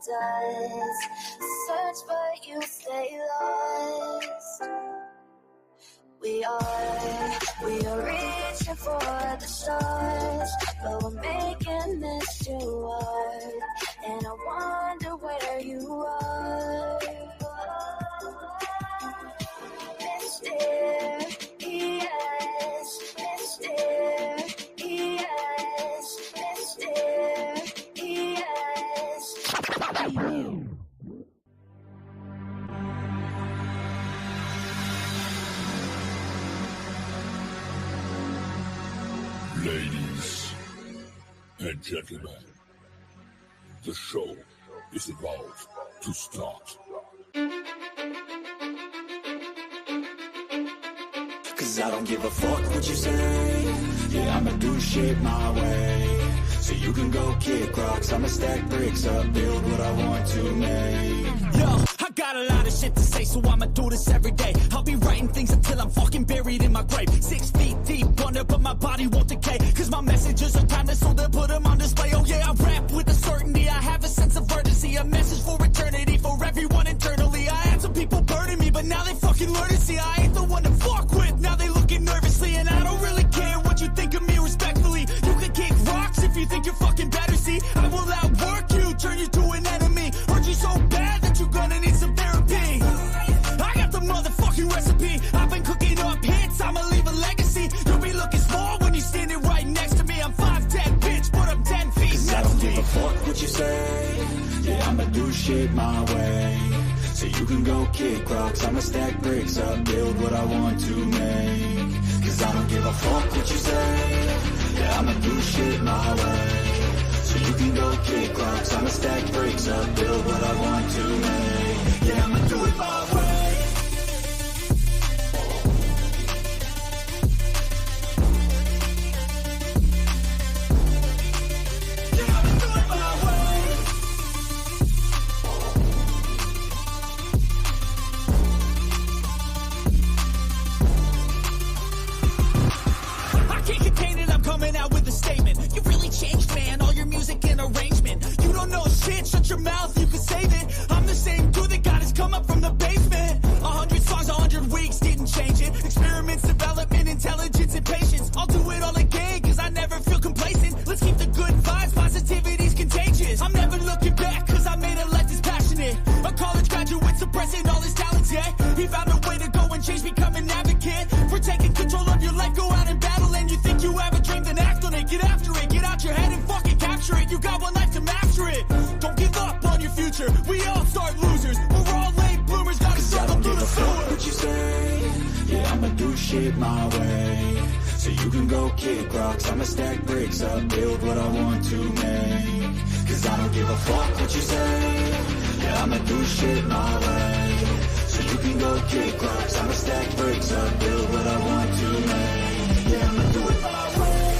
does. Search but you stay lost. We are reaching for the stars, but we're making this too hard. And I wonder where you are. Mysterious, mysterious, mysterious. Ladies and gentlemen, the show is about to start. Cause I don't give a fuck what you say. Yeah, I'ma do shit my way. So you can go kick rocks, I'ma stack bricks up, build what I want to make. Yo, I got a lot of shit to say, so I'ma do this every day. I'll be writing things until I'm fucking buried in my grave. 6 feet deep under, but my body won't decay. Cause my messages are timeless, so they'll put them on display. Oh yeah, I rap with a certainty, I have a sense of urgency. A message for eternity, for everyone internally. I had some people burning me, but now they fucking learn to see I ain't the one to fuck with. Now they looking nervously, and I don't really care what you think of me respectfully. You can kick rocks if you think you're fucking better, see. I will outwork you, turn you to an enemy. Hurt you so bad that you're gonna need some therapy. I got the motherfucking recipe. I've been cooking up hits, I'ma leave a legacy. You'll be looking small when you're standing right next to me. I'm 5'10", bitch, but I'm 10 feet. Cause I don't give a fuck what you say. Yeah, I'ma do shit my way. So you can go kick rocks, I'ma stack bricks up, build what I want to make. Cause I don't give a fuck what you say. Yeah, I'ma do shit my way. So you can go kick rocks, I'ma stack bricks up, build what I want to make. Yeah, I'ma do it my way. Changed, man, all your music and arrangement. You don't know shit, shut your mouth, you can save it. I'm the same dude that got his come up from the basement. 100 songs, 100 weeks, didn't change it. Experiments, development, intelligence, and patience. I'll do it all again, cause I never feel complacent. Let's keep the good vibes, positivity's contagious. I'm never looking back, cause I made a life that's passionate. A college graduate suppressing all his talents, yeah. He found a way to go and change, become an advocate. For taking control of your life, go out and battle. And you think you have a dream, then act on it. Get after it, get out your head and fucking capture it. You got one life to master it. Don't give up on your future. We all start losers. We're all late bloomers. Gotta struggle through the sewer. What you say? Yeah, I'ma do shit my way. So you can go kick rocks, I'ma stack bricks up, build what I want to make. Cause I don't give a fuck what you say. Yeah, I'ma do shit my way. So you can go kick rocks, I'ma stack bricks up, build what I want to make. Yeah, I'ma do it my way.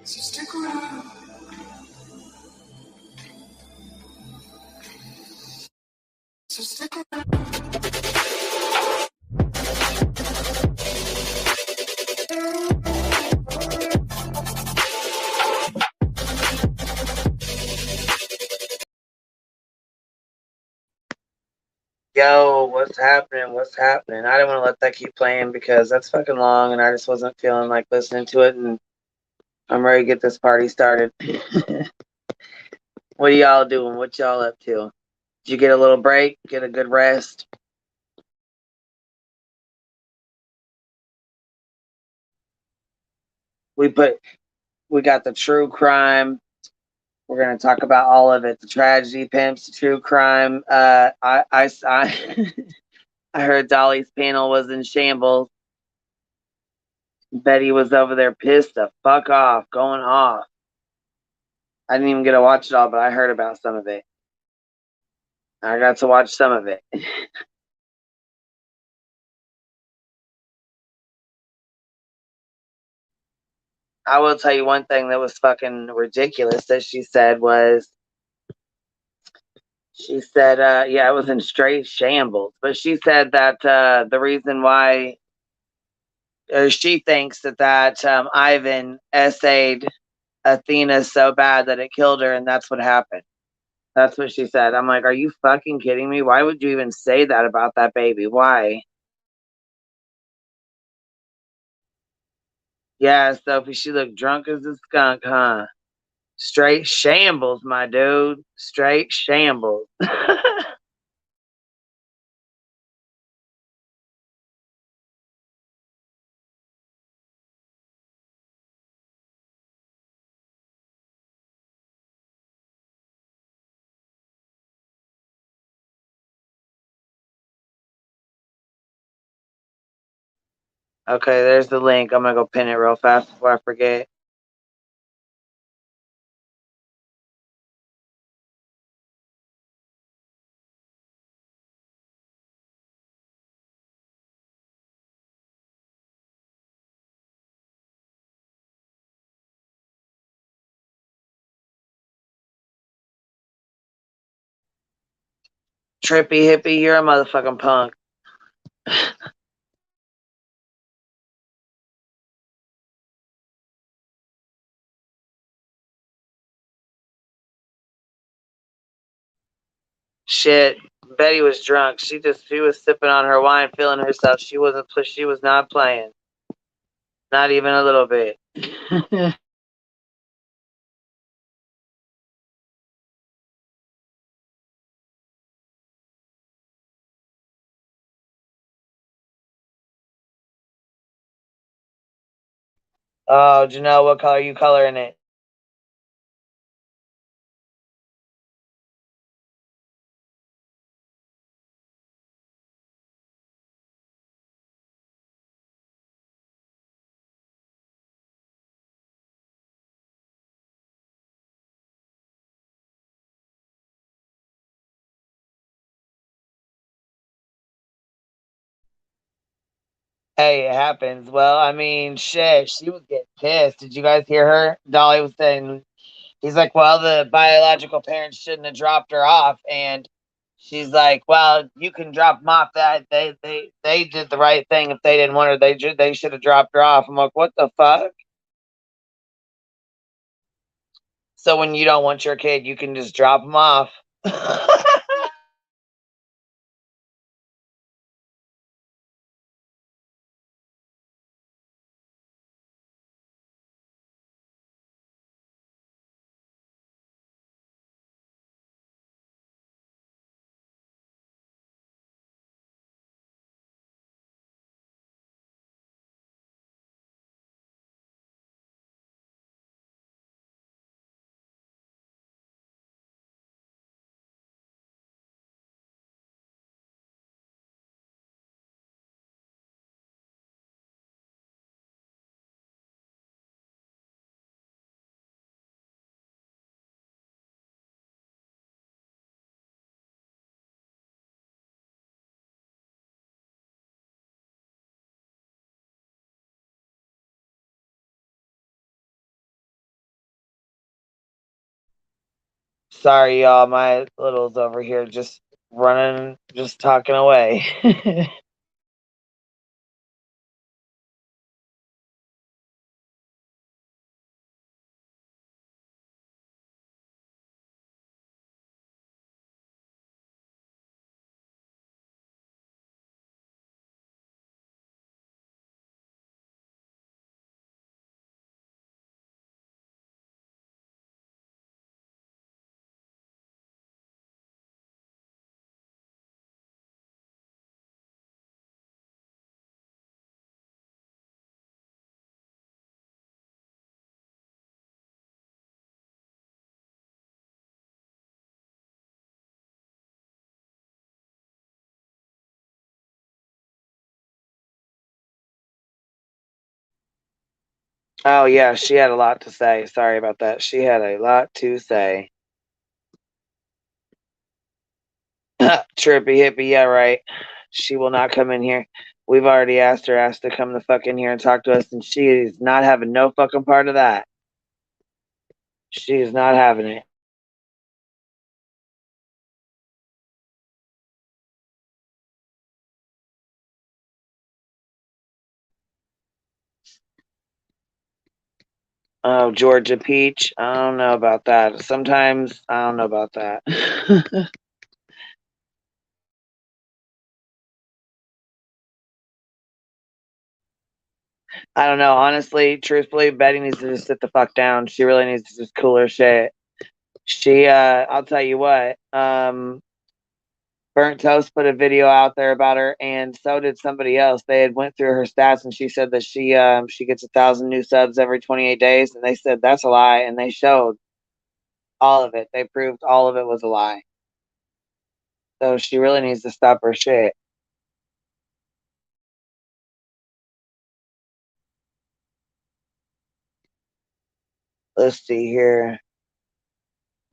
So stick around. So stick around. Yo, what's happening? What's happening? I didn't want to let that keep playing because that's fucking long and I just wasn't feeling like listening to it, and I'm ready to get this party started. What are y'all doing? What y'all up to? Did you get a little break? Get a good rest? we got the true crime. We're gonna talk about all of it: the tragedy, pimps, the true crime. I heard Dolly's panel was in shambles. Betty was over there pissed the fuck off, going off. I didn't even get to watch it all, but I heard about some of it. I got to watch some of it. I will tell you one thing that was fucking ridiculous that she said, yeah, it was in straight shambles. But she said that the reason why she thinks that Ivan essayed Athena so bad that it killed her, and that's what happened. That's what she said. I'm like, are you fucking kidding me? Why would you even say that about that baby? Why? Yeah, Sophie, she looked drunk as a skunk, huh? Straight shambles, my dude. Straight shambles. Okay, there's the link. I'm gonna go pin it real fast before I forget. Trippy hippie, you're a motherfucking punk. Shit. Betty was drunk. She was sipping on her wine, feeling herself. She was not playing. Not even a little bit. Oh, Janelle, what color are you coloring it? Hey, it happens. Well, I mean, shit, she was getting pissed. Did you guys hear her? Dolly was saying, he's like, well, the biological parents shouldn't have dropped her off. And she's like, well, you can drop them off. That they did the right thing. If they didn't want her, they should have dropped her off. I'm like, what the fuck? So when you don't want your kid, you can just drop them off. Sorry, y'all. My little's over here just running, just talking away. Oh, yeah, she had a lot to say. Sorry about that. She had a lot to say. Trippy hippie, yeah, right. She will not come in here. We've already asked her to come the fuck in here and talk to us, and she is not having no fucking part of that. She is not having it. Oh, Georgia Peach. I don't know about that. Sometimes I don't know about that. I don't know. Honestly, truthfully, Betty needs to just sit the fuck down. She really needs to just cool her shit. I'll tell you what, Burnt Toast put a video out there about her, and so did somebody else. They had went through her stats, and she said that she gets 1,000 new subs every 28 days, and they said that's a lie, and they showed all of it. They proved all of it was a lie. So she really needs to stop her shit. Let's see here.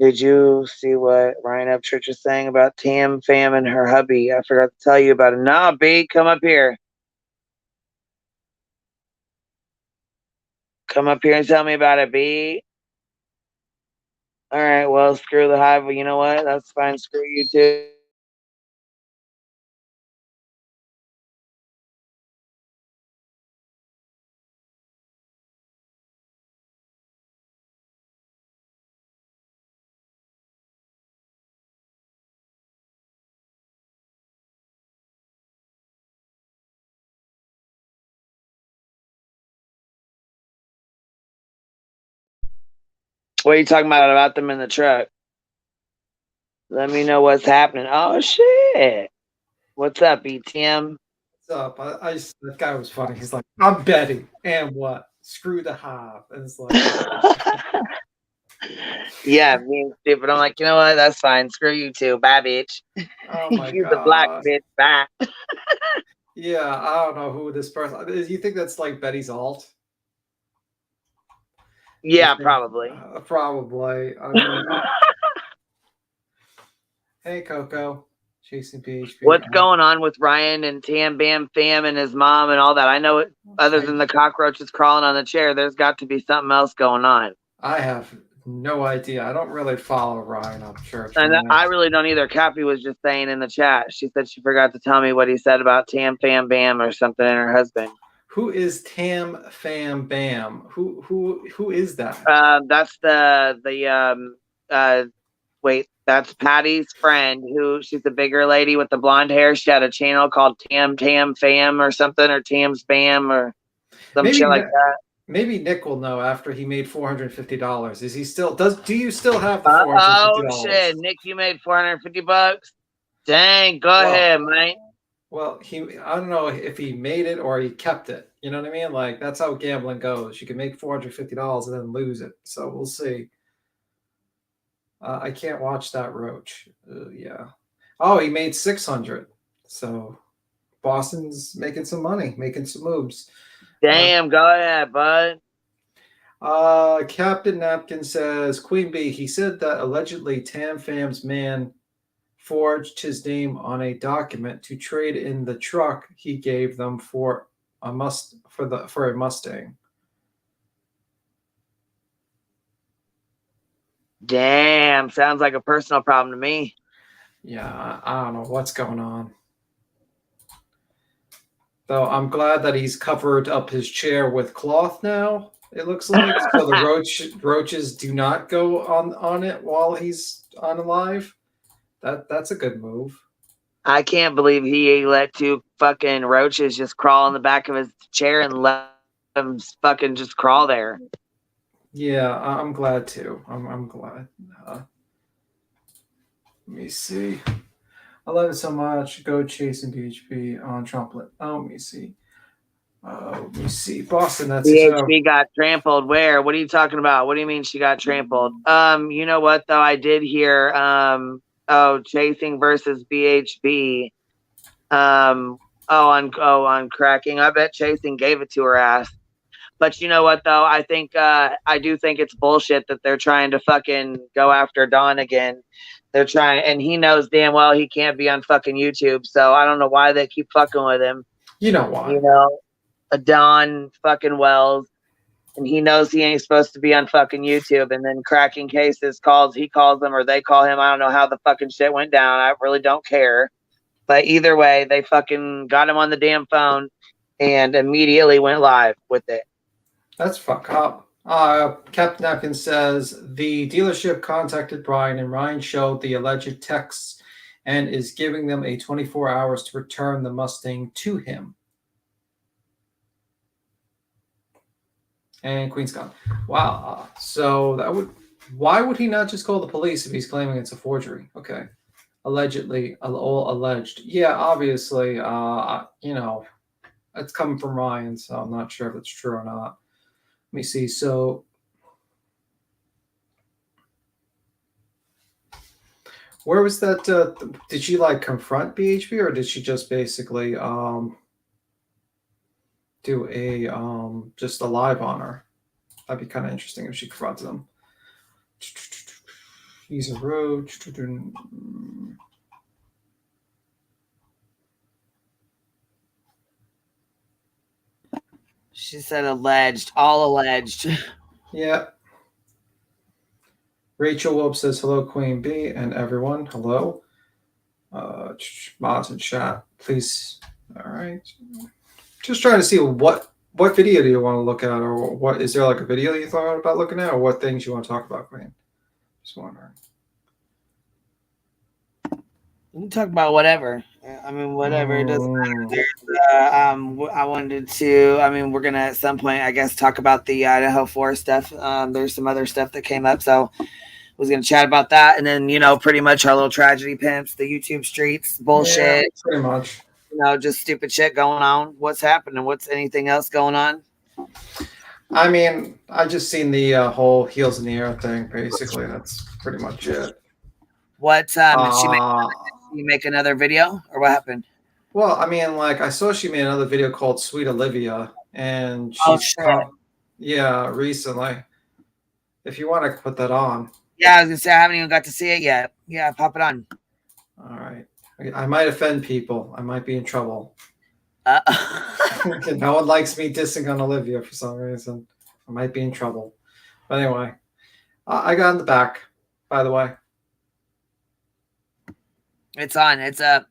Did you see what Ryan Upchurch is saying about Tam Fam and her hubby? I forgot to tell you about it. No, B, come up here. Come up here and tell me about it, B. All right, well, screw the hive. Well, you know what? That's fine. Screw you too. What are you talking about them in the truck? Let me know what's happening. Oh, shit. What's up, ETM? What's up? That guy was funny. He's like, I'm Betty. And what? Screw the hive. And it's like, yeah, being stupid. I'm like, you know what? That's fine. Screw you too. Bye, bitch. oh my You're God. the black bitch. Bye. Yeah, I don't know who this person is. You think that's like Betty's alt? Yeah, probably. Probably. I mean, hey, Coco. Chasing PHP. What's going on with Ryan and Tam Bam Fam and his mom and all that? I know other than the cockroaches crawling on the chair, there's got to be something else going on. I have no idea. I don't really follow Ryan Upchurch. And I really don't either. Cappy was just saying in the chat. She said she forgot to tell me what he said about Tam Fam Bam or something and her husband. Who is Tam Fam Bam? Who is that? That's wait, that's Patty's friend who she's a bigger lady with the blonde hair. She had a channel called Tam Fam or something, or Tam's Bam or some shit like that. Maybe Nick will know after he made $450. Is he still do you still have the $450? Oh shit, Nick, you made $450? Dang, go ahead, mate. Well, I don't know if he made it or he kept it. You know what I mean? Like that's how gambling goes. You can make $450 and then lose it. So we'll see. I can't watch that roach. Yeah. Oh, he made 600. So Boston's making some money, making some moves. Damn, go ahead, bud. Captain Napkin says, QueenBee, he said that allegedly Tam Fam's man forged his name on a document to trade in the truck he gave them for a Mustang. Damn, sounds like a personal problem to me. Yeah, I don't know what's going on. Though I'm glad that he's covered up his chair with cloth now, it looks like. So the roaches do not go on it while he's on live. That's a good move. I can't believe he let two fucking roaches just crawl on the back of his chair and let them fucking just crawl there. Yeah, I'm glad too. I'm glad. Let me see. I love it so much. Go chasing PHP on Trumplet. Oh, let me see. Let me see. Boston, that's PHP got trampled. Where? What are you talking about? What do you mean she got trampled? You know what though? I did hear chasing versus BHB. On cracking. I bet chasing gave it to her ass. But you know what, though? I do think it's bullshit that they're trying to fucking go after Don again. They're trying, and he knows damn well he can't be on fucking YouTube. So I don't know why they keep fucking with him. You know why? You know, a Don fucking Wells, and he knows he ain't supposed to be on fucking YouTube. And then cracking cases he calls them, or they call him. I don't know how the fucking shit went down. I really don't care. But either way, they fucking got him on the damn phone and immediately went live with it. That's fucked up. Captain Atkins says the dealership contacted Brian and Ryan showed the alleged texts and is giving them a 24 hours to return the Mustang to him. And Queen's gone. Wow. So why would he not just call the police if he's claiming it's a forgery? Okay. Allegedly, all alleged. Yeah, obviously, it's coming from Ryan, so I'm not sure if it's true or not. Let me see. So, where was that? Did she confront BHP, or did she just basically do a just a live on her? That'd be kind of interesting if she confronted them. He's a road. She said alleged, all alleged. Yeah. Rachel Whoop says, hello, QueenBee, and everyone. Hello. Mods and chat, please. All right. Just trying to see what video do you want to look at, or what is there a video you thought about looking at, or what things you want to talk about, Queen? Just wondering. We can talk about whatever. I mean, whatever. It doesn't matter. I wanted to. I mean, we're gonna at some point, I guess, talk about the Idaho 4 stuff. There's some other stuff that came up, so I was gonna chat about that, and then pretty much our little tragedy pimps, the YouTube streets bullshit. Yeah, pretty much. Just stupid shit going on. What's happening? What's anything else going on? I mean, I just seen the whole heels in the air thing. Basically, that's pretty much it. What did she make another video, or what happened? Well, I mean, I saw she made another video called Sweet Olivia, and she's recently. If you want to put that on. Yeah, I was gonna say I haven't even got to see it yet. Yeah, pop it on. All right. I might offend people. I might be in trouble. No one likes me dissing on Olivia for some reason. I might be in trouble. But anyway, I got in the back, by the way. It's on. It's up.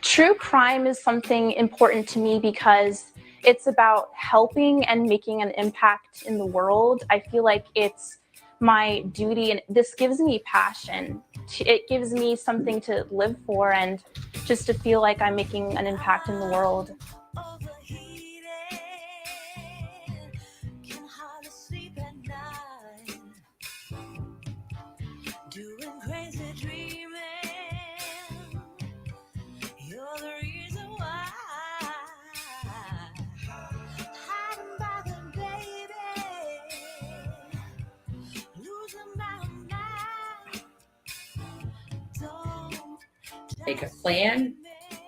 True crime is something important to me because it's about helping and making an impact in the world. I feel like it's my duty, and this gives me passion. It gives me something to live for, and just to feel like I'm making an impact in the world. Make a plan,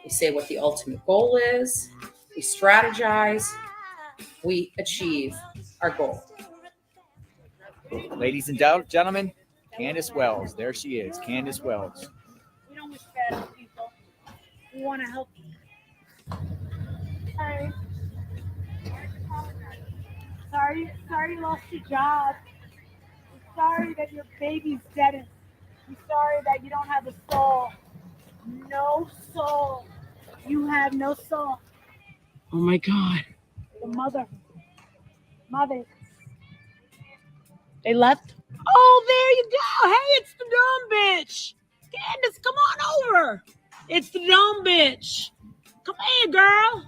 we say what the ultimate goal is, we strategize, we achieve our goal. Ladies and gentlemen, Candace Wells. There she is, Candace Wells. We don't wish bad on people. We want to help you. Sorry you lost your job. I'm sorry that your baby's dead. I'm sorry that you don't have a soul. No soul. You have no soul. Oh my God. The mother. They left? Oh, there you go. Hey, it's the dumb bitch. Candace, come on over. It's the dumb bitch. Come here, girl.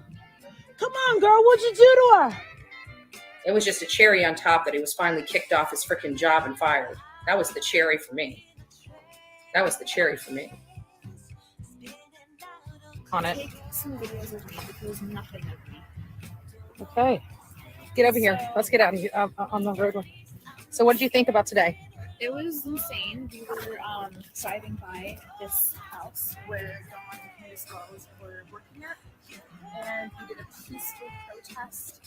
Come on, girl. What'd you do to her? It was just a cherry on top that he was finally kicked off his freaking job and fired. That was the cherry for me. On it. Take some videos of me because nothing of me. Okay. Get over here. Let's get out of here, on the road. So what did you think about today? It was insane. We were driving by this house where Dawn and his girls were working at, and we did a peaceful protest.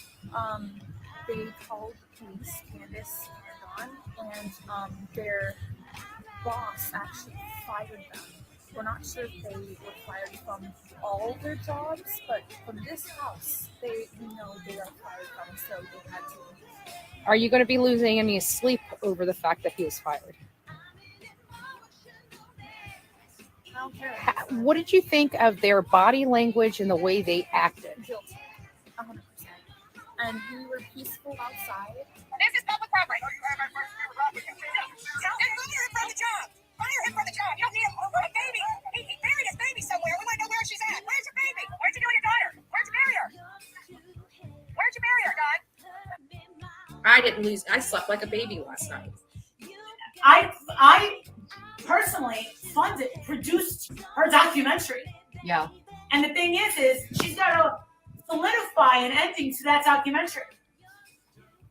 They called the police, Candace and Dawn, and their boss actually fired them. We're not sure if they were fired from all their jobs, but from this house, we know they are fired from, so they had to leave. Are you going to be losing any sleep over the fact that he was fired? I don't care. What did you think of their body language and the way they acted? Guilty, 100%. And we were peaceful outside. This is public property. Then fire him from the job. Fire him from the job. You don't need him. What a baby. He buried his baby somewhere. We want to know where she's at. Where's your baby? Where'd you do with your daughter? Where'd you bury her? Where'd you bury her, Don? I didn't lose. I slept like a baby last night. I personally produced her documentary. Yeah. And the thing is she's got to solidify an ending to that documentary.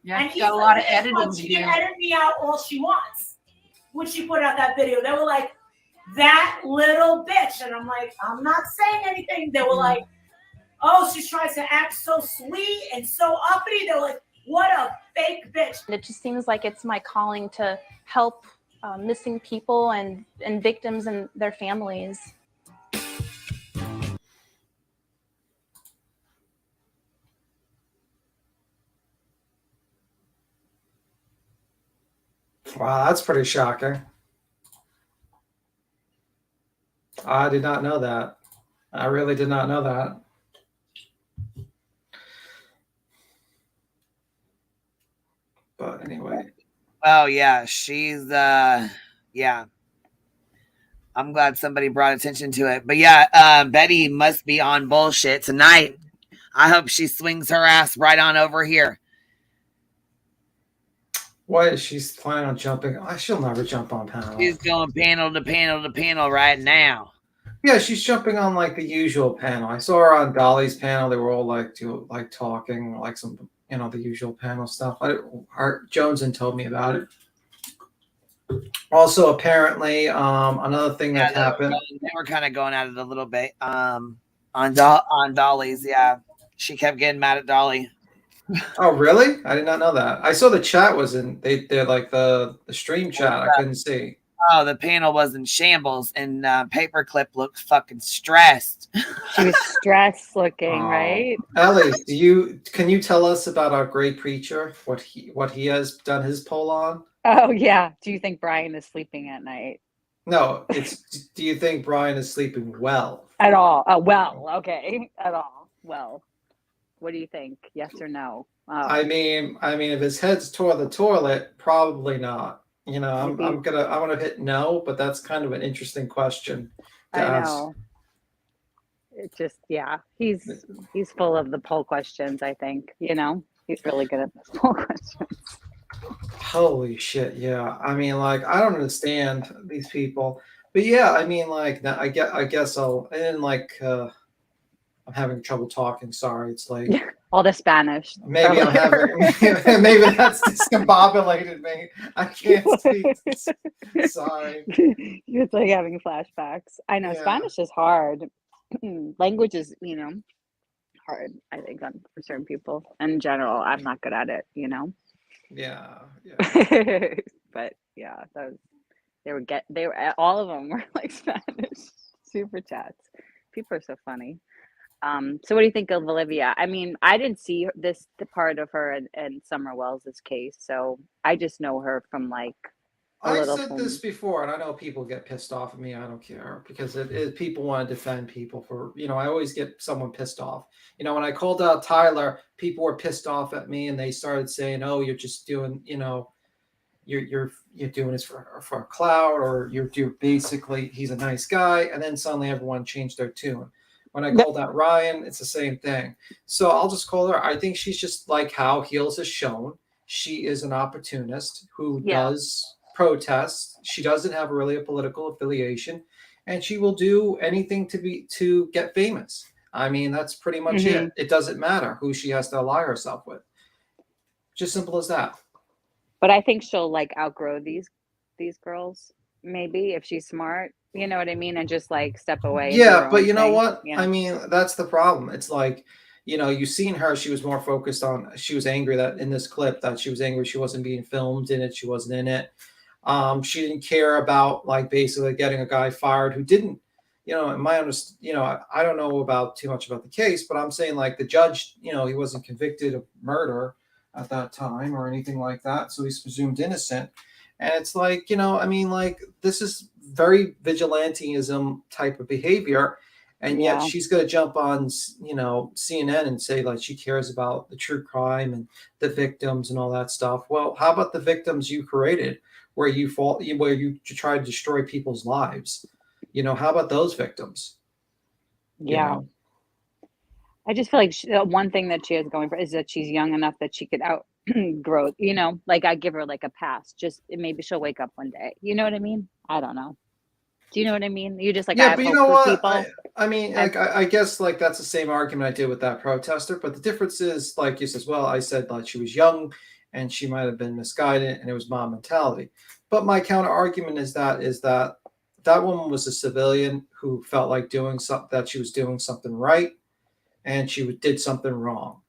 Yeah, and she's got a lot of editing to She do. can edit me out all she wants. When she put out that video, they were like, that little bitch. And I'm like, I'm not saying anything. They were like, oh, she tries to act so sweet and so uppity. They were like, what a fake bitch. It just seems like it's my calling to help missing people and victims and their families. Wow, that's pretty shocking. I did not know that. I really did not know that. But anyway. Oh yeah, she's yeah. I'm glad somebody brought attention to it. But yeah, Betty must be on bullshit tonight. I hope she swings her ass right on over here. What is she's planning on jumping? She'll never jump on panel. She's going panel to panel to panel right now. Yeah, she's jumping on like the usual panel. I saw her on Dolly's panel. They were all like talking, like some, the usual panel stuff. Joneson told me about it. Also, apparently, another thing that happened. They were kind of going at it a little bit. On Dolly's, yeah. She kept getting mad at Dolly. Oh, really? I did not know that. I saw the chat was in. They're like the stream chat. I couldn't see. Oh, the panel was in shambles, and Paperclip looked fucking stressed. She was stressed looking, right? Ellie, can you tell us about our great preacher? What he has done his poll on? Oh yeah. Do you think Brian is sleeping at night? No, it's. Do you think Brian is sleeping well? At all? Well, okay. At all? Well, what do you think? Yes or no? I mean, if his head's toward the toilet, probably not. I'm gonna hit no, but that's kind of an interesting question to ask. Know. It's just, yeah, he's full of the poll questions. I think he's really good at the poll questions. Holy shit! Yeah, I mean, like, I don't understand these people, but yeah, I mean, like, I guess I'll. And like, I'm having trouble talking. Sorry, it's like all the Spanish. Maybe I'm having. Maybe that's discombobulated me. I can't speak. Sorry. It's like having flashbacks. I know Spanish is hard. Language is, hard. I think for certain people. In general, I'm not good at it. Yeah. But yeah, they were all of them were like Spanish super chats. People are so funny. So what do you think of Olivia? I mean, I didn't see the part of her in Summer Wells' case, so I just know her from like I said this before, and I know people get pissed off at me. I don't care because people want to defend people for, I always get someone pissed off. When I called out Tyler, people were pissed off at me and they started saying, oh, you're just doing, you're doing this for a clout, or you're basically, he's a nice guy. And then suddenly everyone changed their tune. When I called out Ryan, it's the same thing. So I'll just call her. I think she's just like how Heels has shown. She is an opportunist who does protest. She doesn't have really a political affiliation, and she will do anything to get famous. I mean, that's pretty much it. It doesn't matter who she has to ally herself with. Just simple as that. But I think she'll like outgrow these these girls, maybe if she's smart, you know what I mean, and just like step away and do Yeah, her but own you know thing, what? you I know? mean, that's the problem. It's like, you've seen her, she was more focused on, she was angry that in this clip that she was angry she wasn't being filmed in it, she wasn't in it. She didn't care about like basically getting a guy fired who didn't, in my understanding, I don't know about too much about the case, but I'm saying like the judge, he wasn't convicted of murder at that time or anything like that, so he's presumed innocent. And it's like, I mean, like this is very vigilantism type of behavior, and yet Yeah. she's going to jump on, CNN and say like she cares about the true crime and the victims and all that stuff. Well, how about the victims you created, where you try to destroy people's lives? How about those victims? Yeah. I just feel like one thing that she has going for is that she's young enough that she could outgrow, like I give her like a pass. Just maybe she'll wake up one day. You know what I mean? I don't know. Do you know what I mean? You just like, Yeah, but you know what? I mean, like, I guess like that's the same argument I did with that protester. But the difference is, like you said, well, I said like she was young and she might have been misguided and it was mom mentality. But my counter argument is that woman was a civilian who felt like doing something, that she was doing something right, and she did something wrong.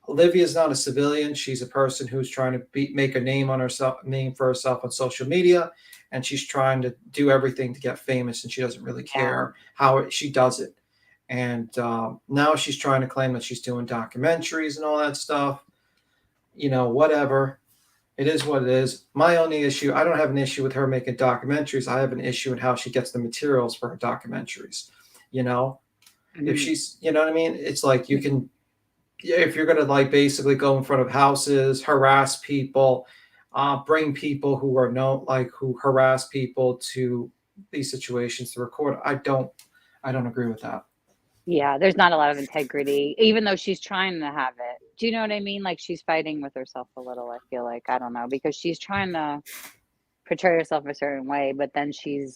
Olivia is not a civilian. She's a person who's trying to make a name for herself on social media, and she's trying to do everything to get famous, and she doesn't really care how she does it. And now she's trying to claim that she's doing documentaries and all that stuff. Whatever. It is what it is. My only issue, I don't have an issue with her making documentaries. I have an issue in how she gets the materials for her documentaries. If she's, you know what I mean? It's like you can, if you're going to like basically go in front of houses, harass people, bring people who are known, like who harass people to these situations to record. I don't agree with that. Yeah, there's not a lot of integrity, even though she's trying to have it. Do you know what I mean? Like she's fighting with herself a little, I feel like. I don't know, because she's trying to portray herself a certain way, but then she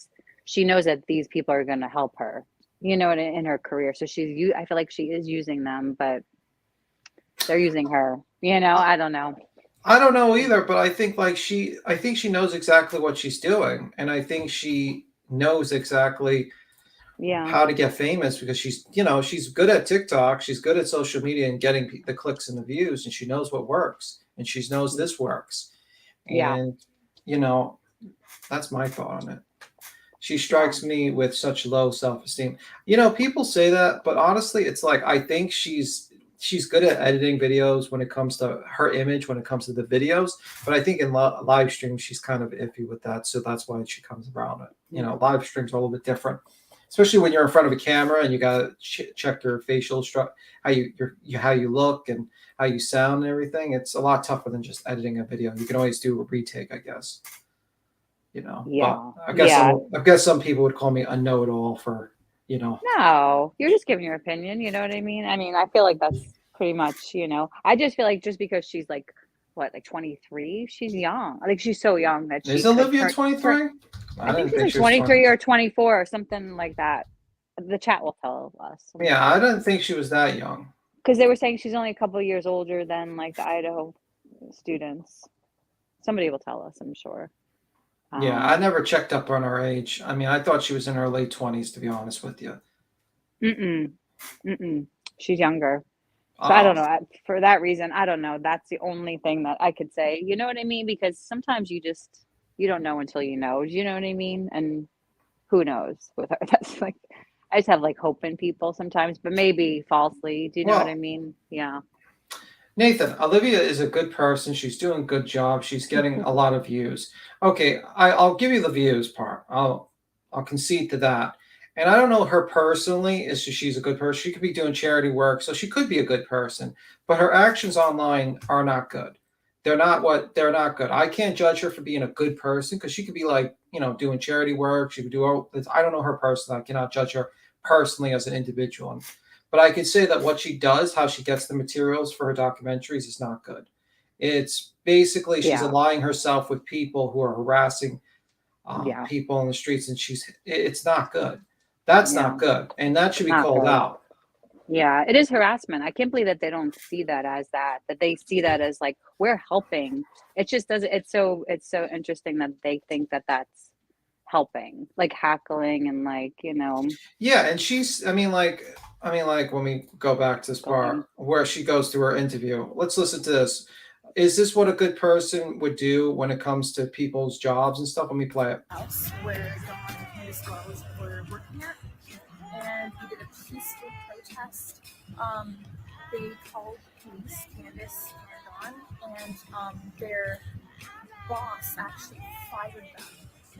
knows that these people are going to help her, in her career. So I feel like she is using them, but they're using her, I don't know. I don't know either, but I think she knows exactly what she's doing. And I think she knows exactly how to get famous, because she's good at TikTok. She's good at social media and getting the clicks and the views, and she knows what works, and she knows this works. And, that's my thought on it. She strikes me with such low self-esteem. People say that, but honestly, it's like, I think she's good at editing videos when it comes to her image, when it comes to the videos. But I think in live stream, she's kind of iffy with that. So that's why she comes around it. Live streams are a little bit different, especially when you're in front of a camera and you got to check your facial structure, how you look and how you sound and everything. It's a lot tougher than just editing a video. You can always do a retake, I guess. Yeah. But I guess some people would call me a know-it-all for, No, you're just giving your opinion. You know what I mean? I mean, I feel like that's pretty much, I just feel like just because she's like, what, like 23, she's young. I think she's so young that is Olivia 23? I think she's like 23 or 24 or something like that. The chat will tell us. Yeah, I didn't think she was that young. Because they were saying she's only a couple of years older than like the Idaho students. Somebody will tell us, I'm sure. Yeah, I never checked up on her age. I mean, I thought she was in her late 20s, to be honest with you. She's younger. So I don't know. For that reason, I don't know. That's the only thing that I could say. You know what I mean? Because sometimes you don't know until you know. You know what I mean? And who knows with her? That's like, I just have like hope in people sometimes, but maybe falsely. Do you know what I mean? Yeah. Nathan, Olivia is a good person. She's doing a good job. She's getting a lot of views. Okay, I'll give you the views part. I'll concede to that. And I don't know her personally. She's a good person. She could be doing charity work, so she could be a good person. But her actions online are not good. They're not good. I can't judge her for being a good person, because she could be like, doing charity work. She could do all this. I don't know her personally. I cannot judge her personally as an individual. But I could say that what she does, how she gets the materials for her documentaries, is not good. It's basically she's allying herself with people who are harassing people in the streets, and it's not good. That's not good, and that should be called out. Yeah, it is harassment. I can't believe that they don't see that as that they see that as like we're helping. It just doesn't. It's so interesting that they think that that's helping, like hackling and like Yeah, and I mean, like when we go back to this Going. part where she goes through her interview, let's listen to this. Is this what a good person would do when it comes to people's jobs and stuff? Let me play it. House where Dawn and his girls were working at, and he did a peaceful protest. They called police, Candace and Dawn, and their boss actually fired them.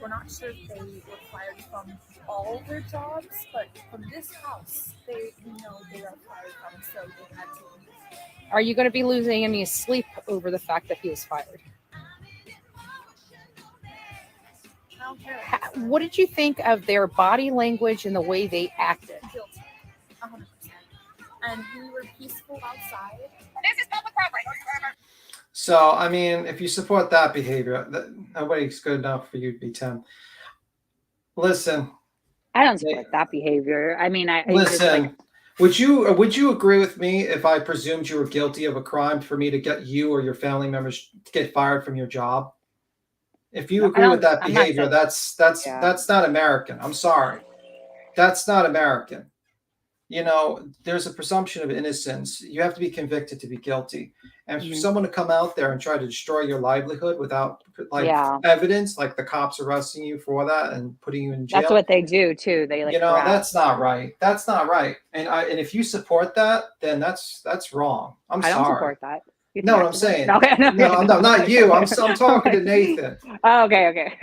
We're not sure if they were fired from all their jobs, but from this house, we know they are fired from, so they had to leave. Are you going to be losing any sleep over the fact that he was fired? What did you think of their body language and the way they acted? Guilty, 100%. And we were peaceful outside. This is public property. So, I mean, if you support that behavior, nobody's good enough for you to be Tim. Listen. I don't support that behavior. I mean, listen. Would you agree with me if I presumed you were guilty of a crime for me to get you or your family members to get fired from your job? If you agree with that behavior, that's not American. I'm sorry. That's not American. You know, there's a presumption of innocence. You have to be convicted to be guilty. And for someone to come out there and try to destroy your livelihood without evidence, like the cops arresting you for that and putting you in jail. That's what they do too. They that's not right. That's not right. And if you support that, then that's wrong. I don't support that. No, I'm saying. Okay. No, not you. I'm talking to Nathan. Oh, okay.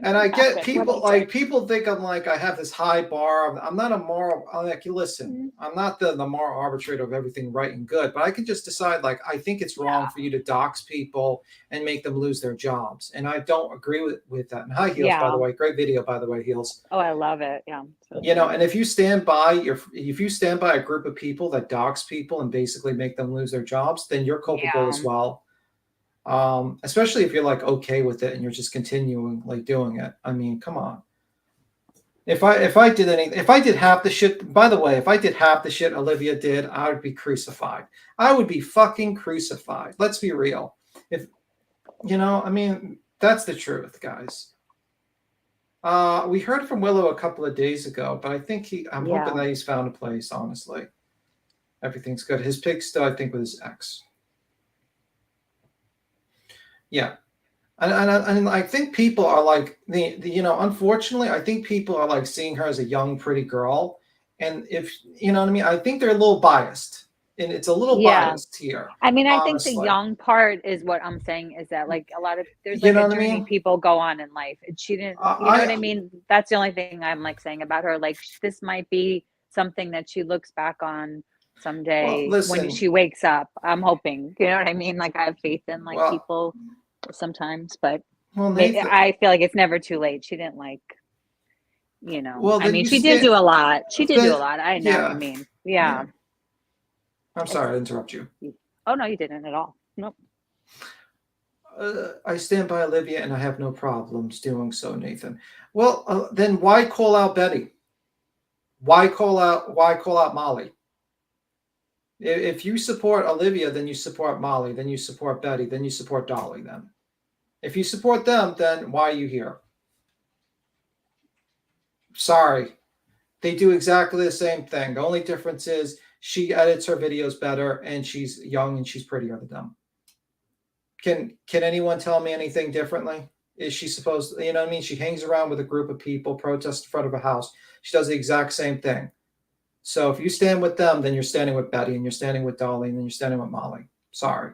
And I get people think I'm like I have this high bar. I'm not a moral. I'm like, listen, I'm not the moral arbitrator of everything right and good, but I can just decide like I think it's wrong for you to dox people and make them lose their jobs, and I don't agree with that. And hi, Heels, by the way, great video, by the way, Heels. Oh, I love it. Yeah. And if you stand by a group of people that dox people and basically make them lose their jobs, then you're culpable as well. Especially if you're like okay with it and you're just continuing like doing it. I mean, come on. If I did half the shit, by the way, if I did half the shit Olivia did, I would be crucified. I would be fucking crucified. Let's be real. I mean, that's the truth, guys. We heard from Willow a couple of days ago, but I think I'm hoping that he's found a place, honestly. Everything's good. His pig's still, I think, with his ex. Yeah. And I think people are like, unfortunately, I think people are like seeing her as a young, pretty girl. And if, you know what I mean? I think they're a little biased. And it's a little biased here. I mean, I honestly. think the young part is what I'm saying is that like a lot of there's like a journey people go on in life. And she didn't, you know what I mean? That's the only thing I'm like saying about her. Like this might be something that she looks back on someday when she wakes up. I'm hoping, you know what I mean? Like I have faith in like people sometimes, but I feel like it's never too late. She didn't like, I mean, she did do a lot. She did do a lot. I know what you mean. Yeah. I'm sorry, I interrupt you. Oh, no, you didn't at all. Nope. I stand by Olivia and I have no problems doing so, Nathan. Well, then why call out Betty? Why call out Molly? If you support Olivia, then you support Molly, then you support Betty, then you support Dolly then. If you support them, then why are you here? Sorry. They do exactly the same thing. The only difference is she edits her videos better and she's young and she's prettier than them. Can anyone tell me anything differently? Is she supposed to, you know what I mean? She hangs around with a group of people, protests in front of a house. She does the exact same thing. So if you stand with them, then you're standing with Betty and you're standing with Dolly and then you're standing with Molly. Sorry.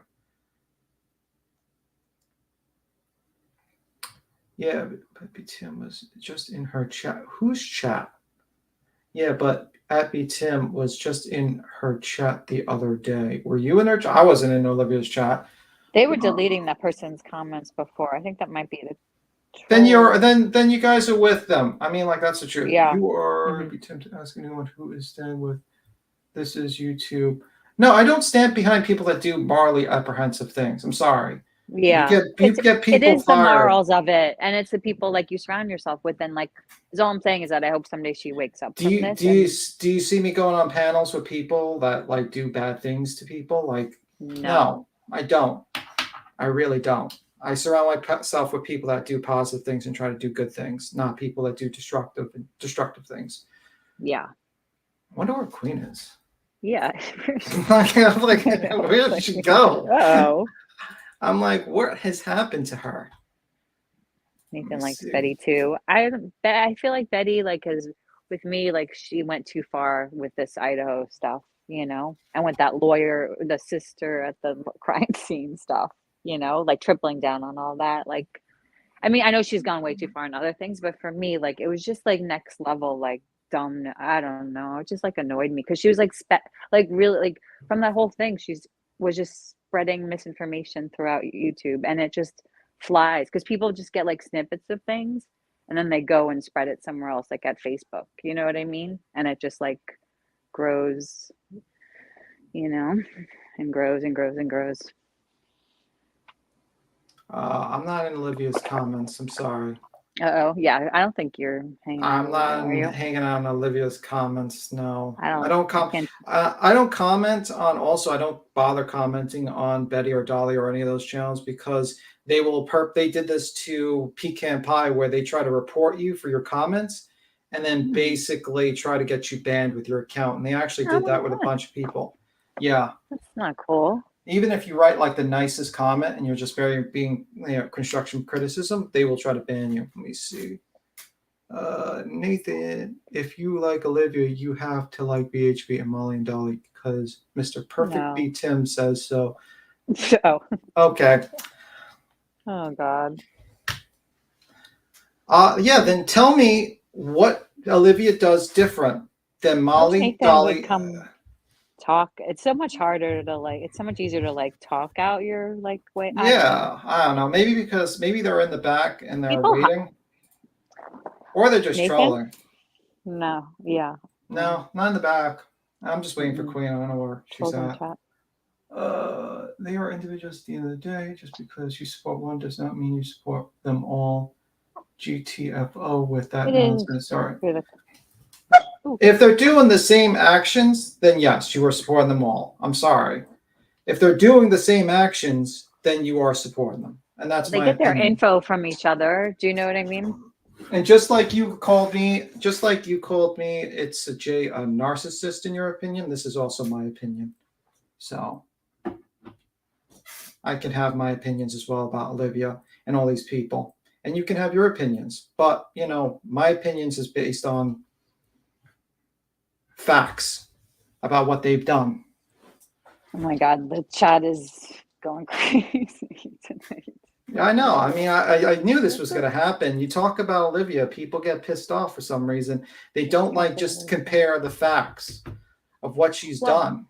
Yeah, but Tim was just in her chat. Whose chat? Yeah, but Abby Tim was just in her chat the other day. Were you in her chat? I wasn't in Olivia's chat. They were deleting that person's comments before. I think that might be the Then you guys are with them. I mean, like that's the truth. Yeah. You are be tempted to ask anyone who is standing with. This is YouTube. No, I don't stand behind people that do morally apprehensive things. I'm sorry. Yeah, you get it people is the fired. morals of it, and it's the people like you surround yourself with. And like, is all I'm saying is that I hope someday she wakes up Do from you this. do you do you see me going on panels with people that like do bad things to people? Like, no, I don't. I really don't. I surround myself with people that do positive things and try to do good things, not people that do destructive things. Yeah. I wonder where Queen is. Yeah. I'm like, where did she go? Oh. I'm like, what has happened to her? Nathan likes Betty too. I feel like Betty, like, cause with me, like, she went too far with this Idaho stuff, you know, and with that lawyer, the sister at the crime scene stuff, you know, like tripling down on all that. Like, I mean, I know she's gone way too far in other things, but for me, like, it was just like next level, like dumb. I don't know. It just like annoyed me because she was like, like really, like from that whole thing, was just spreading misinformation throughout YouTube, and it just flies because people just get like snippets of things and then they go and spread it somewhere else, like at Facebook. You know what I mean? And it just like grows, you know, and grows and grows and grows. I'm not in Olivia's comments. I'm sorry. Oh yeah, I don't think you're hanging out. I'm not hanging out on Olivia's comments. No, I don't comment on. Also, I don't bother commenting on Betty or Dolly or any of those channels because they will they did this to Pecan Pie where they try to report you for your comments and then basically try to get you banned with your account. And they actually did that with a bunch of people. Yeah, that's not cool. Even if you write like the nicest comment and you're just being construction criticism, they will try to ban you. Let me see. Nathan, if you like Olivia, you have to like BHB and Molly and Dolly because Mr. Perfect B Tim says so. Oh. Okay. Oh God. Yeah, then tell me what Olivia does different than Molly, Dolly. Talk. It's so much harder to like. It's so much easier to like talk out your like way. I don't know. Maybe because they're in the back and they're waiting, or they're just trolling. No, yeah. No, not in the back. I'm just waiting for Queen. I don't know where she's at. They are individuals at the end of the day. Just because you support one does not mean you support them all. GTFO with that nonsense. Sorry. If they're doing the same actions, then yes, you are supporting them all. I'm sorry. If they're doing the same actions, then you are supporting them. And that's my opinion. They get their info from each other. Do you know what I mean? And just like you called me, it's a narcissist in your opinion. This is also my opinion. So I can have my opinions as well about Olivia and all these people. And you can have your opinions. But, my opinions is based on facts about what they've done. Oh my God, the chat is going crazy tonight. Yeah, I know. I mean, I knew this was going to happen. You talk about Olivia, people get pissed off for some reason. They don't like just compare the facts of what she's done.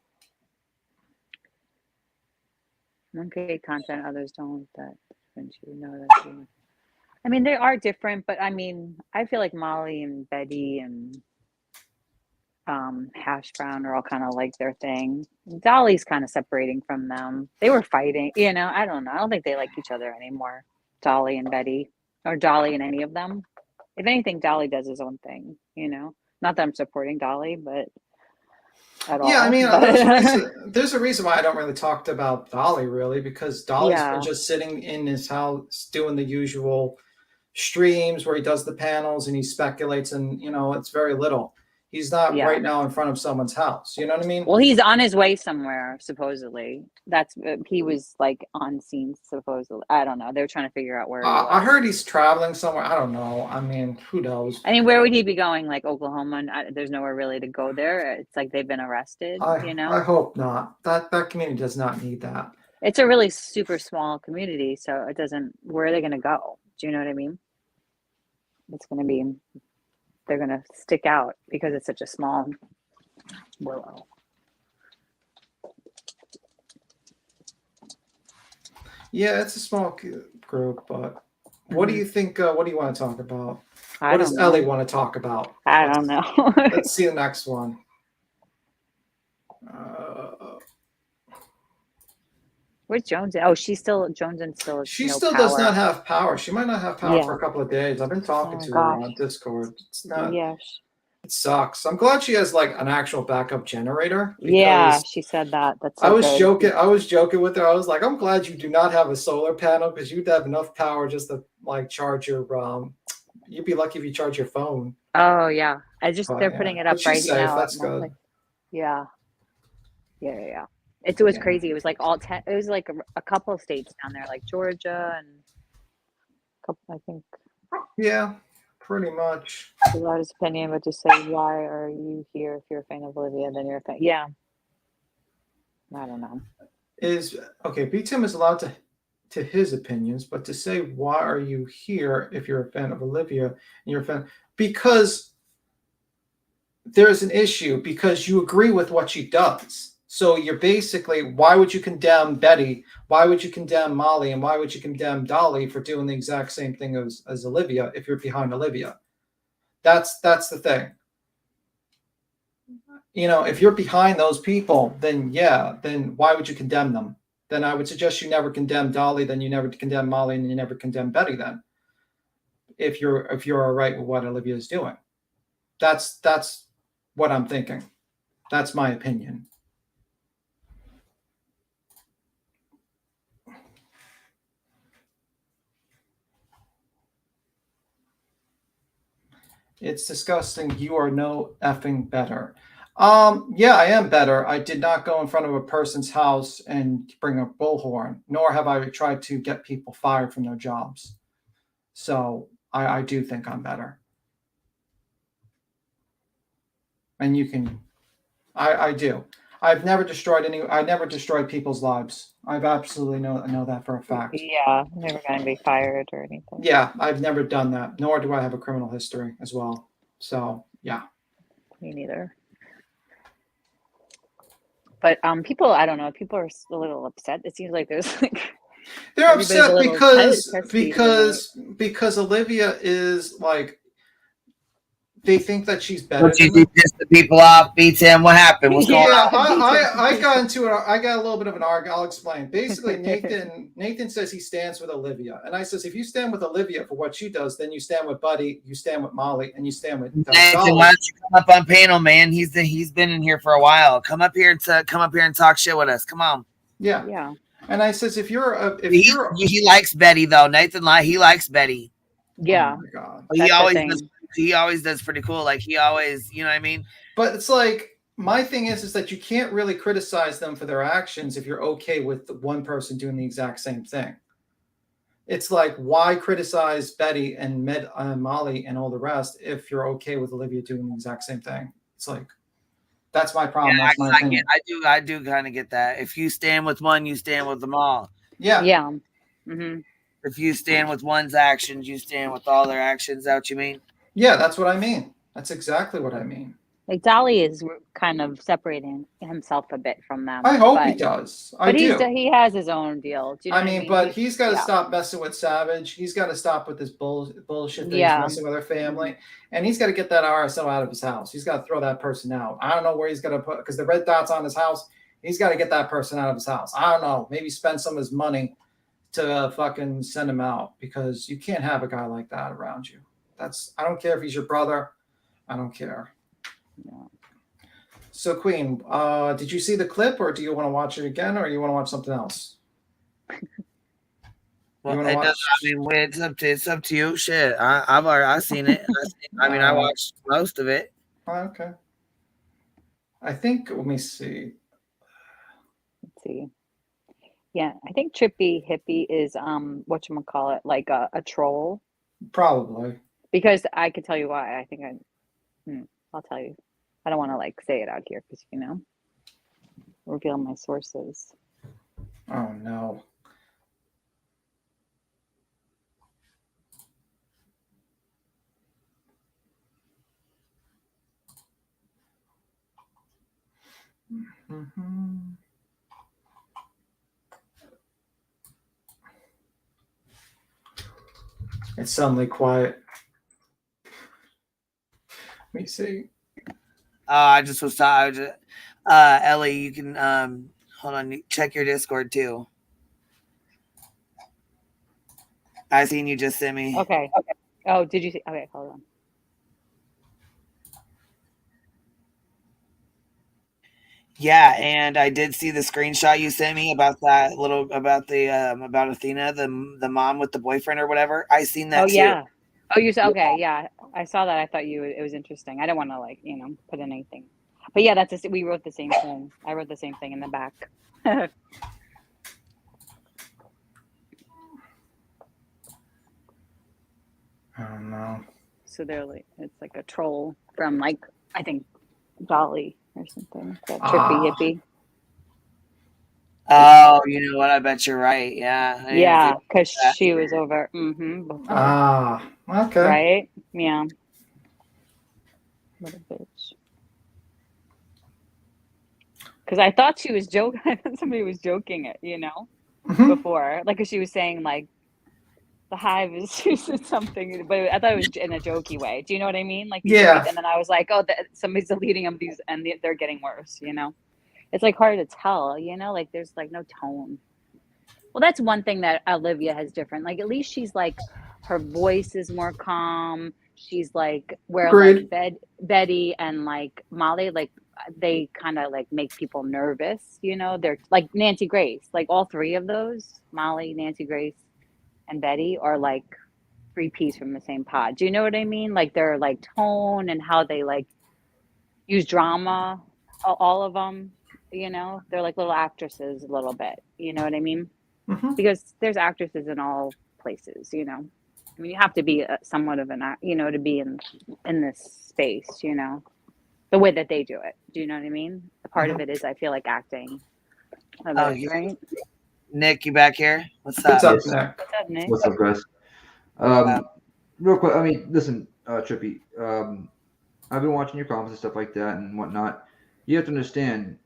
One create content, others don't. That when you know that. I mean, they are different, but I mean, I feel like Molly and Betty and Hash Brown are all kind of like their thing. Dolly's kind of separating from them. They were fighting, I don't know. I don't think they like each other anymore. Dolly and Betty, or Dolly and any of them. If anything, Dolly does his own thing, Not that I'm supporting Dolly, but at all. Yeah, I mean, there's a reason why I don't really talk about Dolly, really, because Dolly's been just sitting in his house doing the usual streams where he does the panels and he speculates and, it's very little. He's not right now in front of someone's house. You know what I mean? Well, he's on his way somewhere, supposedly. He was like on scene, supposedly. I don't know. They were trying to figure out where he was. I heard he's traveling somewhere. I don't know. I mean, who knows? I mean, where would he be going? Like Oklahoma? There's nowhere really to go there. It's like they've been arrested, I hope not. That community does not need that. It's a really super small community, so it doesn't. Where are they going to go? Do you know what I mean? It's going to be. They're going to stick out because it's such a small willow. Yeah, it's a small group, but what do you think? What do you want to talk about? What does Ellie want to talk about? I don't know. Let's see the next one. Where's Jones? Oh, she's still Jones still. She no still power. does not have power. She might not have power Yeah. for a couple of days. I've been talking Oh, to her gosh. on Discord. It's not. Yeah. It sucks. I'm glad she has like an actual backup generator. Yeah, she said that. That's so I was good. joking. I was joking with her. I was like, I'm glad you do not have a solar panel because you'd have enough power just to like charge your. You'd be lucky if you charge your phone. Oh yeah, they're yeah. putting it But up she's right safe. now. That's at my good. place. Yeah. It was crazy. It was like all 10. It was like a couple of states down there, like Georgia and a couple. I think. Yeah, pretty much. The largest opinion would just say, "Why are you here? If you're a fan of Olivia, then you're a fan." Yeah. I don't know. B. Tim is allowed to his opinions, but to say why are you here if you're a fan of Olivia and you're a fan because there's an issue because you agree with what she does. So you're basically, why would you condemn Betty? Why would you condemn Molly? And why would you condemn Dolly for doing the exact same thing as Olivia if you're behind Olivia? That's the thing. You know, if you're behind those people, then why would you condemn them? Then I would suggest you never condemn Dolly, then you never condemn Molly, and you never condemn Betty then. If you're all right with what Olivia is doing. That's what I'm thinking. That's my opinion. It's disgusting. You are no effing better. Yeah, I am better. I did not go in front of a person's house and bring a bullhorn, nor have I tried to get people fired from their jobs. So I do think I'm better. And you can, I do. I've never destroyed I never destroyed people's lives. I've absolutely know that for a fact. Yeah, never gonna be fired or anything. Yeah, I've never done that, nor do I have a criminal history as well. So yeah. Me neither. But people, I don't know. People are a little upset. It seems like there's like they're upset because Olivia is like they think that she's better. What you do, piss the people off, beats him. What happened? What's going on? I got a little bit of an argument. I'll explain. Basically, Nathan says he stands with Olivia, and I says if you stand with Olivia for what she does, then you stand with Buddy, you stand with Molly, and you stand with Nathan, Dolly. why don't you come up on panel, man? He's been in here for a while. Come up here and talk shit with us. Come on. Yeah. And I says if he likes Betty though. Nathan he likes Betty. Yeah. Oh my God. He always does pretty cool. Like he always, you know what I mean? But it's like my thing is that you can't really criticize them for their actions if you're okay with one person doing the exact same thing. It's like, why criticize Betty and Molly and all the rest if you're okay with Olivia doing the exact same thing? It's like, that's my problem. Yeah, that's my opinion. I do kind of get that. If you stand with one, you stand with them all. Yeah. Yeah. Mm-hmm. If you stand with one's actions, you stand with all their actions. Is that what you mean? Yeah, that's what I mean. That's exactly what I mean. Like Dolly is kind of separating himself a bit from them. I hope he does. He has his own deal. Do you know what I mean? But he's got to stop messing with Savage. He's got to stop with this bullshit that he's messing with her family. And he's got to get that RSO out of his house. He's got to throw that person out. I don't know where he's going to put, because the red dot's on his house. He's got to get that person out of his house. I don't know. Maybe spend some of his money to fucking send him out, because you can't have a guy like that around you. I don't care if he's your brother. I don't care. No. So Queen, did you see the clip, or do you want to watch it again, or you want to watch something else? Well, it's up to you. Shit, I've seen it. I watched most of it. Okay. I think. Let me see. Let's see. Yeah, I think Trippy Hippie is whatchamacallit, like a troll. Probably. Because I could tell you why. I think I'll tell you. I don't want to say it out here because reveal my sources. Oh no. Mm-hmm. It's suddenly quiet. Let me see. Ellie, you can hold on, check your Discord too. I seen you just sent me. Okay. Oh, did you see? Okay, hold on. Yeah, and I did see the screenshot you sent me about that about Athena, the mom with the boyfriend or whatever. I seen that too. Yeah. Oh, you said okay. Yeah, I saw that. I thought it was interesting. I didn't want to put in anything, but yeah, we wrote the same thing. I wrote the same thing in the back. I don't know. So it's like a troll from I think Dolly or something. That trippy hippie. Oh, you know what? I bet you're right. Yeah. Yeah, because she was over. Before. Okay. Right? Yeah. What a bitch. Because I thought she was joking. I thought somebody was joking it, before. Like, 'cause she was saying, the hive is something, but I thought it was in a jokey way. Do you know what I mean? Yeah. And then I was like, oh, somebody's deleting them and they're getting worse, It's hard to tell, there's no tone. Well, that's one thing that Olivia has different. At least she's her voice is more calm. She's where Betty and Molly, they kind of make people nervous, They're like Nancy Grace, all three of those, Molly, Nancy Grace, and Betty are three peas from the same pod. Do you know what I mean? Their tone and how they use drama, all of them, they're little actresses a little bit. You know what I mean? Mm-hmm. Because there's actresses in all places, I mean, you have to be somewhat of an, to be in this space, the way that they do it. Do you know what I mean? A part of it is, I feel like acting. Right? Nick, you back here? What's up? What's up, Nick? What's up, Nick? What's up, guys? Real quick, I mean, listen, Trippy, I've been watching your comments and stuff like that and whatnot. You have to understand,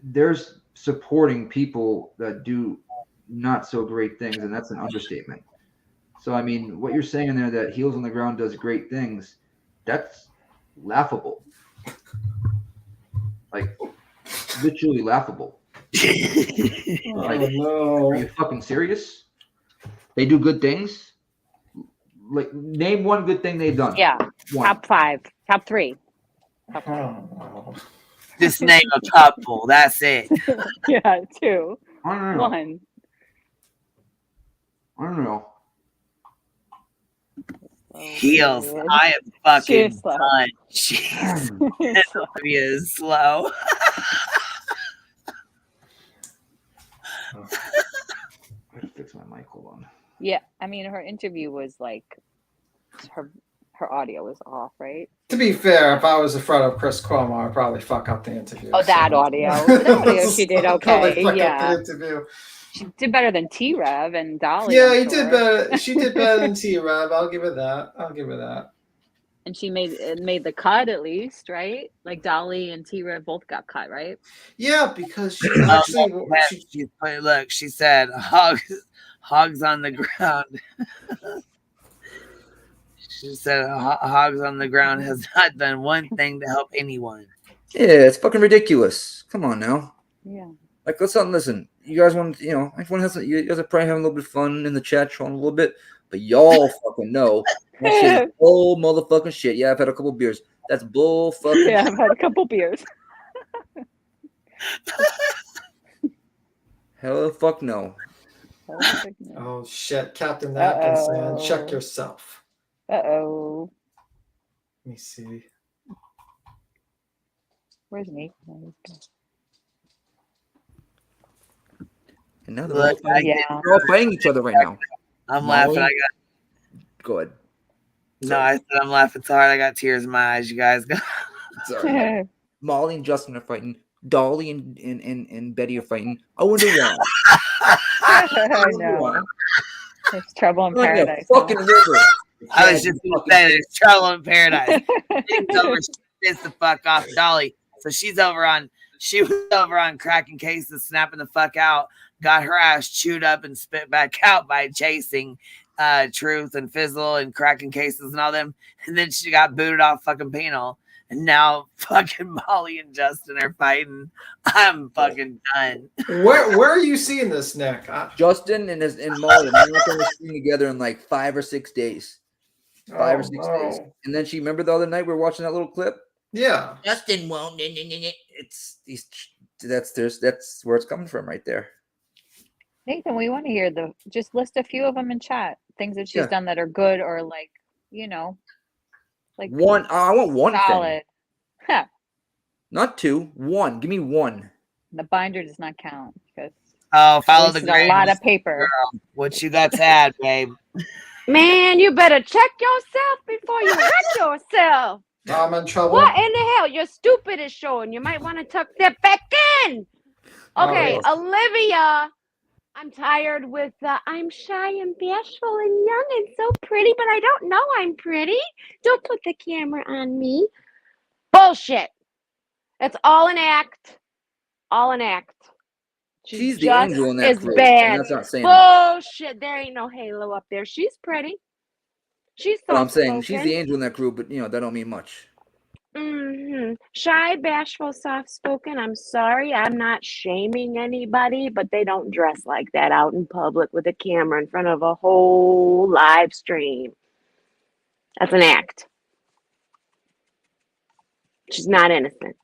there's supporting people that do not so great things, and that's an understatement. So, I mean, what you're saying in there, that Heels on the Ground does great things, that's laughable. Literally laughable. No. Are you fucking serious? They do good things? Name one good thing they've done. Yeah. One. Top 5. Top 3. Just name a couple. That's it. Yeah, 2. I don't know. 1. I don't know. Heels. I am fucking done. Jeez. Olivia is slow. I gotta fix my mic. Hold on. Yeah, I mean, her interview was her audio was off, right? To be fair, if I was in front of Chris Cuomo, I'd probably fuck up the interview. Oh, that audio. That audio she did okay. Yeah. Interview. She did better than T-Rev and Dolly. Yeah, he did better. She did better than T-Rev. I'll give her that. And she made the cut at least, right? Dolly and T-Rev both got cut, right? Yeah, because she actually look, she said hogs on the ground. She said hogs on the ground has not done one thing to help anyone. Yeah, it's fucking ridiculous. Come on now. Yeah. Let's not listen. You guys want, everyone has, you guys are probably having a little bit of fun in the chat, trolling a little bit, but y'all fucking know that shit is bull motherfucking shit. Yeah, I've had a couple beers. That's bull fucking. Yeah, I've had a couple beers. Hell the fuck no. Oh shit, Captain Napkin saying, check yourself. Uh-oh. Let me see. Where's me? And now they're all fighting each other right now. I'm laughing. Go ahead. No, I said I'm laughing so hard I got tears in my eyes. You guys go. Sorry. Molly and Justin are fighting. Dolly and Betty are fighting. I wonder why. I know. There's trouble in paradise. Fucking river. I was just going to say there's trouble in paradise. Pissed the fuck off Dolly. So she was over on cracking cases, snapping the fuck out, got her ass chewed up and spit back out by chasing Truth and Fizzle and cracking cases and all them. And then she got booted off fucking panel. and now fucking Molly and Justin are fighting. I'm fucking done. Where are you seeing this, Nick? Justin and Molly are not on the screen together in like 5 or 6 days. 5 or 6 days. And then remember the other night we were watching that little clip? Yeah. Justin won't. That's where it's coming from right there. Nathan, we want to hear just list a few of them in chat. Things that she's done that are good or like, like one. I want one solid. Thing. Not two. One. Give me one. The binder does not count because follow the a lot of paper. Girl, what you got to add, babe? Man, you better check yourself before you wreck yourself. I'm in trouble. What in the hell? Your stupid is showing. You might want to tuck that back in. Okay, Olivia. I'm tired with I'm shy and bashful and young and so pretty, but I don't know I'm pretty. Don't put the camera on me. Bullshit. It's all an act. All an act. She's the angel in that is group. bad. That's not saying Bullshit. There ain't no halo up there. She's pretty. She's well, I'm saying she's the angel in that group, but that don't mean much. Shy, bashful, soft-spoken. I'm sorry. I'm not shaming anybody, but they don't dress like that out in public with a camera in front of a whole live stream. That's an act. She's not innocent.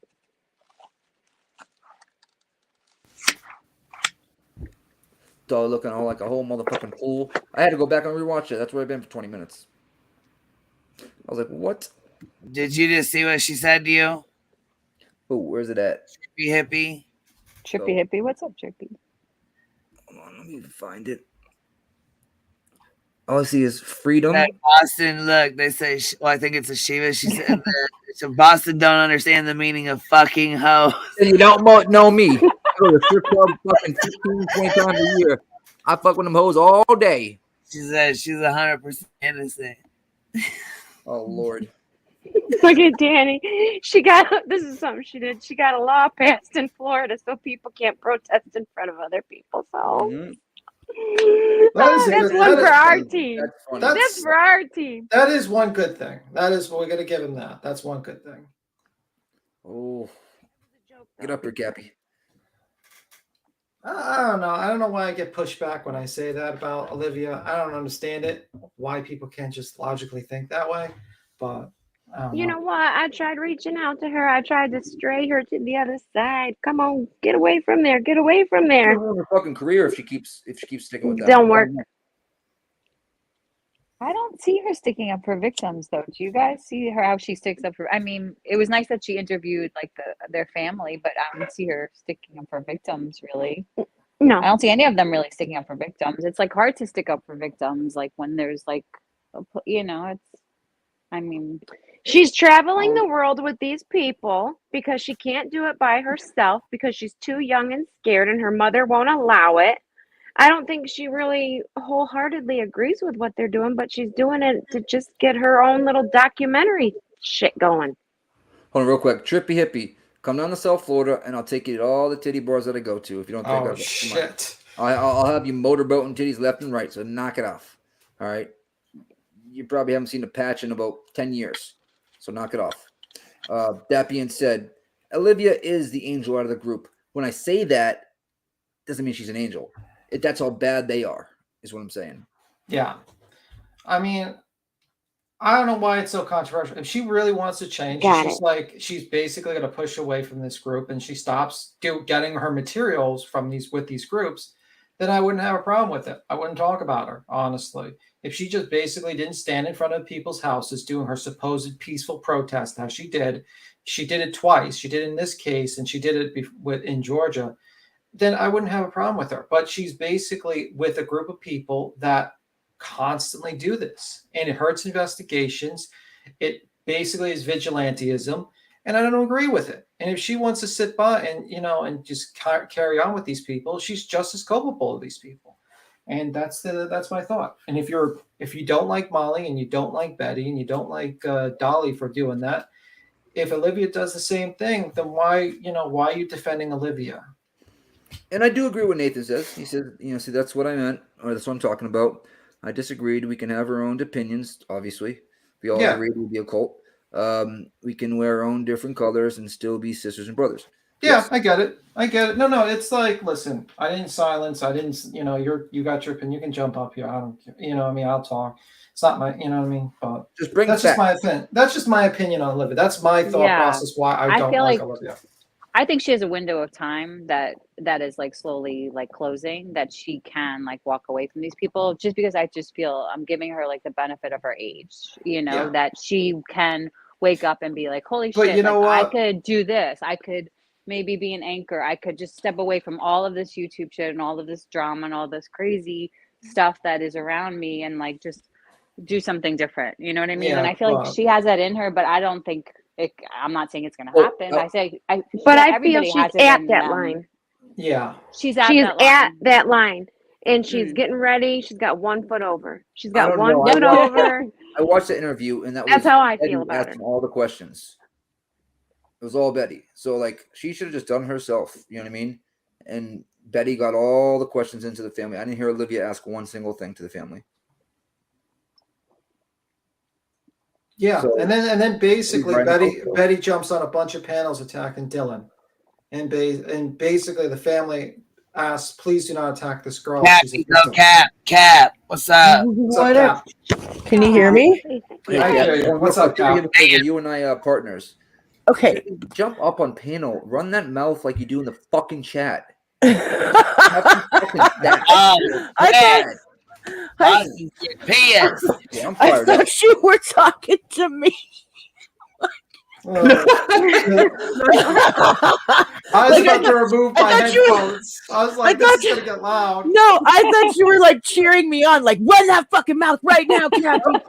Dolly looking all like a whole motherfucking fool. I had to go back and rewatch it. That's where I've been for 20 minutes. I was like, what? Did you just see what she said to you? Oh, where's it at? Trippy hippie. Trippy hippie. What's up, Trippy? Hold on, let me find it. All I see is freedom. That Boston, look, they say, I think it's a Shiva. She said that so Boston don't understand the meaning of fucking hoe. You don't know me. I go to strip club fucking 15, 20 times a year. I fuck with them hoes all day. She said she's 100% innocent. Oh, Lord. Look at Danny. This is something she did. She got a law passed in Florida so people can't protest in front of other people's homes. That's one for our team. That's for our team. That is one good thing. That is, we're going to give him that. That's one good thing. Oh. Get up here, Cappy. I don't know. I don't know why I get pushed back when I say that about Olivia. I don't understand it. Why people can't just logically think that way. But you know what? I tried reaching out to her. I tried to stray her to the other side. Come on, get away from there. Get away from there. She'll ruin her fucking career if she keeps sticking with that. Don't work. I don't see her sticking up for victims, though. Do you guys see her how she sticks up for? I mean, it was nice that she interviewed like their family, but I don't see her sticking up for victims really. No, I don't see any of them really sticking up for victims. It's like hard to stick up for victims, like when there's like, it's. I mean, she's traveling the world with these people because she can't do it by herself because she's too young and scared, and her mother won't allow it. I don't think she really wholeheartedly agrees with what they're doing, but she's doing it to just get her own little documentary shit going. Hold on real quick. Trippy hippie, come down to South Florida and I'll take you to all the titty bars that I go to. If you don't think oh, shit. I'll have you motorboating titties left and right, so knock it off. All right? You probably haven't seen a patch in about 10 years, so knock it off. That being said, Olivia is the angel out of the group. When I say that, doesn't mean she's an angel. That's how bad they are, is what I'm saying. Yeah. I mean, I don't know why it's so controversial. If she really wants to change, she's basically going to push away from this group and she stops getting her materials with these groups, then I wouldn't have a problem with it. I wouldn't talk about her, honestly. If she just basically didn't stand in front of people's houses doing her supposed peaceful protest, how she did it twice. She did it in this case and she did it in Georgia. Then I wouldn't have a problem with her. But she's basically with a group of people that constantly do this. And it hurts investigations. It basically is vigilantism. And I don't agree with it. And if she wants to sit by and just carry on with these people, she's just as culpable of these people. And that's my thought. And if you don't like Molly and you don't like Betty and you don't like Dolly for doing that, if Olivia does the same thing, then why are you defending Olivia? And I do agree with Nathan says. He said, see, that's what I meant, or that's what I'm talking about. I disagreed. We can have our own opinions, obviously. We all agreed with the occult. We can wear our own different colors and still be sisters and brothers. Yeah, Yes. I get it. No, it's like, listen, I didn't silence. I didn't, you got your opinion. You can jump up here. I don't care. I'll talk. It's not my, But just bring that's just my opinion. That's just my opinion on Olivia. That's my thought process why I don't feel like Olivia. I think she has a window of time that is like slowly like closing, that she can like walk away from these people, just because I just feel I'm giving her like the benefit of her age, that she can wake up and be like, holy But shit, you know I what? could do this. I could maybe be an anchor. I could just step away from all of this YouTube shit and all of this drama and all this crazy stuff that is around me and like just do something different. You know what I mean? And I feel like she has that in her, but I don't think I'm not saying it's going to happen. I feel she's at that line. Yeah. She's at that line. And she's getting ready. She's got 1 foot over. She's got one foot over. I watched the interview, and that's how I feel about her. All the questions. It was all Betty. So, like, she should have just done herself. You know what I mean? And Betty got all the questions into the family. I didn't hear Olivia ask one single thing to the family. Yeah, so, and then basically Betty jumps on a bunch of panels attacking Dylan, and basically the family asks, "Please do not attack this girl." Cap, what's up? What up? Can you hear me? Yeah. What's up, Cap? You and I partners. Okay. Jump up on panel. Run that mouth like you do in the fucking chat. I thought you were talking to me. I was about to remove my headphones. I was like, this is going to get loud. No, I thought you were like cheering me on, like, run that fucking mouth right now, Kathy.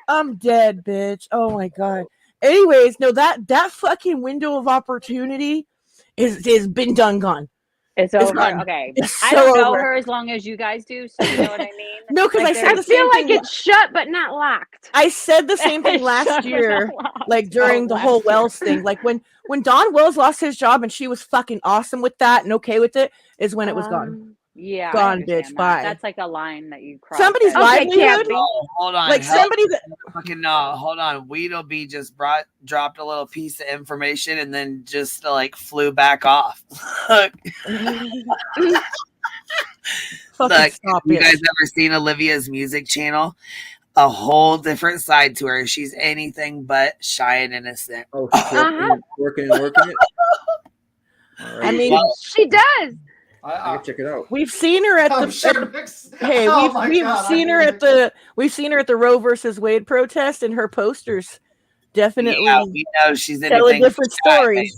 I'm dead, bitch. Oh my God. Anyways, no, that fucking window of opportunity is been done gone. It's over. Okay. I don't know her as long as you guys do, so you know what I mean? No, because like, I said the feel same like thing. It's shut but not locked. I said the same thing last year, like during the whole Wells thing. Like when Don Wells lost his job and she was fucking awesome with that and okay with it, is when it was gone. Yeah, gone, bitch. That. Bye. That's like a line that you cross. Somebody's livelihood. Hold on. Like somebody that fucking hold on. Weedleby just dropped a little piece of information and then just like flew back off. Look, you guys ever seen Olivia's music channel? A whole different side to her. She's anything but shy and innocent. Oh, working it. I mean, she does. I gotta check it out. We've seen her at we've seen her at the Roe versus Wade protest, and her posters definitely we know she's tell a different story.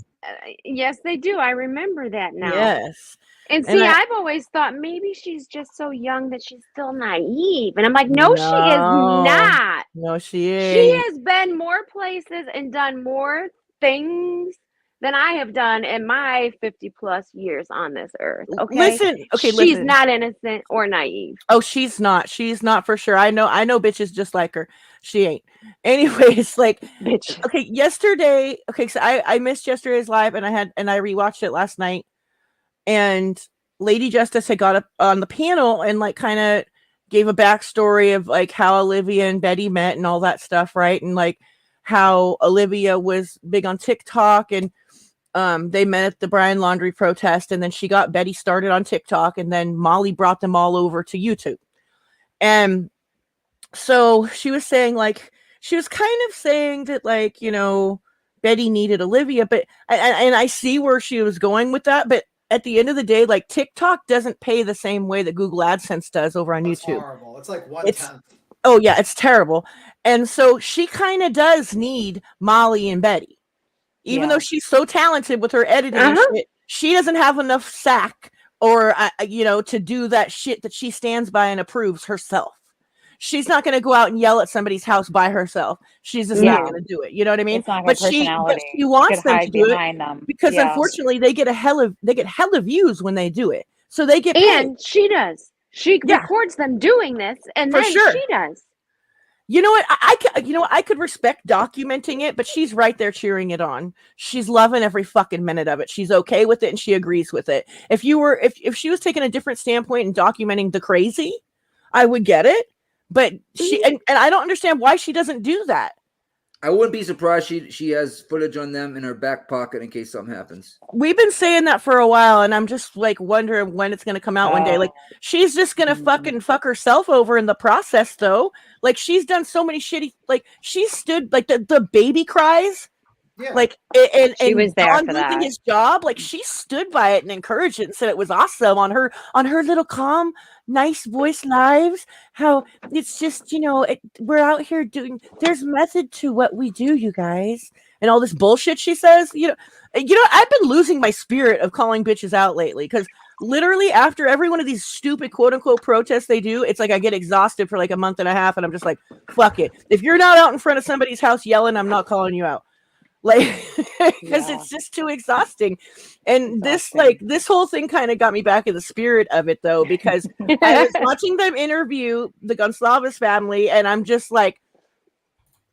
Yes, they do. I remember that now. Yes. And see, I've always thought maybe she's just so young that she's still naive. And I'm like, no, she is not. No, she is. She has been more places and done more things than I have done in my 50 plus years on this earth. Okay. She's not innocent or naive. Oh, she's not. She's not for sure. I know bitches just like her. She ain't. Anyways, like bitch. Okay, yesterday. Okay, so I missed yesterday's live and I rewatched it last night. And Lady Justice had got up on the panel and like kind of gave a backstory of like how Olivia and Betty met and all that stuff, right? And like how Olivia was big on TikTok and they met at the Brian Laundrie protest, and then she got Betty started on TikTok, and then Molly brought them all over to YouTube. And so she was saying like, she was kind of saying that like, you know, Betty needed Olivia, but and I see where she was going with that, but at the end of the day, like TikTok doesn't pay the same way that Google AdSense does over on YouTube. Horrible. It's like 1/10. Oh yeah, it's terrible. And so she kind of does need Molly and Betty. Even though she's so talented with her editing and shit, she doesn't have enough sack or, to do that shit that she stands by and approves herself. She's not going to go out and yell at somebody's house by herself. She's just not going to do it. You know what I mean? But she wants them to do it because unfortunately they get hella views when they do it. So they get paid. And she does. She records them doing this, and then she does. You know what? I could respect documenting it, but she's right there cheering it on. She's loving every fucking minute of it. She's okay with it and she agrees with it. If she was taking a different standpoint and documenting the crazy, I would get it. But she and I don't understand why she doesn't do that. I wouldn't be surprised she has footage on them in her back pocket in case something happens. We've been saying that for a while, and I'm just like wondering when it's gonna come out one day. Like she's just gonna fucking fuck herself over in the process, though. Like she's done so many shitty. Like she stood like the baby cries. Yeah. Like and She was there Don for losing that. his job. Like she stood by it and encouraged it and said it was awesome on her little calm, nice voice lives. How it's just we're out here doing. There's method to what we do, you guys, and all this bullshit she says. I've been losing my spirit of calling bitches out lately because literally after every one of these stupid quote unquote protests they do, it's like I get exhausted for like a month and a half, and I'm just like, fuck it. If you're not out in front of somebody's house yelling, I'm not calling you out. Like, because it's just too exhausting. And this whole thing kind of got me back in the spirit of it, though, because I was watching them interview the Gonsalves family, and I'm just like,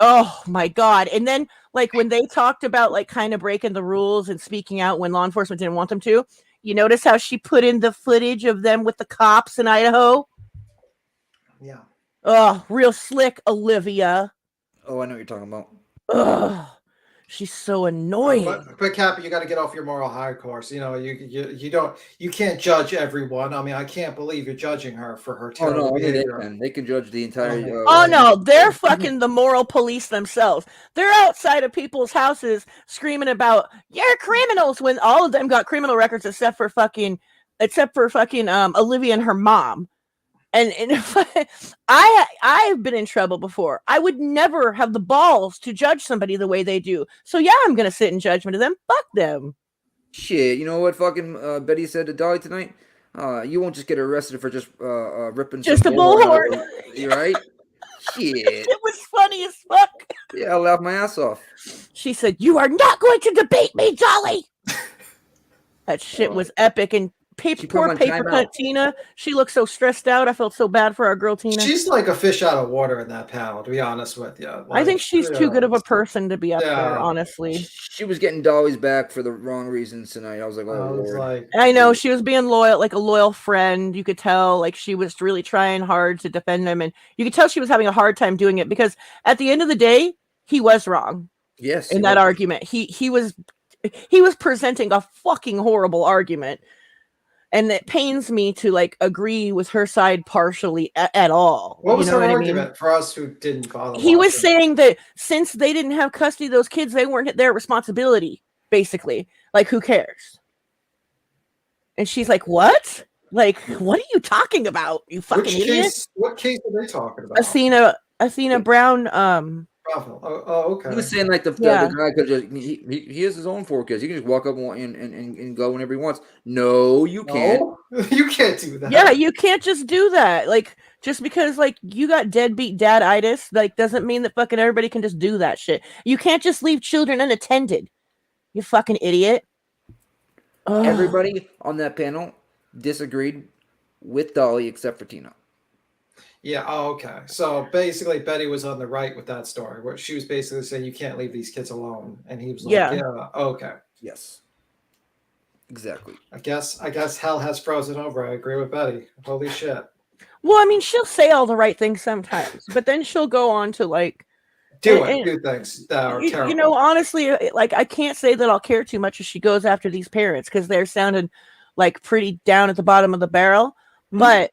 oh my God. And then, like, when they talked about, like, kind of breaking the rules and speaking out when law enforcement didn't want them to, you notice how she put in the footage of them with the cops in Idaho? Yeah. Oh, real slick, Olivia. Oh, I know what you're talking about. Ugh. She's so annoying. But Cappy, you got to get off your moral high horse. You can't judge everyone. I mean, I can't believe you're judging her for her terrible behavior. They can judge the entire. Oh no, they're fucking the moral police themselves. They're outside of people's houses screaming about you're criminals when all of them got criminal records except for fucking Olivia and her mom. And I've been in trouble before. I would never have the balls to judge somebody the way they do. So yeah, I'm gonna sit in judgment of them. Fuck them. Shit, you know what fucking Betty said to Dolly tonight? You won't just get arrested for just ripping just a bullhorn. You're right. Shit. It was funny as fuck. Yeah, I laughed my ass off. She said, "You are not going to debate me, Dolly." That shit was epic. And poor paper cut Tina. She looked so stressed out. I felt so bad for our girl Tina. She's like a fish out of water in that panel, to be honest with you. Like, I think she's too good of a person to be up there, honestly. She was getting Dolly's back for the wrong reasons tonight. I was like, oh Lord. I know she was being loyal, like a loyal friend. You could tell, like she was really trying hard to defend him, and you could tell she was having a hard time doing it because at the end of the day, he was wrong. Yes, in that argument, he was presenting a fucking horrible argument. And it pains me to like agree with her side partially at all. What was her argument for us who didn't bother? He was saying that since they didn't have custody of those kids, they weren't their responsibility, basically. Like, who cares? And she's like, what? Like, what are you talking about? You fucking idiot. What case are they talking about? Athena Brown, Oh, okay. He was saying like the guy could just he has his own 4 kids. He can just walk up and go whenever he wants. No, you can't. You can't do that. Yeah, you can't just do that. Like just because like you got deadbeat dad-itis, like doesn't mean that fucking everybody can just do that shit. You can't just leave children unattended. You fucking idiot. Everybody on that panel disagreed with Dolly except for Tina. Yeah. Oh, okay. So basically, Betty was on the right with that story, where she was basically saying you can't leave these kids alone, and he was like, "Yeah, okay, yes, exactly." I guess hell has frozen over. I agree with Betty. Holy shit. Well, I mean, she'll say all the right things sometimes, but then she'll go on to like do things that are terrible. You know, honestly, like I can't say that I'll care too much if she goes after these parents because they're sounding like pretty down at the bottom of the barrel, but.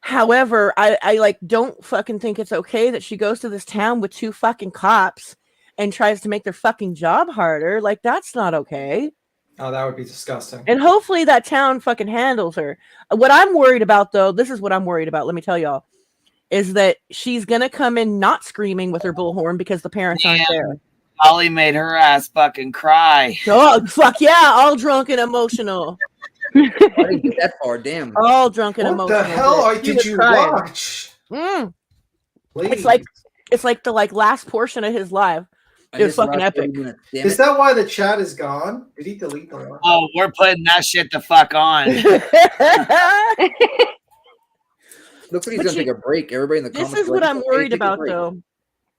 However, I like don't fucking think it's okay that she goes to this town with 2 fucking cops and tries to make their fucking job harder. Like that's not okay. Oh, that would be disgusting. And hopefully that town fucking handles her. What I'm worried about though, this is what I'm worried about. Let me tell y'all, is that she's gonna come in not screaming with her bullhorn because the parents aren't there. Dolly made her ass fucking cry. Oh fuck yeah, all drunk and emotional. I didn't get that far, damn. All drunk and emotional. What the hell did you watch? It's like the last portion of his live. It was fucking epic. Is that why the chat is gone? Did he delete the live? Oh, we're putting that shit the fuck on. Looks like he's gonna take a break. Everybody in the comments. This is what I'm worried about, though.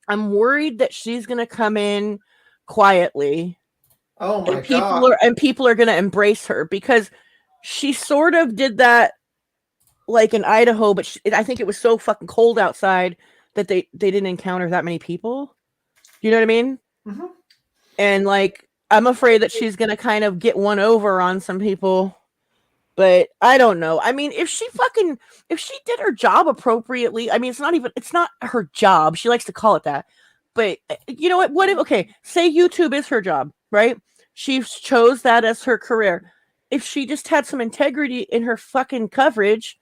I'm worried that she's gonna come in quietly. Oh my god! People are gonna embrace her because she sort of did that like in Idaho, but I think it was so fucking cold outside that they didn't encounter that many people. You know what I mean? Mm-hmm. And like, I'm afraid that she's gonna kind of get one over on some people. But I don't know. I mean, if she did her job appropriately, I mean, it's not her job. She likes to call it that. But you know what? Okay, say YouTube is her job, right? She chose that as her career. If she just had some integrity in her fucking coverage,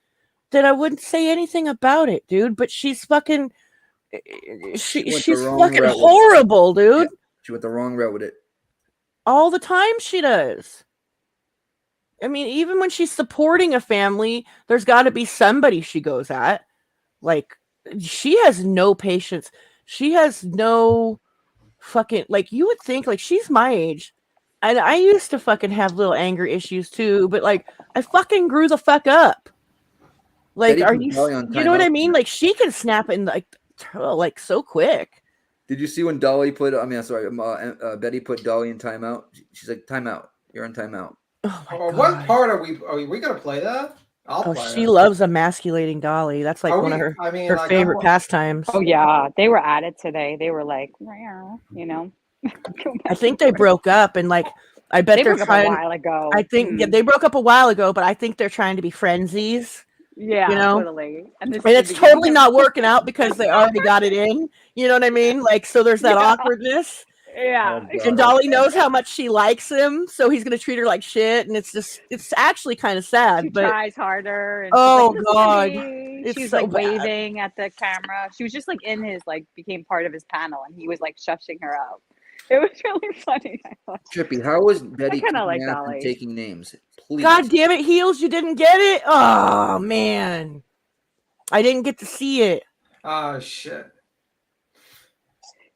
then I wouldn't say anything about it, dude. But she's fucking, she's fucking horrible, dude. Yeah, she went the wrong route with it. All the time she does. I mean, even when she's supporting a family, there's got to be somebody she goes at. Like, she has no patience. She has no fucking, like, you would think, like, she's my age. And I used to fucking have little anger issues too, but like, I fucking grew the fuck up. Like, Betty are put you, Dolly on you know what I timeout. mean? Like, she can snap in like so quick. Did you see when Dolly put? I mean, sorry, Betty put Dolly in timeout. She's like, "Timeout. You're on timeout." What part are we gonna play that? I'll play She it. loves emasculating Dolly. That's like one of her, her favorite pastimes. Oh yeah, they were at it today. They were like, you know. I think they broke up, and like, I bet They they're broke up trying. a while ago. I think yeah, they broke up a while ago, but I think they're trying to be friendsies. Yeah, you know, totally. And it's totally not working out because they already got it in. You know what I mean? Like, so there's that awkwardness. Yeah. And Dolly knows how much she likes him, so he's gonna treat her like shit, and it's actually kind of sad. She but tries harder. And oh she's like, god, she was so like bad. waving at the camera. She was just like in his became part of his panel, and he was like shushing her out. It was really funny. Trippy, how was Betty I kinda like keeping math Dolly. and taking names? Please. God damn it, Heels, you didn't get it. Oh man, I didn't get to see it. Oh shit.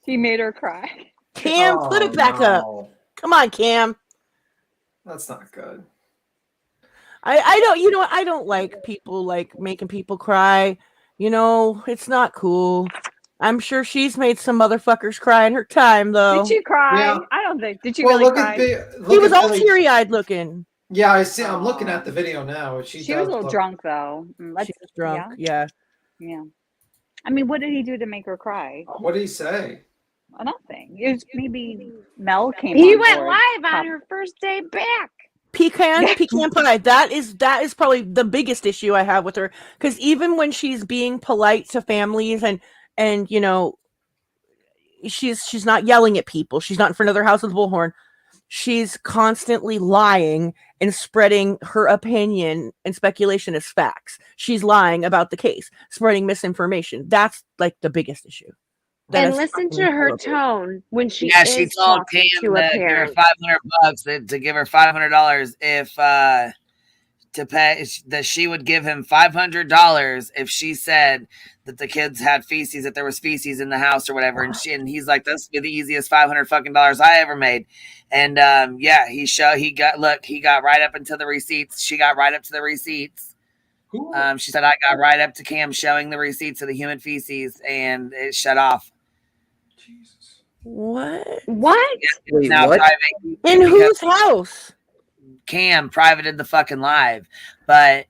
He made her cry. Cam, put it back up. Come on, Cam. That's not good. I don't, you know what? I don't like people like making people cry. You know, it's not cool. I'm sure she's made some motherfuckers cry in her time, though. Did she cry? Yeah. I don't think. Did she Well, really look cry? at He was all Billy- teary-eyed looking. Yeah, I see. I'm looking at the video now. She was a little drunk though. She was drunk. Yeah. Yeah. I mean, what did he do to make her cry? What did he say? Nothing. It was maybe Mel came. He on went board. live on her first day back. Pecan pie. That is probably the biggest issue I have with her. Because even when she's being polite to families and you know, she's not yelling at people. She's not in front of their house with a bullhorn. She's constantly lying and spreading her opinion and speculation as facts. She's lying about the case, spreading misinformation. That's like the biggest issue. And listen to her tone when she is she told talking Cam to a to give her parent. $500 to give her $500 if to pay that she would give him $500 if she said that the kids had feces, that there was feces in the house or whatever, and he's like, this would be the easiest $500 fucking dollars I ever made. And he got right up into the receipts. She got right up to the receipts. She said I got right up to Cam showing the receipts of the human feces, and it shut off. What? What? Wait, now what? private. In whose house? Cam privated the fucking live, but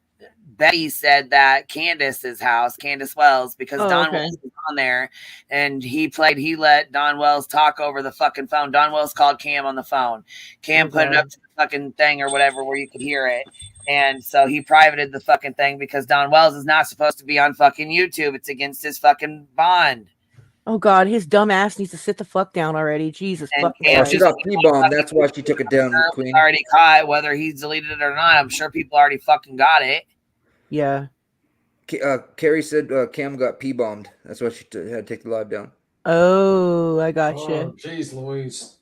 Betty said that Candace's house, Candace Wells, because Don Wells was on there, and he let Don Wells talk over the fucking phone. Don Wells called Cam on the phone. Cam put it up to the fucking thing or whatever where you could hear it. And so he privated the fucking thing because Don Wells is not supposed to be on fucking YouTube. It's against his fucking bond. Oh God, his dumb ass needs to sit the fuck down already. Jesus fucking Christ. She got P-bombed. That's why she took it down, Queen. Already caught, whether he's deleted it or not. I'm sure people already fucking got it. Yeah. Carrie said Cam got P-bombed. That's why she had to take the live down. Oh, I got you. Oh, jeez, Louise.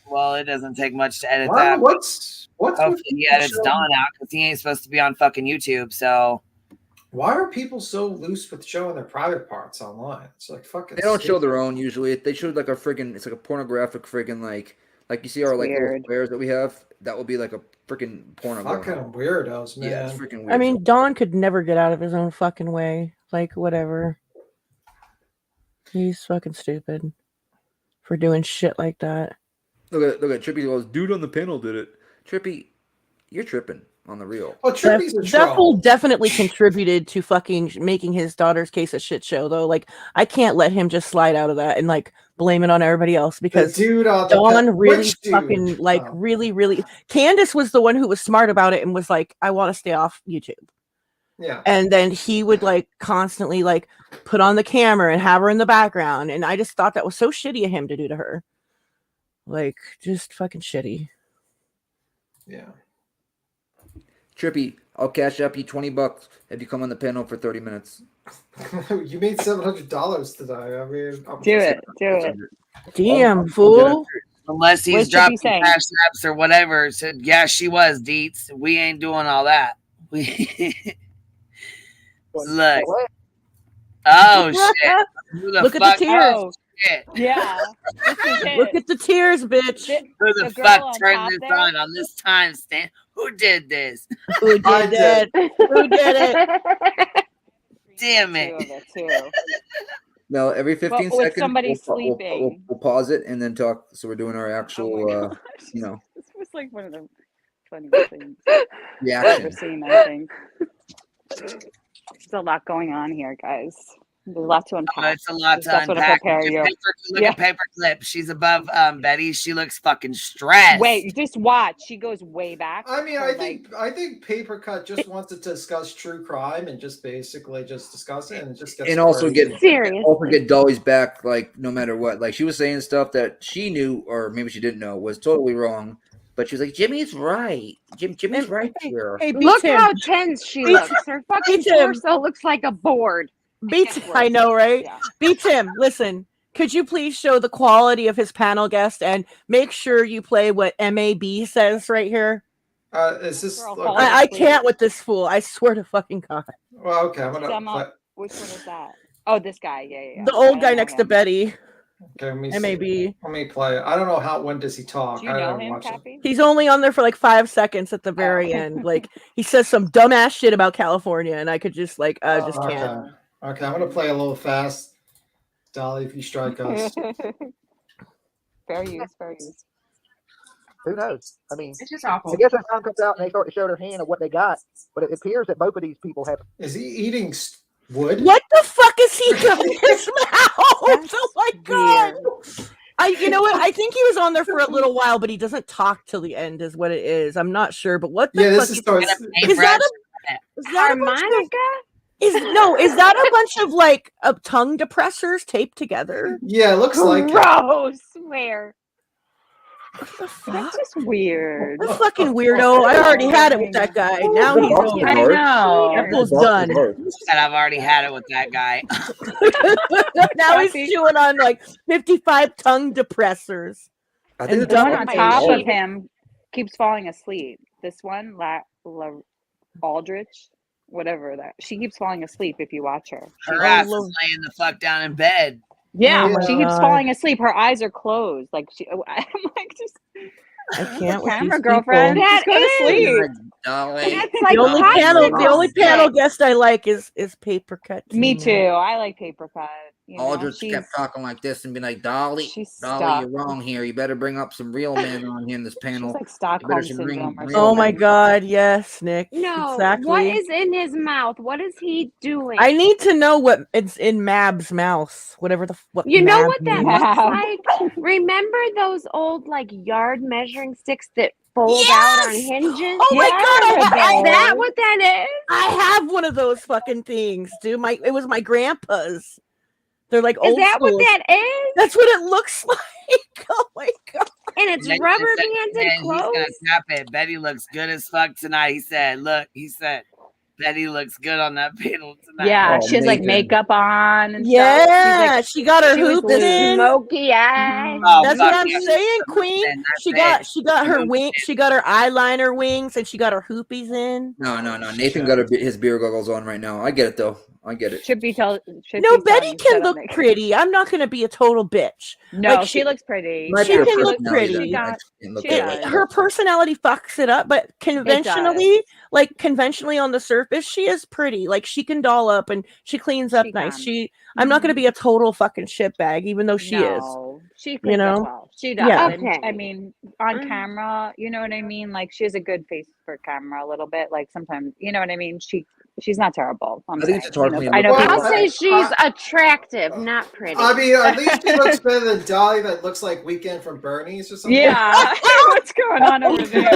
Well, it doesn't take much to edit that. What's hopefully he edits Don out because he ain't supposed to be on fucking YouTube. So why are people so loose with showing their private parts online? It's like fucking. They don't show their own usually. They show like a freaking. It's like a pornographic freaking like you see our like little squares that we have. That would be like a freaking porno. Fucking weirdos, man. Yeah, it's freaking weird. I mean, Don could never get out of his own fucking way. Like, whatever. He's fucking stupid for doing shit like that. Look at Trippy goes, dude on the panel did it. Trippy, you're tripping. on the real. Oh, Trippy's a That fool troll. definitely contributed to fucking making his daughter's case a shit show, though. Like, I can't let him just slide out of that and like blame it on everybody else because dude, Dawn really which dude? fucking like really. Candace was the one who was smart about it and was like, I want to stay off YouTube. Yeah. And then he would like constantly like put on the camera and have her in the background, and I just thought that was so shitty of him to do to her. Like, just fucking shitty. Yeah. Trippy, I'll cash up you $20 if you come on the panel for 30 minutes. You made $700 today. I mean, Do it. Damn, fool. Unless he's What's dropping Trippy saying? cash apps or whatever. Said, yeah, she was, Deets. We ain't doing all that. Look. Oh, shit. Who the Look at fuck? the tears. Oh, shit. Yeah. Look at the tears, bitch. Who the fuck turned this on this time stamp? Who did this? Who did that? Who did it? Damn it. No, every 15 with seconds, somebody we'll sleeping. we'll pause it and then talk. So we're doing our actual, you know, This was like one of the funniest things I've reaction. ever seen, I think. There's a lot going on here, guys. There's a lot to unpack. It's a lot to That's what I unpack. prepare you. Look at Paperclip. She's above Betty. She looks fucking stressed. Wait, just watch. She goes way back. I mean, So, I think Papercut just wants to discuss true crime and just basically just discuss it and just get And also crazy. get Dolly's back, like no matter what. Like she was saying stuff that she knew, or maybe she didn't know, was totally wrong. But she was like, Jimmy's right. Jimmy's right here. Hey, Look how tense she looks. Her fucking torso looks like a board. I know, right? Beat him. Listen, could you please show the quality of his panel guest and make sure you play what MAB says right here? Is this? I can't with this fool. I swear to fucking God. Well, okay, I'm gonna. Which one is that? Oh, this guy. Yeah. The old guy next to Betty. Okay, let me MAB. see. Let me play it. I don't know when does he talk. Do you I know haven't him, watched it. Cappy? He's only on there for like 5 seconds at the very end. Like he says some dumbass shit about California, and I could just like just can't. Okay, I'm gonna play a little fast. Dolly, if you strike us. Fair use. Who knows? I mean, It's just awful. I guess as time comes out and they start to show their hand of what they got, but it appears that both of these people have. Is he eating wood? What the fuck is he got in his mouth? Oh my God. You know what? I think he was on there for a little while, but he doesn't talk till the end, is what it is. I'm not sure, but what the fuck this is that Harmonica? Is that a bunch of like tongue depressors taped together? Yeah, it looks like it. Gross. Where? That's just weird. This fucking weirdo. I already had it with that guy. Now he's over. I know. That fool's done. And I've already had it with that guy. Now he's chewing on like 55 tongue depressors. And the one on top of him keeps falling asleep. This one, Aldrich, whatever that. She keeps falling asleep if you watch her. Her ass is laying the fuck down in bed. Yeah, she keeps falling asleep. Her eyes are closed. Like I'm like just. I can't. Camera girlfriend. Just go to sleep. The only panel guest I like is Papercut. Me too. I like Papercut. Aldrich kept talking like this and be like, Dolly, stuck. you're wrong here. You better bring up some real men on here in this panel. Like Stockholm syndrome. Oh my God, yes, Nick. No. Exactly. What is in his mouth? What is he doing? I need to know what it's in Mab's mouth. Whatever what you know Mab what that means. looks like? Remember those old like yard measuring sticks that fold out on hinges? Oh my God! Is that what that is? I have one of those fucking things, dude. It was my grandpa's. They're like old Is that school. what that is? That's what it looks like. Oh my God! And it's Then rubber he said, banded "Man, clothes. He's gonna tap it. Betty looks good as fuck tonight. He said, Betty looks good on that panel tonight. Yeah, she has like makeup on and Yeah, stuff. Like, she got her she was hoops in. Smoky eyes. Oh, That's fuck what I'm yeah. saying, Queen. She got her wing. She got her eyeliner wings, and she got her hoopies in. No. Nathan got his beer goggles on right now. I get it though. I get it. No, Betty can look pretty. I'm not going to be a total bitch. No, Like, she looks pretty. She can look pretty. Her personality fucks it up, but conventionally on the surface, she is pretty. Like she can doll up and she cleans up nice. I'm not going to be a total fucking shitbag, even though she is. She cleans know? up well. She does. Yeah. And, I mean, on camera, you know what I mean? Like, she has a good face for camera a little bit. Like, sometimes, you know what I mean? She's not terrible. I think it's just hard for me to I know look people I'll say she's attractive, not pretty. I mean, at least she looks better than Dolly that looks like Weekend from Bernie's or something. Yeah. What's going on over there?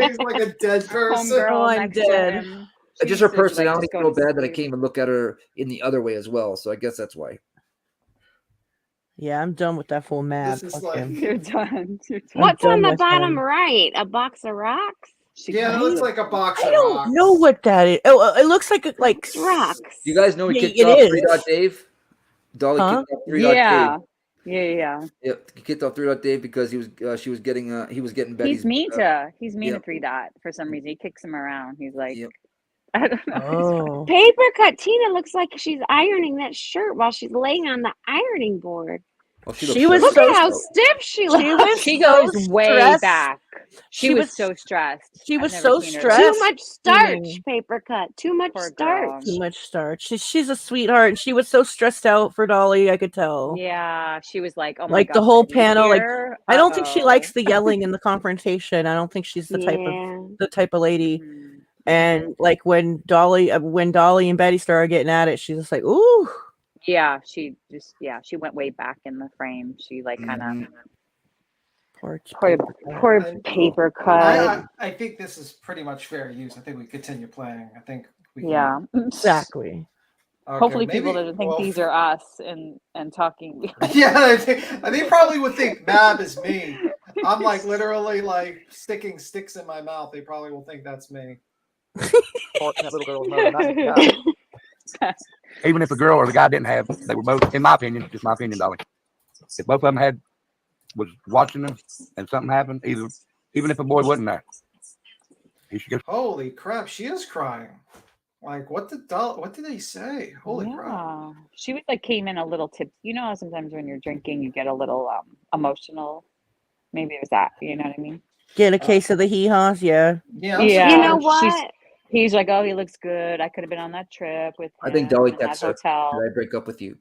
She's like a dead person. I'm dead. Just her personality so bad that I can't even look at her in the other way as well. So I guess that's why. Yeah, I'm done with that full mad. This is Fuck like- him. You're done. What's done on the with bottom him. right? A box of rocks? Yeah, it looks like a box I of don't rocks. know what that is. Oh, it looks like rocks. You guys know he Yeah, kicked it off is. 3 Dot Dave? Dolly Huh? kicked off 3 Dot Yeah. Dave. Yeah. Yep, he kicked off 3 Dot Dave because he was getting Betty's. He's mean to 3 Dot for some reason. He kicks him around. He's like, I don't know. Oh. Paper cut Tina looks like she's ironing that shirt while she's laying on the ironing board. Oh, She was Look so at how stiff she looks. She so goes way stressed. back. She was so stressed. She I've was never so seen her stressed. Too much starch, Mm. paper cut. Too much starch. Too much starch. She's a sweetheart, and she was so stressed out for Dolly. I could tell. Yeah, she was like, oh my Like God, the whole are you panel. Like here? I don't think she Uh-oh. likes the yelling and the confrontation. I don't think she's the type of lady. And like when Dolly and Betty started getting at it, she's just like, ooh. Yeah, she went way back in the frame. She like kind of poor paper cut. I think this is pretty much fair use. I think we continue playing. I think we can. Yeah, exactly. Okay, Hopefully, maybe- people don't think well, these are us and talking. Yeah, I think they probably would think Mab is me. I'm like literally like sticking sticks in my mouth. They probably will think that's me. That little girl's mother, not the guy. Even if the girl or the guy didn't have, they were both, in my opinion, just my opinion, Dolly. If both of them was watching them and something happened, even if a boy wasn't there, he should go. Holy crap, she is crying. Like what did they say? Holy crap. Yeah, she was like came in a little tip. You know, how sometimes when you're drinking, you get a little emotional. Maybe it was that. You know what I mean? Get a case of the hee-haws, yeah. Yeah. You know what? He's like, oh, he looks good. I could have been on that trip with him. I think Dolly in that texted her, hotel. "Did I break up with you?"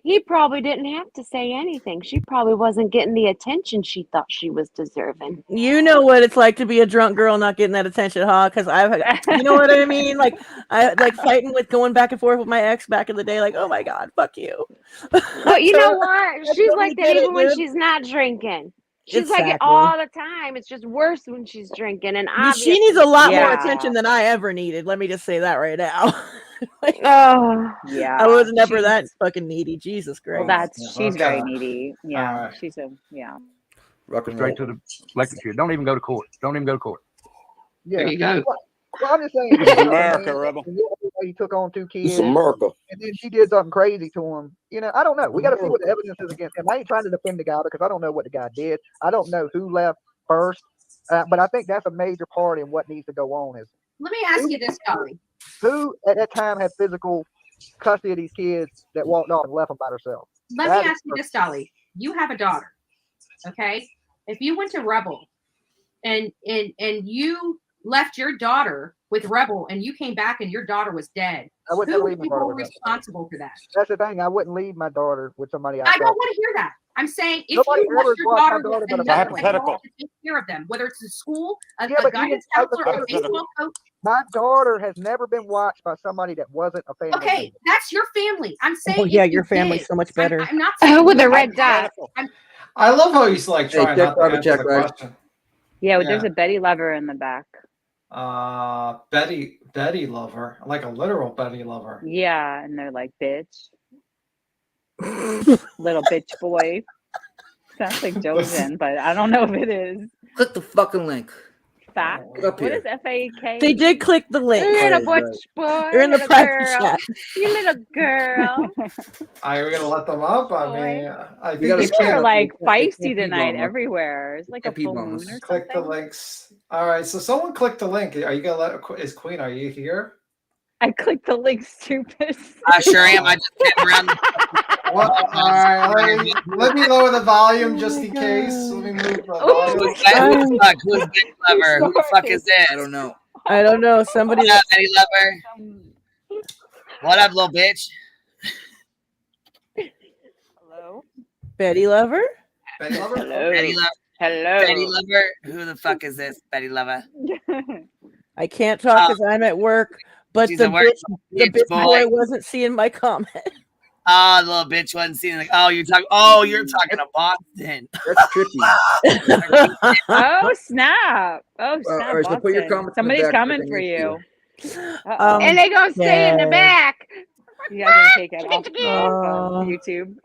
He probably didn't have to say anything. She probably wasn't getting the attention she thought she was deserving. You know what it's like to be a drunk girl not getting that attention, huh? Because you know what I mean? Like I like fighting with going back and forth with my ex back in the day. Like, oh my God, fuck you. But you know what? She's totally like that get it, even when dude. she's not drinking. She's like it Exactly. all the time. It's just worse when she's drinking. And obviously, She needs a lot more Yeah. attention than I ever needed. Let me just say that right now. Oh, yeah. I was never she's- that fucking needy. Jesus Christ. Well, she's very Okay. needy. Yeah, Alright. she's a yeah. Rock and Straight to the electric chair. Don't even go to court. Don't even go to court. Yeah. There you go. Well, I'm just saying. This is America, Rebel. He took on 2 kids. This is America. And then she did something crazy to him. You know, I don't know. We got to see what the evidence is against him. I ain't trying to defend the guy because I don't know what the guy did. I don't know who left first. But I think that's a major part in what needs to go on is Let me ask you this, Dolly. who at that time had physical custody of these kids that walked off and left them by themselves. Let That me is ask you this, Dolly. You have a daughter, okay? If you went to Rebel and you left your daughter with Rebel and you came back and your daughter was dead, I wouldn't who leave my is daughter with them. responsible for that? That's the thing. I wouldn't leave my daughter with somebody I outside. don't want to hear that. I'm saying if Nobody you ever left your brought my daughter daughter with but a another hypothetical. adult to take care of them, whether it's a school, a but guidance even counselor, or a hypothetical. baseball coach. My daughter has never been watched by somebody that wasn't a family. Okay, that's your family. I'm saying. Oh yeah, if you your family's did. so much better. I'm not saying with the you red had- dot. I'm- I love how he's like Hey, trying check not to private answer check, the right? question. Yeah, there's Yeah. a Betty Lover in the back. Betty lover, like a literal Betty lover. Yeah, and they're like, bitch. Little bitch boy. Sounds like Jojen, but I don't know if it is. Click the fucking link. Fact. Get up What here. is FAK? They did click the link. Little Right, butch boy. You're in the little private girl. chat. You little girl. Are we gonna let them up? I mean, I think gotta they People are can't like they can't feisty be tonight wrong. everywhere. It's like a Can't be full wrong. moon or click the something. links. All right, so someone click the link. Are you gonna is Queen? Are you here? I clicked the link, stupid. I sure am. I just came around. Well, all right, let me lower the volume just in case. Let me move the volume. Who's Betty Lover? Who the fuck is this? I don't know. I don't know. Somebody. What up, Betty Lover? What up, little bitch? Hello. Betty Lover? Betty Lover? Hello. Betty Lover. Hello. Betty Lover. Who the fuck is this? Betty Lover. I can't talk because I'm at work, but She's the at work. bitch Bitch boy boy. wasn't seeing my comment. Oh, the little bitch wasn't seeing like, you're talking to Boston. That's trippy. Oh snap! Oh snap! All right, so put your Boston. comments in the Somebody's back coming so for they can you. And they gonna stay in the back. You guys gonna take it off YouTube?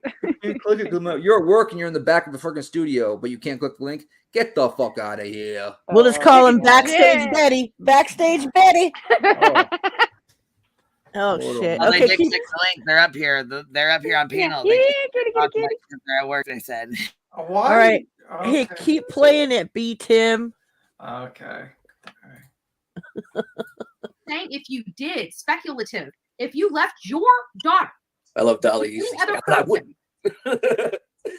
You click it, you're at work and you're in the back of the freaking studio, but you can't click the link. Get the fuck out of here. We'll just call him Backstage shit. Betty. Backstage Betty. Oh shit! Well, Okay, they did click the link. They're up here. They're up here on panel. They're at work. They said. Why? All right. Hey, Okay. keep playing it, B. Tim. Okay. Saying if you did speculative, if you left your daughter, I love Dolly. any other But I person, wouldn't.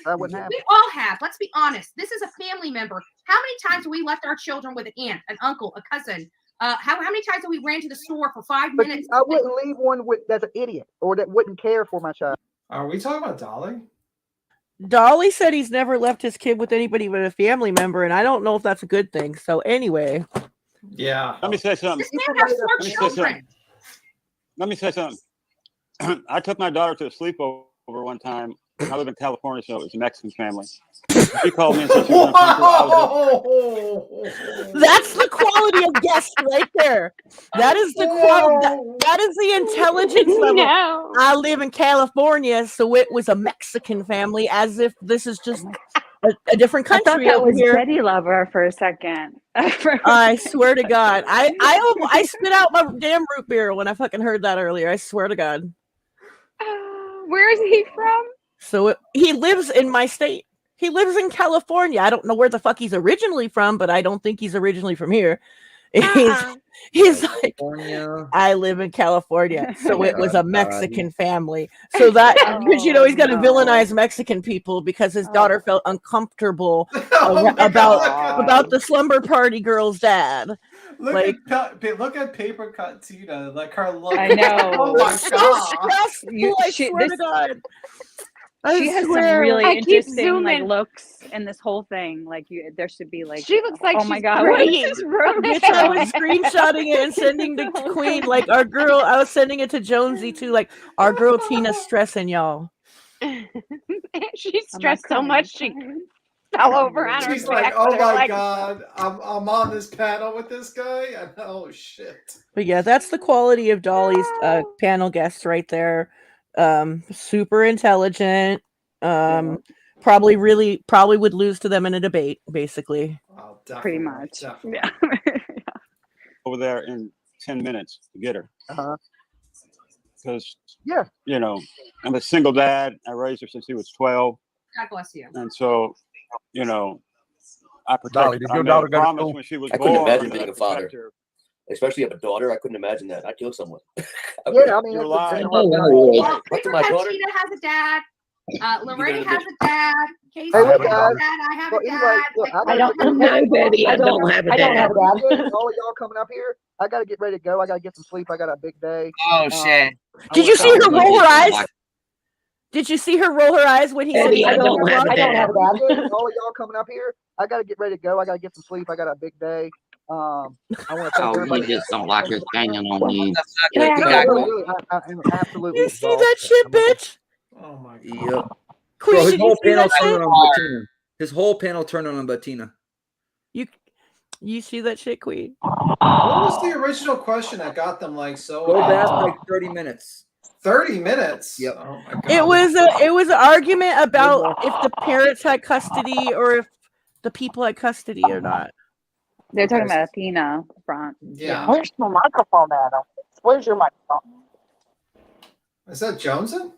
That wouldn't happen. we all have. Let's be honest. This is a family member. How many times have we left our children with an aunt, an uncle, a cousin? How many times have we ran to the store for 5 But minutes? I wouldn't leave one that's an idiot or that wouldn't care for my child. Are we talking about Dolly? Dolly said he's never left his kid with anybody but a family member, and I don't know if that's a good thing. So anyway. Yeah. Let me say something. This man has 4 children. Let me say something. I took my daughter to a sleepover one time. I live in California, so it was a Mexican family. She called me and said she was That's the quality of guest right there. That is the quality. That is the intelligence level. No. I live in California, so it was a Mexican family, as if this is just a different I thought country that over was here. Betty Lover for a second. I swear to God, I spit out my damn root beer when I fucking heard that earlier. I swear to God. Where is he from? So he lives in my state. He lives in California. I don't know where the fuck he's originally from, but I don't think he's originally from here. He's like, I live in California, so it was a Mexican family. So that because he's got to villainize Mexican people because his daughter felt uncomfortable about the slumber party girl's dad. Look at Paper Cut Tina, like her look. I know. Oh my god. I swear to God. She has some really interesting like looks in this whole thing. Like there should be like she looks like oh my she's god, praying. I was screenshotting it and sending to Queen. Like our girl, I was sending it to Jonesy too. Like our girl Tina's stressing y'all. She's stressed so much she fell over on her She's like, back oh with her my legs. god, I'm on this panel with this guy, and oh shit. But yeah, that's the quality of Dolly's panel guests right there. Super intelligent. Probably would lose to them in a debate, basically. Oh, pretty much. Yeah. over there in 10 minutes to get her. Because, I'm a single dad. I raised her since he was 12. God bless you. And so, I protected Dolly, did her. your I made daughter a go to promise school? when she was I couldn't born. imagine that being I'd a father. protect her. Especially if a daughter. I couldn't imagine that. I'd kill someone. Yeah, I mean, You're that's lying. Well, Up to my daughter. Tina has a dad. Lorraine has a dad. Casey Hey, has look, a guys. dad. I have Well, a anyway, dad. look, Like, I don't know, Betty. I don't have a dad. All of y'all coming up here. I got to get ready to go. I got to get some sleep. I got a big day. Oh shit! Did you see her roll her eyes? Did you see her roll her eyes when he said he I had don't have a dad. dad? All of y'all coming up here. I got to get ready to go. I got to get some sleep. I got a big day. I want to thank everybody. You just don't like her banging on you. Yeah, Yeah, really, I am absolutely. You see that shit, bitch? Oh my god. Yep. Queen, Bro, his did whole you see panel that turned shit? on Bettina. His whole panel turned on Bettina. You see that shit, Queen? What was the original question that got them like so? Go back like 30 minutes. 30 minutes. Yep. Oh my god. It was an argument about if the parents had custody or if the people had custody or not. They're talking about Athena front. Yeah. Where's my microphone at? Where's your microphone? Is that Joneson?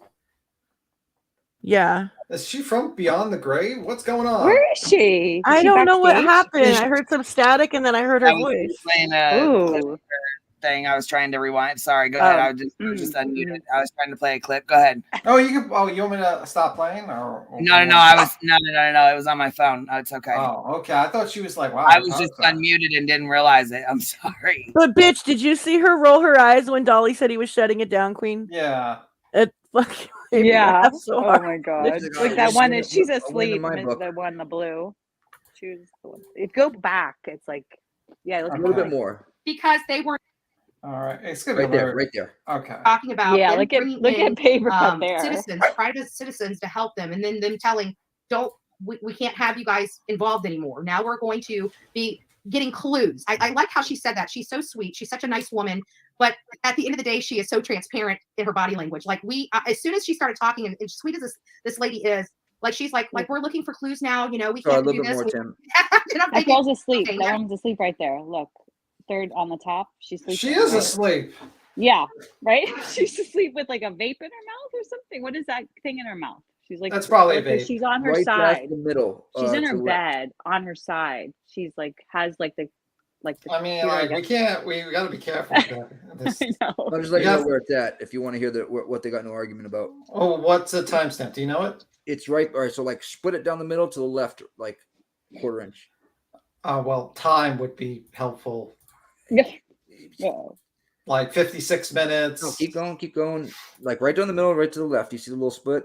Yeah. Is she from Beyond the Grave? What's going on? Where is she? I Is she don't know what backstage? happened. I heard some static and then I heard her I was voice. playing a Ooh. thing. I was trying to rewind. Sorry, go ahead. I was just unmuted. I was trying to play a clip. Go ahead. Oh, you can. Oh, you want me to stop playing? Or No. I was no. It was on my phone. Oh, it's okay. Oh, okay. I thought she was like, wow. I was just unmuted and didn't realize it. I'm sorry. But bitch, did you see her roll her eyes when Dolly said he was shutting it down, Queen? Yeah. It fucking Yeah. So Oh my god. She's Like that one is she's I'll win in asleep. my book. The one, the blue. Choose the one. If go back, it's like yeah, A little bit more. Because they were All right, it's gonna Right be there, right there. Okay. talking about Yeah, them look at bringing paper cut in there. citizens, private citizens to help them, and then them telling, we can't have you guys involved anymore. Now we're going to be getting clues. I like how she said that. She's so sweet. She's such a nice woman. But at the end of the day, she is so transparent in her body language. Like as soon as she started talking, and sweet as this lady is, like she's like we're looking for clues now. You know, we can't do this. That girl's asleep. That woman's asleep right there. Look, third on the top. She's sleeping. She is asleep. Yeah, right. She's asleep with like a vape in her mouth or something. What is that thing in her mouth? She's like that's probably a vape. She's on her Right past side. the middle. She's in her to the bed on her side. She's like has like the I mean, like we got to be careful with that. I'll just let you know where it's at if you want to hear what they got in an argument about. Oh, what's the timestamp? Do you know it? It's right. All right, so like split it down the middle to the left, like quarter inch. Well, time would be helpful. Yeah. Like 56 minutes. No, keep going. Like right down the middle, right to the left. You see the little split?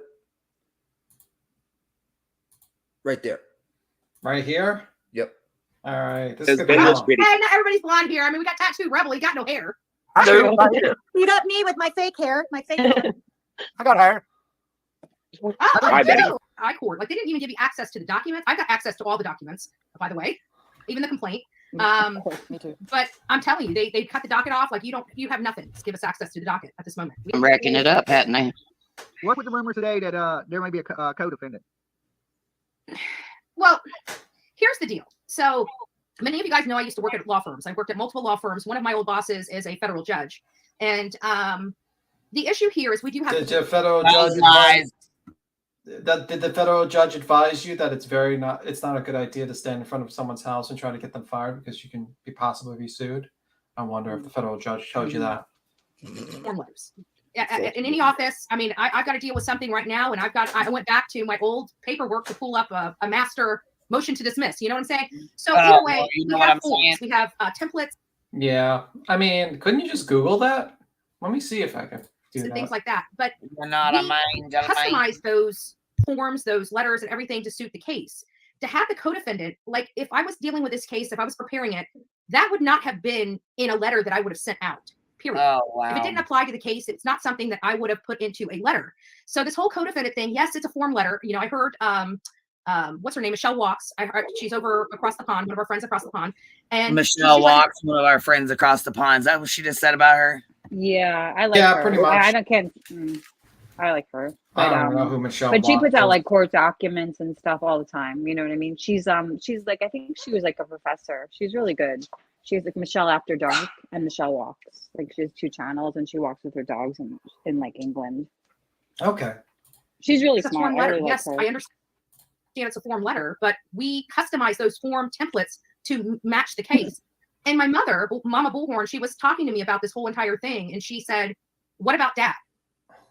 Right there. Right here? Yep. All right. This It's could been be this long. pretty. Hey, not everybody's blonde here. I mean, we got tattooed rebel. He got no hair. I do. You got me with my fake hair. My fake hair. I got hair. Oh, Hi, Betty. I court. Like they didn't even give you access to the documents. I've got access to all the documents, by the way, even the complaint. Of course, me too. But I'm telling you, they cut the docket off. Like you have nothing. Just give us access to the docket at this moment. I'm racking it up, hadn't I? What was the rumor today that there may be a co-defendant? Well, here's the deal. So many of you guys know I used to work at law firms. I worked at multiple law firms. One of my old bosses is a federal judge, and the issue here is we do have. Did the federal judge advise? Did the federal judge advise you that it's not a good idea to stand in front of someone's house and try to get them fired because you can possibly be sued? I wonder if the federal judge told you that. Form letters. In any office, I mean, I've got to deal with something right now, and I went back to my old paperwork to pull up a master motion to dismiss. You know what I'm saying? So either way, we have forms, we have templates. Yeah, I mean, couldn't you just Google that? Let me see if I can do and that. things like that. But You're not a mind, customize those forms, those letters, and everything to suit the case. To have the co-defendant, like if I was dealing with this case, if I was preparing it, that would not have been in a letter that I would have sent out. Period. Oh, wow. If it didn't apply to the case, it's not something that I would have put into a letter. So this whole co-defendant thing, yes, it's a form letter. You know, I heard what's her name? Michelle Walks. I heard she's over across the pond, one of our friends across the pond. And Michelle Walks, one of our friends across the pond. Is that what she just said about her? Yeah, I like her. pretty much. I can't. I like her. I But, don't know who Michelle. but she Walks puts out is. like court documents and stuff all the time. You know what I mean? She's like I think she was like a professor. She's really good. She's like Michelle After Dark and Michelle Walks. Like she has 2 channels and she walks with her dogs in like England. Okay. She's really It's a smart. form I letter. really Yes, like her. I understand it's a form letter, but we customize those form templates to match the case. And my mother, Mama Bullhorn, she was talking to me about this whole entire thing, and she said, "What about Dad?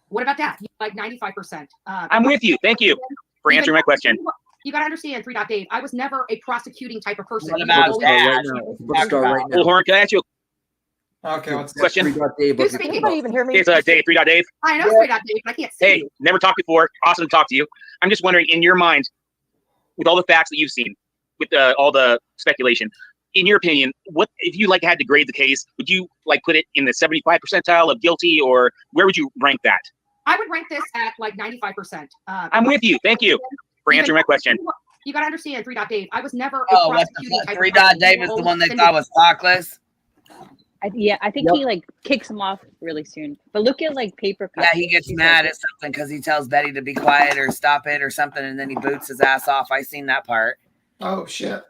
What about Dad? Like 95%." I'm with you. Thank you for answering my question. You got to understand, Dave. I was never a prosecuting type of person. What about Dad? Bullhorn, can I ask you Okay, a what's question? Who's speaking? Anybody even hear me? It's Dave, 3. Dave. I know it's Dave, but I can't see Hey, you. never talked before. Awesome to talk to you. I'm just wondering, in your mind, with all the facts that you've seen, with all the speculation, in your opinion, what if you had to grade the case? Would you put it in the 75th percentile of guilty, or where would you rank that? I would rank this at like 95%. I'm with you. Thank you for answering my question. You got to understand, 3. Dave. I was never a Oh, what prosecuting the fuck? type 3. of person. Dave is the one they thought was thoughtless. I think he kicks him off really soon. But look at paper cuts. Yeah, he gets mad at something because he tells Betty to be quiet or stop it or something, and then he boots his ass off. I seen that part. Oh shit.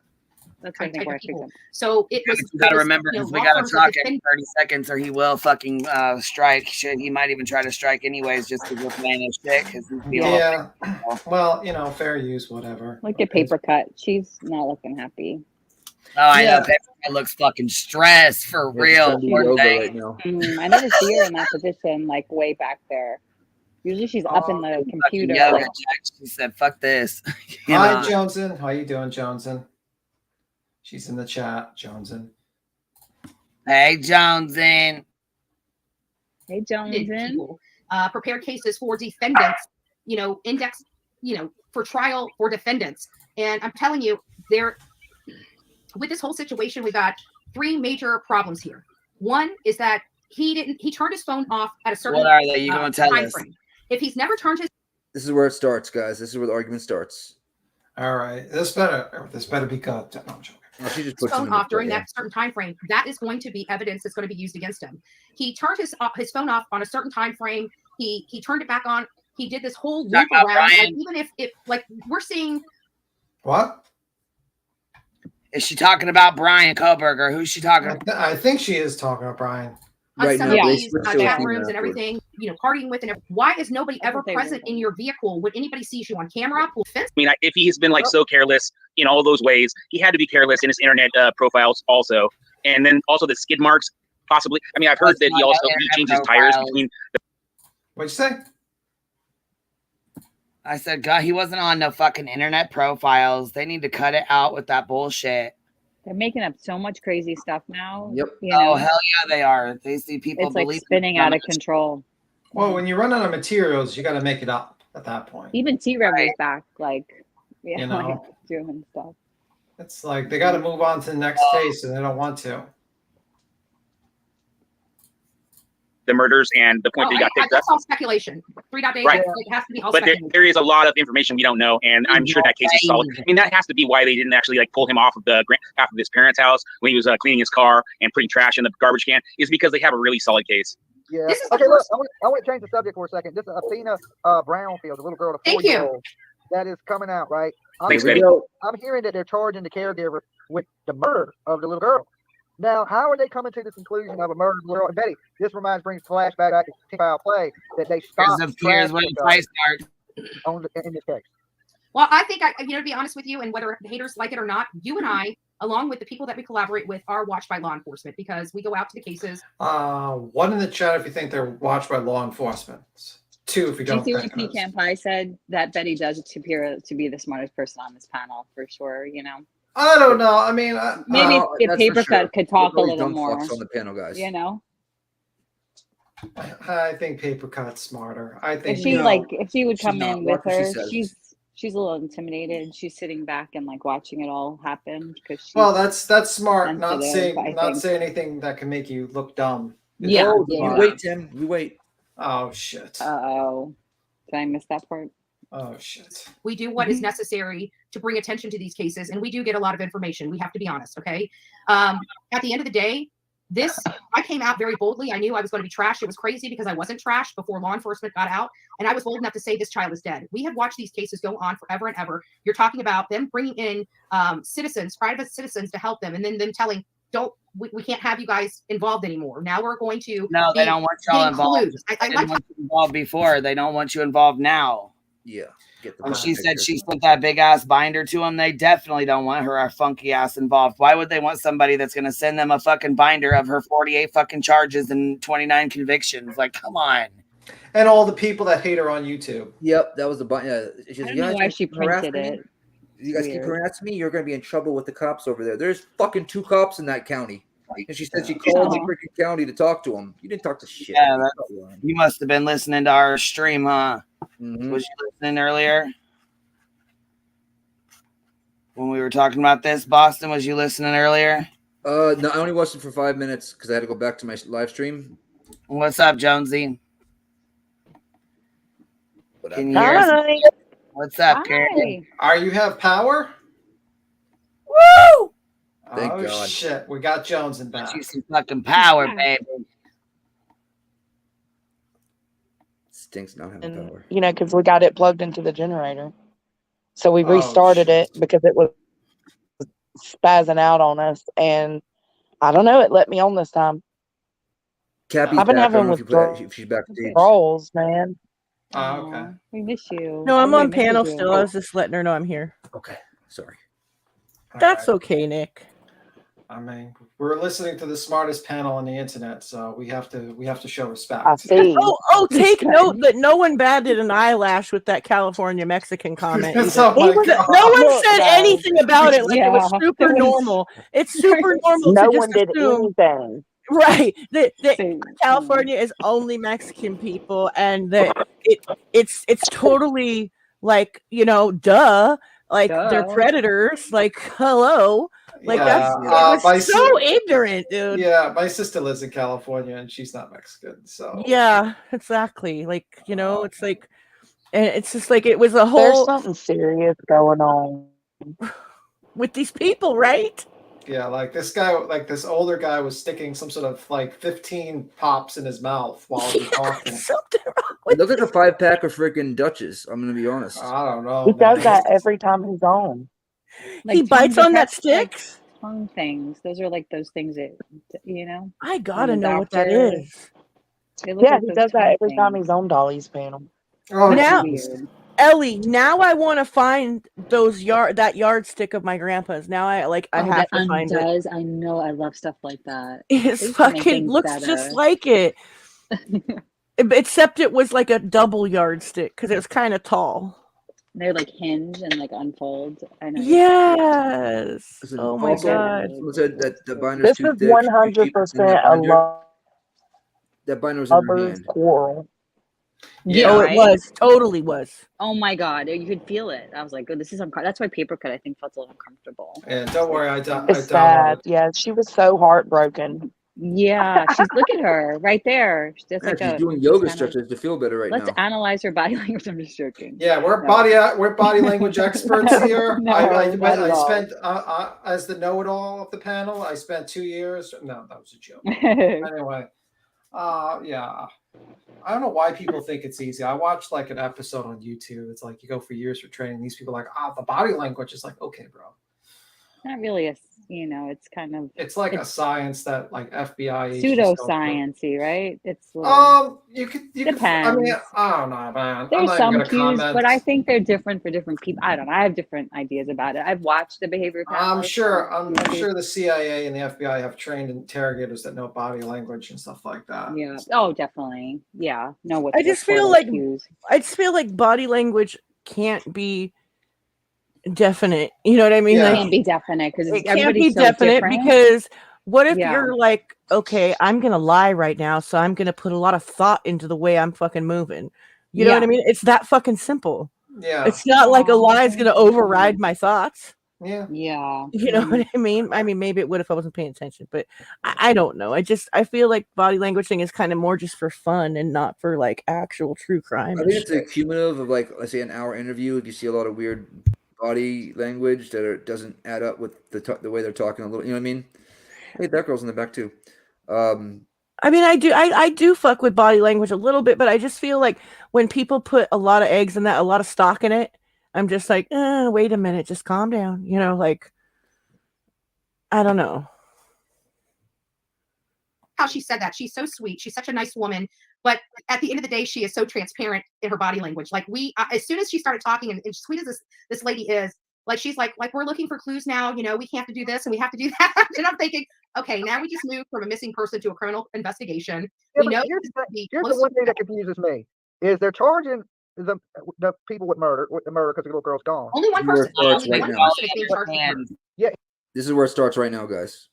That's I think where I picked up. So it was. You got to it was, remember, you know, because we law got to firms talk are in 30 seconds, or he will fucking strike. Shit, he might even try to strike anyways, just because we're playing his shit. Because he's feeling. Yeah. Well, fair use, whatever. Look at paper cut. She's not looking happy. Oh, I know. That looks fucking stressed for real. Poor thing. I never see her in that position, way back there. Usually she's up in the computer. Yoga, she said, "Fuck this." Hi, Joneson. How you doing, Joneson? She's in the chat, Joneson. Hey, Joneson. Hey, Joneson. prepare cases for defendants, index, for trial for defendants. And I'm telling you, with this whole situation, we got 3 major problems here. One is that he turned his phone off at a certain What are they? You gonna tell time us? frame. If he's never turned his This is where it starts, guys. This is where the argument starts. All right, this better be good. No, I'm joking. Well, she just puts phone off during that certain time frame, that is going to be evidence that's going to be used against him. He turned his phone off on a certain time frame. He turned it back on. He did this whole loop around. Like, even if like we're seeing what is she talking about? Brian Kohberger? Who's she talking about? I think she is talking about Brian. On some of these chat rooms and everything, partying with, and why is nobody ever present in your vehicle when anybody sees you on camera? I mean, if he has been like so careless in all those ways, he had to be careless in his internet profiles also, and then also the skid marks possibly. I mean, I've heard that he changed his tires between. What'd you say? I said, God, he wasn't on no fucking internet profiles. They need to cut it out with that bullshit. They're making up so much crazy stuff now. Yep. Oh, hell yeah, they are. They see people it's like spinning out of control. Well, when you run out of materials, you got to make it up at that point. Even T-Rev is back, like, like doing stuff. It's like they got to move on to the next case, and they don't want to. The murders and the point that he got picked up. That's all speculation. 3.8. Right. It has to be all But speculation. there is a lot of information we don't know, and I'm sure that case is solid. I mean, that has to be why they didn't actually like pull him off of his parents' house when he was cleaning his car and putting trash in the garbage can, is because they have a really solid case. Yeah. Okay, look, I want to change the subject for a second. This is Athena Brownfield, the little girl, the 4-year-old, that is coming out, right? Thanks, baby. I'm hearing that they're charging the caregiver with the murder of the little girl. Now, how are they coming to the conclusion of a murder of the girl? And Betty, this brings flashback to foul play that they stopped Here's when the fight starts. In this case. Well, I think to be honest with you, and whether the haters like it or not, you and I, along with the people that we collaborate with, are watched by law enforcement because we go out to the cases. 1 in the chat if you think they're watched by law enforcement. 2 if you don't. Do you see what P. Campai said? That Betty does appear to be the smartest person on this panel for sure. I don't know. I mean, maybe if Papercut could talk a little more on the panel, guys. I think Papercut's smarter. I think if she would come in with her, she's a little intimidated. She's sitting back and like watching it all happen because. Well, that's smart. Not saying anything that can make you look dumb. You wait, Tim. You wait. Oh shit. Oh, did I miss that part? Oh shit. We do what is necessary to bring attention to these cases, and we do get a lot of information. We have to be honest, okay? At the end of the day, I came out very boldly. I knew I was going to be trashed. It was crazy because I wasn't trashed before law enforcement got out, and I was bold enough to say this child is dead. We have watched these cases go on forever and ever. You're talking about them bringing in private citizens to help them, and then them telling, we can't have you guys involved anymore. Now we're going to. No, they don't want y'all involved. They didn't want you involved before. They don't want you involved now. Yeah. When she said she sent that big ass binder to them, they definitely don't want her funky ass involved. Why would they want somebody that's going to send them a fucking binder of her 48 fucking charges and 29 convictions? Like, come on. And all the people that hate her on YouTube. Yep, that was the binder. I don't know why she printed it. You guys keep harassing me, you're going to be in trouble with the cops over there. There's fucking 2 cops in that county. And she said she called the freaking county to talk to him. You didn't talk to shit. Yeah, you must have been listening to our stream, huh? Mm-hmm. Was you listening earlier? When we were talking about this, Boston, was you listening earlier? No, I only watched it for 5 minutes because I had to go back to my live stream. What's up, Jonesy? Can you hear us? What's up, Karen? You have power? Woo! Thank God. Shit, we got Jones in back. You some fucking power, baby. Stinks not having power. Because we got it plugged into the generator. So we restarted it because it was spazzing out on us. And I don't know, it let me on this time. Cappy's I've been back. having if she's back withdrawals, man. Oh, okay. We miss you. No, I'm on panel still. I was just letting her know I'm here. Okay, sorry. That's okay, Nick. I mean, we're listening to the smartest panel on the internet, so we have to show respect. I see. Take note that no one batted an eyelash with that California Mexican comment. Oh my God. No one said anything about it. Like it was super normal. It's super normal. No to one just did assume. anything. Right. California is only Mexican people, and that it's totally like, duh. Like they're predators. Like, hello. Like Yeah, it was so ignorant, dude. Yeah, my sister lives in California and she's not Mexican, so Yeah, exactly. Like, it's like, and it's just like it was a There's whole something serious going on with these people, right? yeah, like this guy, like this older guy was sticking some sort of like 15 pops in his mouth while he was talking. It looks like a 5-pack of freaking Dutches. I'm gonna be honest. I don't know. He does that every time he's on. He bites on that stick. Tongue things. Those are like those things that I when gotta the know what that doctor- is. They look Yeah, like he those does that tongue every time things. he's on Dolly's panel. Oh, Now, Jesus. Ellie, now I want to find that yardstick of my grandpa's. Now I have to find it. I know. I love stuff like that. It They used to make fucking things looks better. just like it. Except it was like a double yardstick because it was kind of tall. They're like hinge and like unfold. I know. Yes. Listen, Oh my also, god. someone said that the binder's This too is thick. 100% a That binder's in her lover's hand. quarrel. Yeah, Oh, right? it was. Totally was. Oh my god, you could feel it. I was like, "Oh, this is uncomfortable." That's why paper cut I think felt a little uncomfortable. And don't worry, I It's downloaded. sad. Yeah, she was so heartbroken. Yeah, look at her right there. That's Yeah, like she's a doing yoga kinda- stretches to feel better right Let's now. analyze her body language. I'm just joking. Yeah, we're No. body language experts here. No, I not at all. spent as the know-it-all of the panel. I spent 2 years. No, that was a joke. Anyway, yeah. I don't know why people think it's easy. I watched like an episode on YouTube. It's like you go for years for training. These people are like, the body language is like, okay, bro. Not really it's kind of It's like a science that like FBI agents don't do. pseudosciency, right? It's you could depends. I mean, I don't know, man. There's I'm not some even gonna cues, comment. but I think they're different for different people. I don't know. I have different ideas about it. I've watched the behavior. I'm panels sure on YouTube. the CIA and the FBI have trained interrogators that know body language and stuff like that. Yeah. Oh, definitely. Yeah. No. I just feel like body language can't be definite. You know what I mean? It Like, can't be definite because it can't be definite because what if you're like, okay, I'm gonna lie right now, so I'm gonna put a lot of thought into the way I'm fucking moving. You know what I mean? It's that fucking simple. Yeah. It's not like a lie is gonna override my thoughts. Yeah. Yeah. You know what I mean? I mean, maybe it would if I wasn't paying attention, but I don't know. I feel like body language thing is kind of more just for fun and not for like actual true crime. I think it's a cumulative of like, let's say, an hour interview. If you see a lot of weird body language that doesn't add up with the way they're talking a little, you know what I mean? Hey, that girl's in the back too. I mean, I do fuck with body language a little bit, but I just feel like when people put a lot of eggs in that, a lot of stock in it, I'm just like, wait a minute, just calm down. You know, like, I don't know. How she said that. She's so sweet. She's such a nice woman. But at the end of the day, she is so transparent in her body language. Like as soon as she started talking, and sweet as this lady is, like she's like we're looking for clues now. You know, we have to do this and we have to do that. And I'm thinking, okay, now we just moved from a missing person to a criminal investigation. Yeah, we know here's the one thing that confuses me is they're charging the people with murder because the little girl's gone. Only one person. Only one person is being charged with murder. Yeah. This is where it starts right now, guys.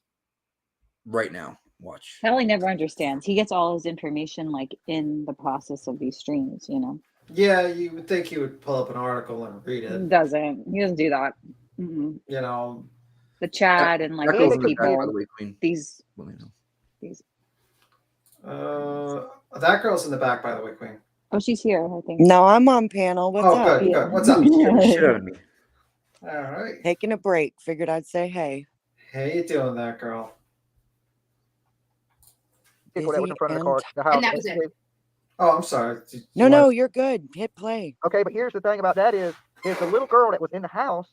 Right now. Watch. Kelly never understands. He gets all his information like in the process of these streams, you know. Yeah, you would think he would pull up an article and read it. He doesn't do that. Mm-mm. You know, the chat and like these people, these. That girl's in the back, by the way, Queen. Oh, she's here, I think. No, I'm on panel. What's up? Good, good. What's up? Shit out of me. All right. Taking a break. Figured I'd say hey. How you doing, that girl? That was in front of the car. The house. And that was it. Oh, I'm sorry. No, you're good. Hit play. Okay, but here's the thing about that is the little girl that was in the house,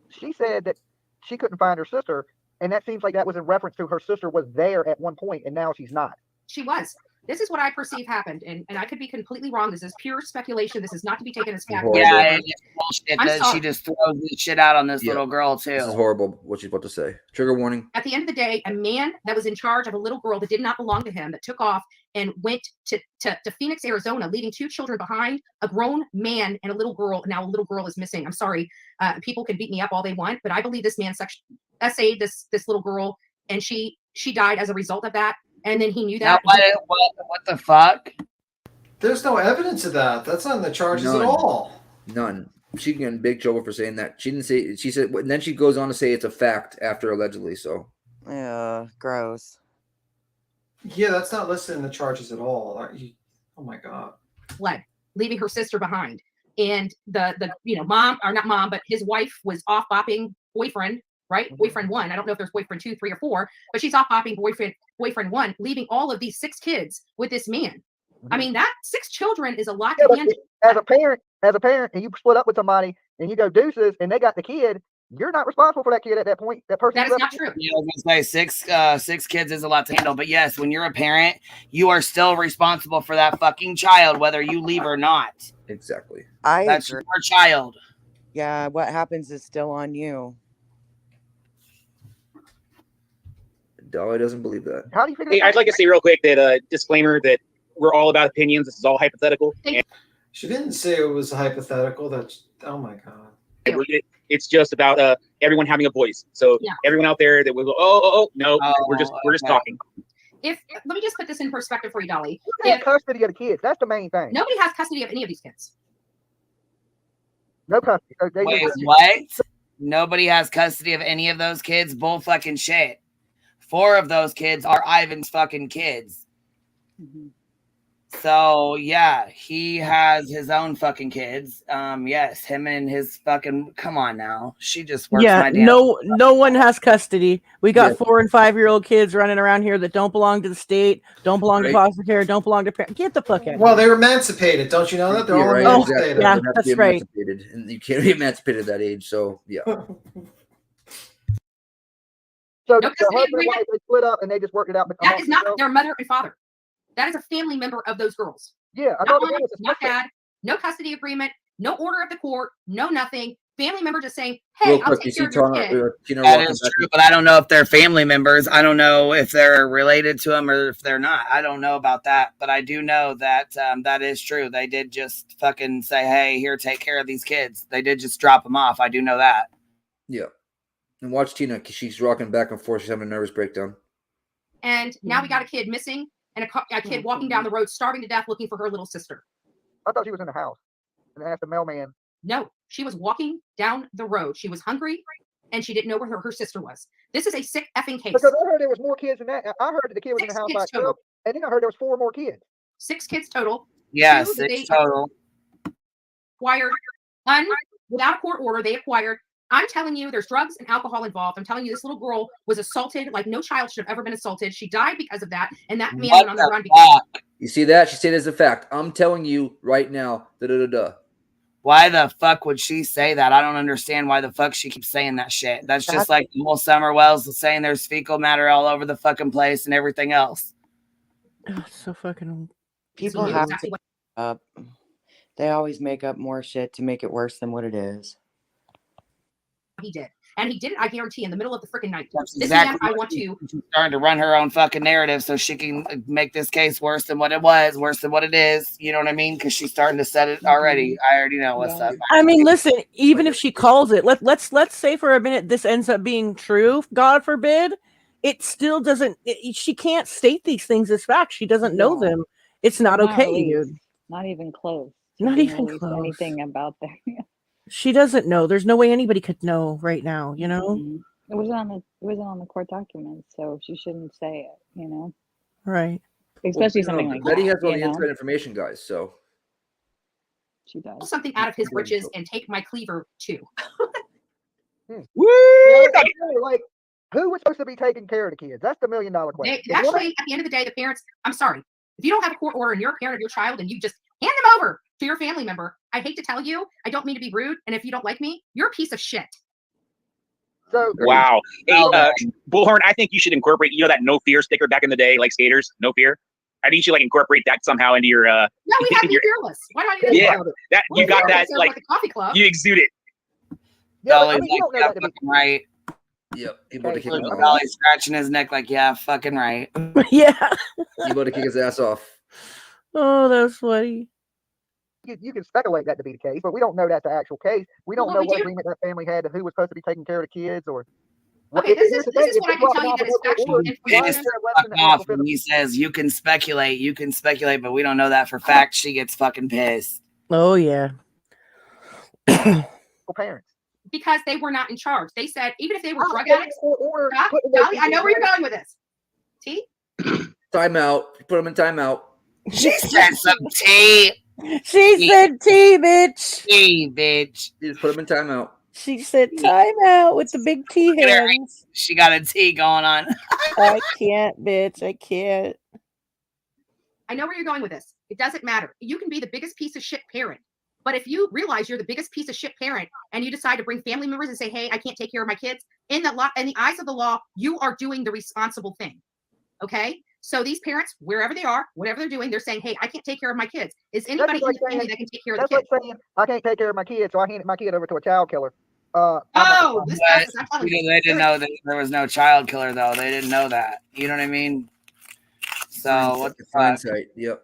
she said that she couldn't find her sister, and that seems like that was in reference to her sister was there at one point, and now she's not. She was. This is what I perceive happened, and I could be completely wrong. This is pure speculation. This is not to be taken as fact. Yeah, it's bullshit that she just throws this shit out on this little girl too. This is horrible. What she's about to say. Trigger warning. At the end of the day, a man that was in charge of a little girl that did not belong to him, that took off and went to Phoenix, Arizona, leaving 2 children behind, a grown man and a little girl. Now a little girl is missing. I'm sorry. People can beat me up all they want, but I believe this man essayed this little girl, and she she died as a result of that, and then he knew Now, that. what the fuck? There's no evidence of that. That's not in the charges at all. None. She can get in big trouble for saying that. She didn't say. She said, and then she goes on to say it's a fact after allegedly. So. Yeah, gross. Yeah, that's not listed in the charges at all. Oh my god. Fled, leaving her sister behind, and the mom, or not mom, but his wife was off bopping boyfriend. Right, boyfriend 1. I don't know if there's boyfriend 2, 3, or 4, but she's off bopping boyfriend 1, leaving all of these 6 kids with this man. I mean, that 6 children is a lot to handle. As a parent, and you split up with somebody and you go deuces and they got the kid, you're not responsible for that kid at that point. That person. That is not true. Yeah, I was gonna say 6 kids is a lot to handle, but yes, when you're a parent, you are still responsible for that fucking child, whether you leave or not. Exactly. That's your child. Yeah, what happens is still on you. Dolly doesn't believe that. How do you figure? Hey, I'd like to say real quick that disclaimer that we're all about opinions. This is all hypothetical. And She didn't say it was hypothetical. That's oh my god. it's just about everyone having a voice. So everyone out there that will go, no, we're just talking. Let me just put this in perspective for you, Dolly. Who has custody of the kids? That's the main thing. Nobody has custody of any of these kids. No custody. Wait, what? Nobody has custody of any of those kids? Bull fucking shit. 4 of those kids are Ivan's fucking kids. So yeah, he has his own fucking kids. Yes, him and his fucking. Come on now, she just works. Yeah, My damn no one has custody. We got 4 and 5-year-old kids running around here that don't belong to the state, don't belong to foster care, don't belong to parents. Get the fuck out. Well, they were emancipated. Don't you know that? They're all emancipated. Yeah, They have to that's be right. emancipated, and you can't be emancipated at that age. So yeah. So the husband and wife, they split up and they just worked it out. That is not their mother and father. That is a family member of those girls. Yeah, I not thought mom, not dad. No custody agreement. No order of the court. No nothing. Family member just saying, "Hey, Real I'll quick, take care of your kid." That is true, but I don't know if they're family members. I don't know if they're related to them or if they're not. I don't know about that, but I do know that that is true. They did just fucking say, "Hey, here, take care of these kids." They did just drop them off. I do know that. Yeah. And watch Tina, because she's rocking back and forth. She's having a nervous breakdown. And now we got a kid missing and a kid walking down the road, starving to death, looking for her little sister. I thought she was in the house and asked the mailman. No, she was walking down the road. She was hungry and she didn't know where her sister was. This is a sick effing case. Because I heard there was more kids than that. I heard that the kid was in the house by himself, and then I heard there was 4 more kids. 6 kids total. Yeah, 2 that 6 total. Acquired without a court order. They acquired. I'm telling you, there's drugs and alcohol involved. I'm telling you, this little girl was assaulted like no child should have ever been assaulted. She died because of that, and that man went on the run. You see that? She said it as a fact. I'm telling you right now. Why the fuck would she say that? I don't understand why the fuck she keeps saying that shit. That's just like the whole Summer Wells saying there's fecal matter all over the fucking place and everything else. Oh, so fucking. People have to they always make up more shit to make it worse than what it is. He did. And he did it, I guarantee, in the middle of the freaking night. That's This exactly man, I want to. She's starting to run her own fucking narrative so she can make this case worse than what it was, worse than what it is. You know what I mean? Because she's starting to set it already. I already know what's up. I mean, listen, even if she calls it, let's say for a minute this ends up being true, God forbid, it still doesn't, she can't state these things as fact. She doesn't know them. It's not okay, dude. Not even close. Not even release close. Anything about that. She doesn't know. There's no way anybody could know right now, you know? It wasn't on the court documents, so she shouldn't say it, you know? Right. Especially something like Betty that. has all the you know? inside information, guys. So she does. Pull something out of his britches and take my cleaver too. Like, who was supposed to be taking care of the kids? That's the $1 million question. Actually, at the end of the day, the parents, I'm sorry. If you don't have a court order and you're a parent of your child and you just hand them over to your family member, I hate to tell you, I don't mean to be rude. And if you don't like me, you're a piece of shit. So Wow. Hey, Bullhorn, I think you should incorporate, you know, that no fear sticker back in the day, like skaters, no fear. I think you should like incorporate that somehow into your No, we have to be fearless. Why not you? Yeah, that you got that like the coffee club. You exude it. Dolly's like, yeah, fucking right. Yep. He about to kick his Dolly's scratching his neck like, yeah, fucking right. Yeah. He about to kick his ass off. Oh, that's funny. You can speculate that to be the case, but we don't know that's the actual case. We don't know what agreement that family had to who was supposed to be taking care of the kids or. Okay, this is what I can tell you that is factual information. Fuck off when he says you can speculate, but we don't know that for fact. She gets fucking pissed. Oh yeah. Parents. Because they were not in charge. They said even if they were drug addicts. Dolly, I know where you're going with this. T. Timeout. Put them in timeout. She said some tea. She said tea, bitch. Tea, bitch. You just put them in timeout. She said timeout with the big T hands. She got a tea going on. I can't, bitch. I can't. I know where you're going with this. It doesn't matter. You can be the biggest piece of shit parent. But if you realize you're the biggest piece of shit parent and you decide to bring family members and say, hey, I can't take care of my kids, in the eyes of the law, you are doing the responsible thing. Okay? So these parents, wherever they are, whatever they're doing, they're saying, hey, I can't take care of my kids. Is anybody in the family that can take care of the kids? That's like saying, I can't take care of my kids, so I handed my kid over to a child killer. They didn't know that there was no child killer, though. They didn't know that. You know what I mean? So, what the fuck? Hindsight. Yep.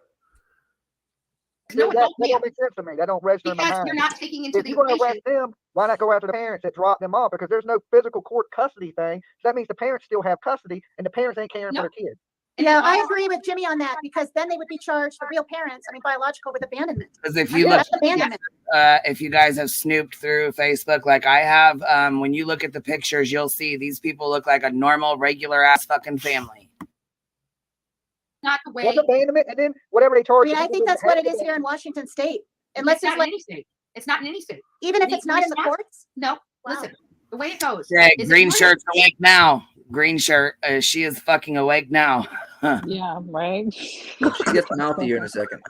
No, that don't make sense to me. That don't register in my mind. You're not taking into the you're going to equation. arrest them, why not go after the parents that dropped them off? Because there's no physical court custody thing. So that means the parents still have custody, and the parents ain't caring for their kids. Yeah, I agree with Jimmy on that because then they would be charged, the real parents, biological, with abandonment. Because if you look, if you guys have snooped through Facebook like I have, when you look at the pictures, you'll see these people look like a normal, regular ass fucking family. Not the way. That's abandonment, and then whatever they charge. I think that's what it is here in Washington State. Unless it's not in any state. It's not in any state. Even if it's not in the courts? No. Listen, the way it goes. Yeah, green shirt's awake now. Green shirt, she is fucking awake now. Yeah, right. She gets mouthy here in a second.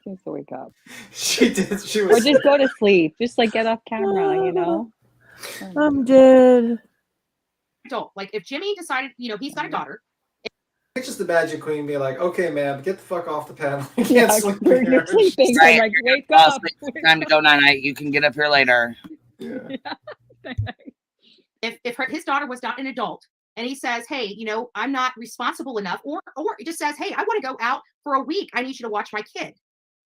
She needs to wake up. She did. She was. Or just go to sleep. Just like get off camera, you know. I'm dead. Don't like if Jimmy decided, he's got a daughter. I just imagine Queen being like, "Okay, ma'am, get the fuck off the panel. You can't Yeah, sleep you're here." sleeping. Right, I'm like, you're wake gonna fall up. asleep. It's time to go night. You can get up here later. Yeah. If his daughter was not an adult and he says, hey, I'm not responsible enough, or it just says, hey, I want to go out for a week. I need you to watch my kid.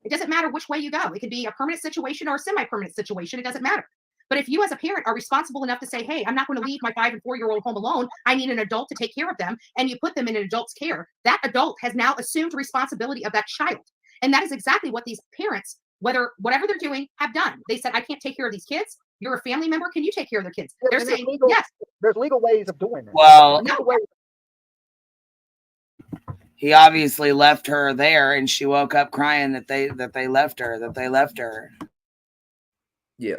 It doesn't matter which way you go. It could be a permanent situation or a semi-permanent situation. It doesn't matter. But if you as a parent are responsible enough to say, hey, I'm not going to leave my 5 and 4-year-old home alone. I need an adult to take care of them. And you put them in an adult's care. That adult has now assumed responsibility of that child. And that is exactly what these parents, whatever they're doing, have done. They said, I can't take care of these kids. You're a family member. Can you take care of their kids? They're saying, yes. There's legal ways of doing that. Well, he obviously left her there, and she woke up crying that they left her. Yeah.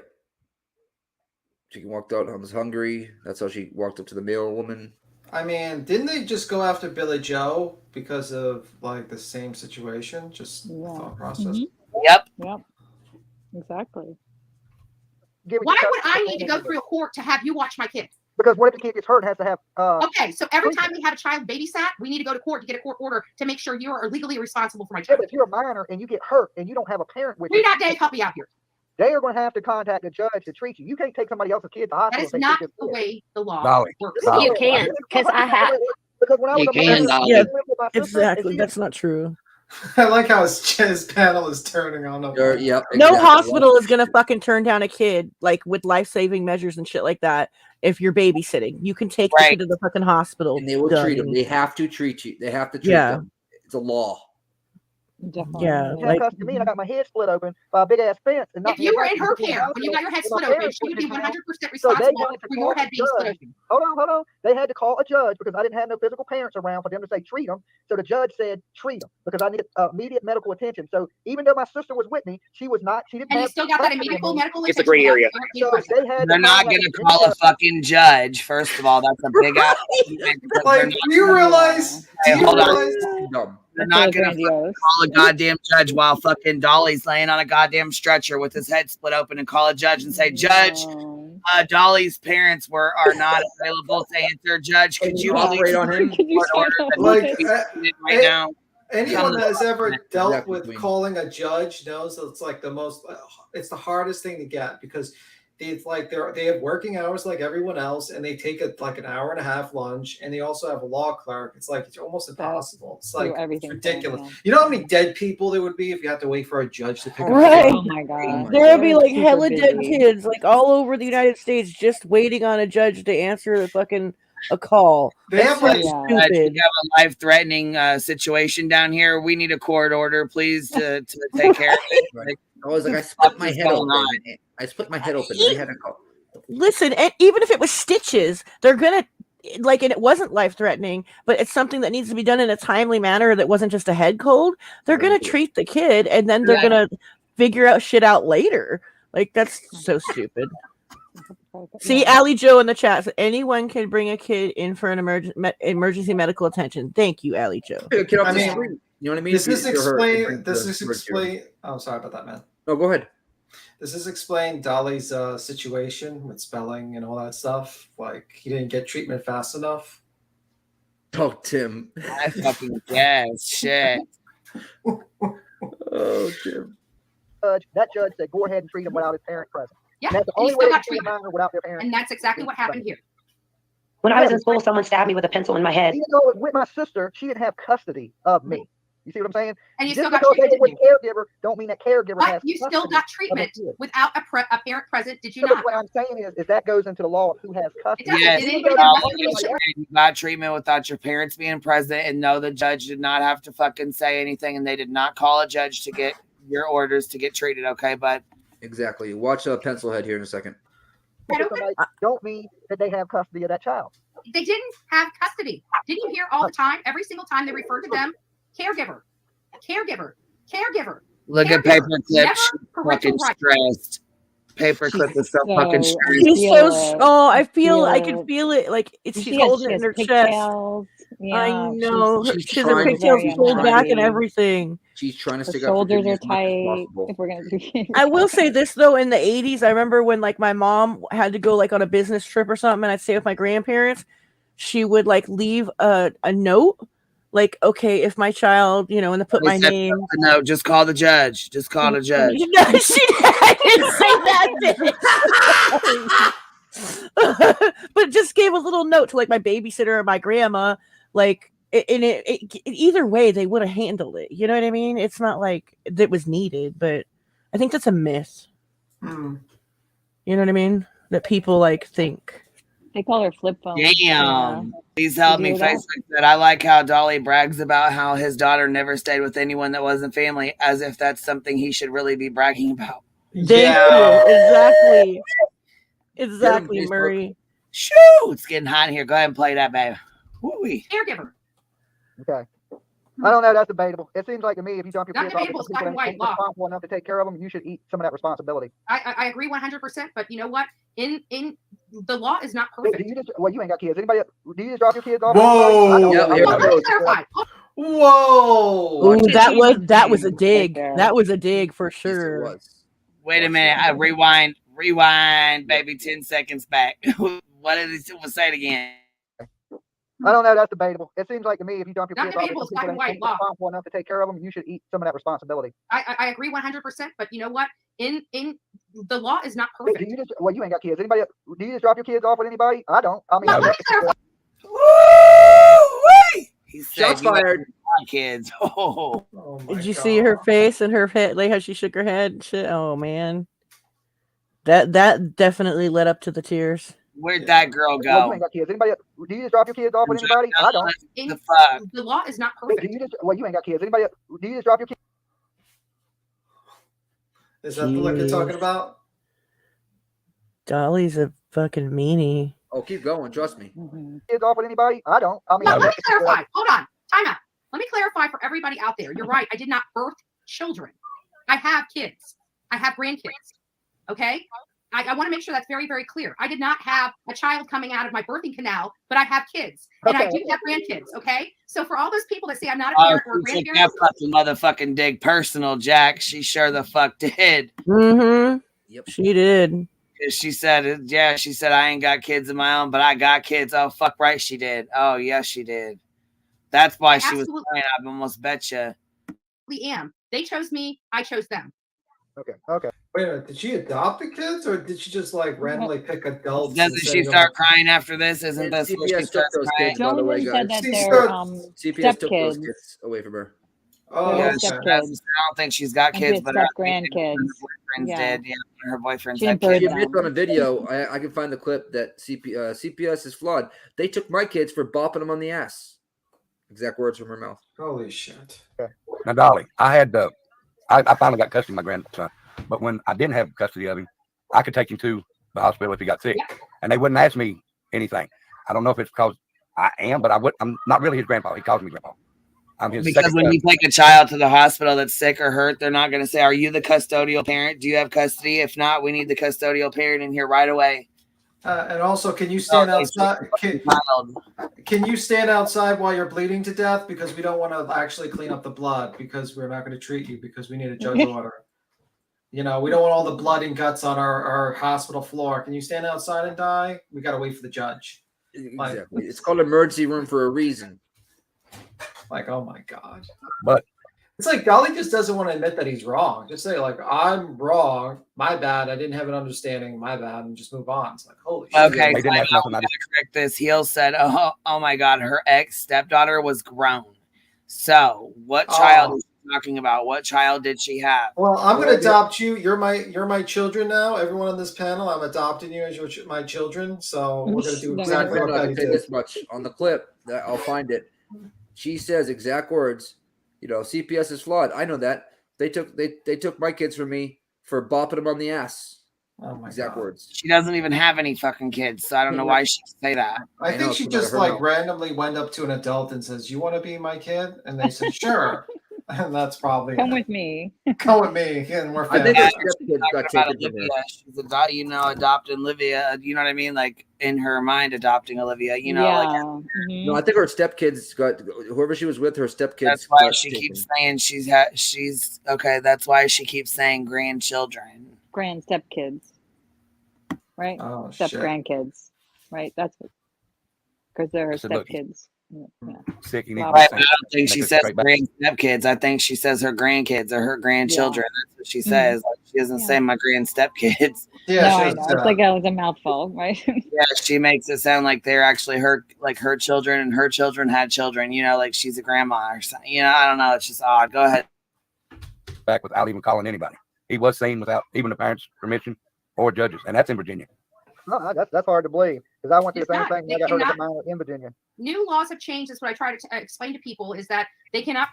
She walked out and was hungry. That's how she walked up to the mail woman. I mean, didn't they just go after Billy Joe because of like the same situation? Just thought process. Mm-hmm. Yep. Exactly. Why would I need to go through a court to have you watch my kid? Because what if the kid gets hurt and has to have okay, so every time we have a child babysat, we need to go to court to get a court order to make sure you are legally responsible for my child. But if you're a minor and you get hurt and you don't have a parent with you. Read out Dave, help me out here. They are going to have to contact a judge to treat you. You can't take somebody else's kid to the hospital. That is not the way the law Dolly. works. You can, because I have. Because when I was Yeah, exactly. That's not true. I like how his panel is turning on him. Yep. No hospital is gonna fucking turn down a kid like with life-saving measures and shit like that. If you're babysitting, you can take the kid to the fucking hospital. And they will treat them. They have to treat you. They have to treat them. It's a law. Definitely. Yeah. Like, to me, and I got my head split open by a big ass fence. And if you were in her care, when you got your head split open, she would be 100% responsible for your head being split open. Hold on. They had to call a judge because I didn't have no physical parents around for them to say treat them. So the judge said treat them because I needed immediate medical attention. So even though my sister was with me, she was not. She didn't. And have you still got that medical attention. It's a gray area. So they had They're not going to call a fucking judge. First of all, that's a big ass. Like, do you realize? Hold on. They're not going to call a goddamn judge while fucking Dolly's laying on a goddamn stretcher with his head split open and call a judge and say, Judge, Dolly's parents are not available to answer. Judge, could you operate on him? Like, right now? Anyone that has ever dealt with calling a judge knows that it's like it's the hardest thing to get because it's like they have working hours like everyone else, and they take like an hour and a half lunch, and they also have a law clerk. It's like it's almost impossible. It's like it's ridiculous. You know how many dead people there would be if you had to wait for a judge to pick up? Right. Oh my god. There would be like Super hella dead busy. kids like all over the United States just waiting on a judge to answer the fucking a call. That's so We stupid. have a life-threatening situation down here. We need a court order, please, to take care of it. Like, I was like, I split my head going open. on? I split my head open. I had a call. Listen, and even if it was stitches, they're gonna like, and it wasn't life threatening, but it's something that needs to be done in a timely manner that wasn't just a head cold. They're gonna treat the kid, and then they're gonna figure out shit out later. Like that's so stupid. See, Allie Joe in the chat said anyone can bring a kid in for an emergency medical attention. Thank you, Allie Joe. I mean, you know what I mean? This is explain. explain. Oh, sorry about that, man. No, go ahead. Does this explain Dolly's situation with spelling and all that stuff? Like he didn't get treatment fast enough. Oh, Tim. I fucking guess. Shit. Oh, Tim. That judge said, "Go ahead and treat him without his parent present." Yeah, And that's the and only he way still to got treat a treatment. minor without their parent. And that's exactly what happened here. When I was in school, someone stabbed me with a pencil in my head. Even though it was with my sister, she didn't have custody of me. You see what I'm saying? And you Just still got because they treatment, were caregiver, don't mean that caregiver But has you still custody got of the treatment kid. without a parent present, did you No, but not? what I'm saying is that goes into the law of who has custody. Yes, Did you anybody got treatment without your parents being present, and no, the judge did not have to fucking say anything, and they did not call a judge to get your orders to get treated. Okay, but Exactly. Watch Pencilhead here in a second. Don't mean that they have custody of that child. They didn't have custody. Didn't you hear all the time? Every single time they referred to them, caregiver, caregiver, caregiver. look at Caregiver. Paperclip. Never She's parental fucking rights. stressed. Paperclip is so fucking stressed. She's so. Oh, I can feel it. Like she's She holding has it in her chest. pigtails. I Yeah, know. she's She has her trying to- pigtails she's pulled trying back to- and everything. She's trying to Her stick up for shoulders Jimmy are as much as tight. possible. If we're gonna do, I will say this though, in the 80s, I remember when like my mom had to go like on a business trip or something, and I'd stay with my grandparents. She would like leave a note, like, okay, if my child, and then put my name. No, just call the judge. Just call the judge. No, she didn't say that. But just gave a little note to like my babysitter or my grandma, like. Either way, they would have handled it. You know what I mean? It's not like it was needed, but I think that's a myth. You know what I mean? That people like think. They call her flip phone. Damn. Please help Did me. you hear that? Facebook said, I like how Dolly brags about how his daughter never stayed with anyone that wasn't family, as if that's something he should really be bragging about. Thank you. Exactly, Murray. Shoo! It's getting hot in here. Go ahead and play that, babe. Woo-wee. Caregiver. Okay. I don't know. That's debatable. It seems like to me, if you dump your Not kids off debatable, with it's black people and that white ain't law. responsible enough to take care of them, you should eat some of that responsibility. I agree 100%. But you know what? In the law is not Wait, perfect. you ain't got kids. Anybody? Do you just drop your kids off? Whoa! I don't. Yeah, I yeah. don't Let know. me clarify. Whoa! Ooh, that was a dig. That was a dig for sure. Wait a minute. I rewind, baby, 10 seconds back. What did he say it again? I don't know. That's debatable. It seems like to me, if you dump your Not kids off with debatable, some it's people black that and white ain't responsible enough to take care of them, you should eat some of that responsibility. I agree 100%. But you know what? In the law is not Wait, perfect. you ain't got kids. Anybody? Do you just drop your kids off with anybody? I don't. I mean, Let me clarify. He said, Shots fired. Kids. Oh. Did you see her face and her head, like how she shook her head? And shit. Oh man, that definitely led up to the tears. Where'd that girl you go? ain't got kids. Anybody? Do you just drop your kids off with anybody? I don't. In, fuck? the law is not Wait, perfect. you ain't got kids. Anybody? Do you just drop your kids? Is that the look you're talking about? Dolly's a fucking meanie. Oh, keep going. Trust me. Kids off with anybody? I don't. I mean, Let me clarify. Hold on. Time out. Let me clarify for everybody out there. You're right. I did not birth children. I have kids. I have grandkids. Okay? I want to make sure that's very, very clear. I did not have a child coming out of my birthing canal, but I have kids. And I do have grandkids. Okay? So for all those people that say I'm not a parent or a She took grandparent, that fucking motherfucking dig personal, Jack. She sure the fuck did. Mm-hmm. Yep. She did. She said, yeah, she said, I ain't got kids of my own, but I got kids. Oh, fuck right she did. Oh, yes, she did. That's why she was playing. I almost bet you. am. They chose me. I chose them. Okay. Okay. Wait a minute, did she adopt the kids or did she just like randomly pick adults? Doesn't she start crying after this? Isn't this where she CPS took starts those crying? kids, by the way, Jonas said guys. that they're CPS took those stepkids. kids away from her. Oh, Yeah, They're she stepkids. does. I don't think she's got And kids, she but had I step think grandkids. her boyfriends Yeah. did. Yeah, her boyfriends She had didn't bird kids. She admits on a video, I can find the clip that CPS is flawed. They took my kids for bopping them on the ass. Exact words from her mouth. Holy shit. Now, Dolly, I finally got custody of my grandson, but when I didn't have custody of him, I could take him to the hospital if he got sick, and they wouldn't ask me anything. I don't know if it's because I am, but I'm not really his grandpa. He calls me grandpa. I'm his Because second when cousin. you take a child to the hospital that's sick or hurt, they're not going to say, "Are you the custodial parent? Do you have custody? If not, we need the custodial parent in here right away." And also, can you stand outside? Can you stand outside while you're bleeding to death? Because we don't want to actually clean up the blood because we're not going to treat you because we need a judge order. You know, we don't want all the blood and guts on our hospital floor. Can you stand outside and die? We got to wait for the judge. Exactly. It's called emergency room for a reason. Like, oh my God. But it's like Dolly just doesn't want to admit that he's wrong. Just say, like, I'm wrong. My bad. I didn't have an understanding. My bad. And just move on. It's like, holy shit. Okay, so I'm going to correct this. Heel said, oh my God, her ex-stepdaughter was grown. So what child is she talking about? What child did she have? Well, I'm going to adopt you. You're my children now. Everyone on this panel, I'm adopting you as my children. So we're going to do exactly what I I can say did. this much on the clip. I'll find it. She says exact words. You know, CPS is flawed. I know that. They took my kids from me for bopping them on the ass. Oh my exact God. words. She doesn't even have any fucking kids, so I don't know why she'd say that. I think she just like randomly went up to an adult and says, "You want to be my kid?" And they said, "Sure." And that's probably Come with me. Come with me, and we're I think family. her stepkids got taken from her. She's adopting Olivia. You know what I mean? Like in her mind, adopting Olivia. You know, like No, I think her stepkids got whoever she was with. Her stepkids. that's why got she taken. keeps saying she's okay. That's why she keeps saying grandchildren. Grand stepkids. Right? Oh, Step shit. grandkids. Right? That's because they're her So look, stepkids. Yeah. Sick, you need Right, to but I don't think she make it says straight back. grand stepkids. I think she says her grandkids or her grandchildren. That's what she says. Like, she doesn't say my grand stepkids. No, I know. It's like it was a mouthful, right? Yeah, she makes it sound like they're actually her children, and her children had children. You know, like she's a grandma or something. You know, I don't know. It's just odd. Go ahead. Back without even calling anybody. He was seen without even the parents' permission or judges, and that's in Virginia. No, that's hard to believe because I went through the It's same not. thing when I They got hurt cannot- in Virginia. New laws have changed. That's what I try to explain to people is that they cannot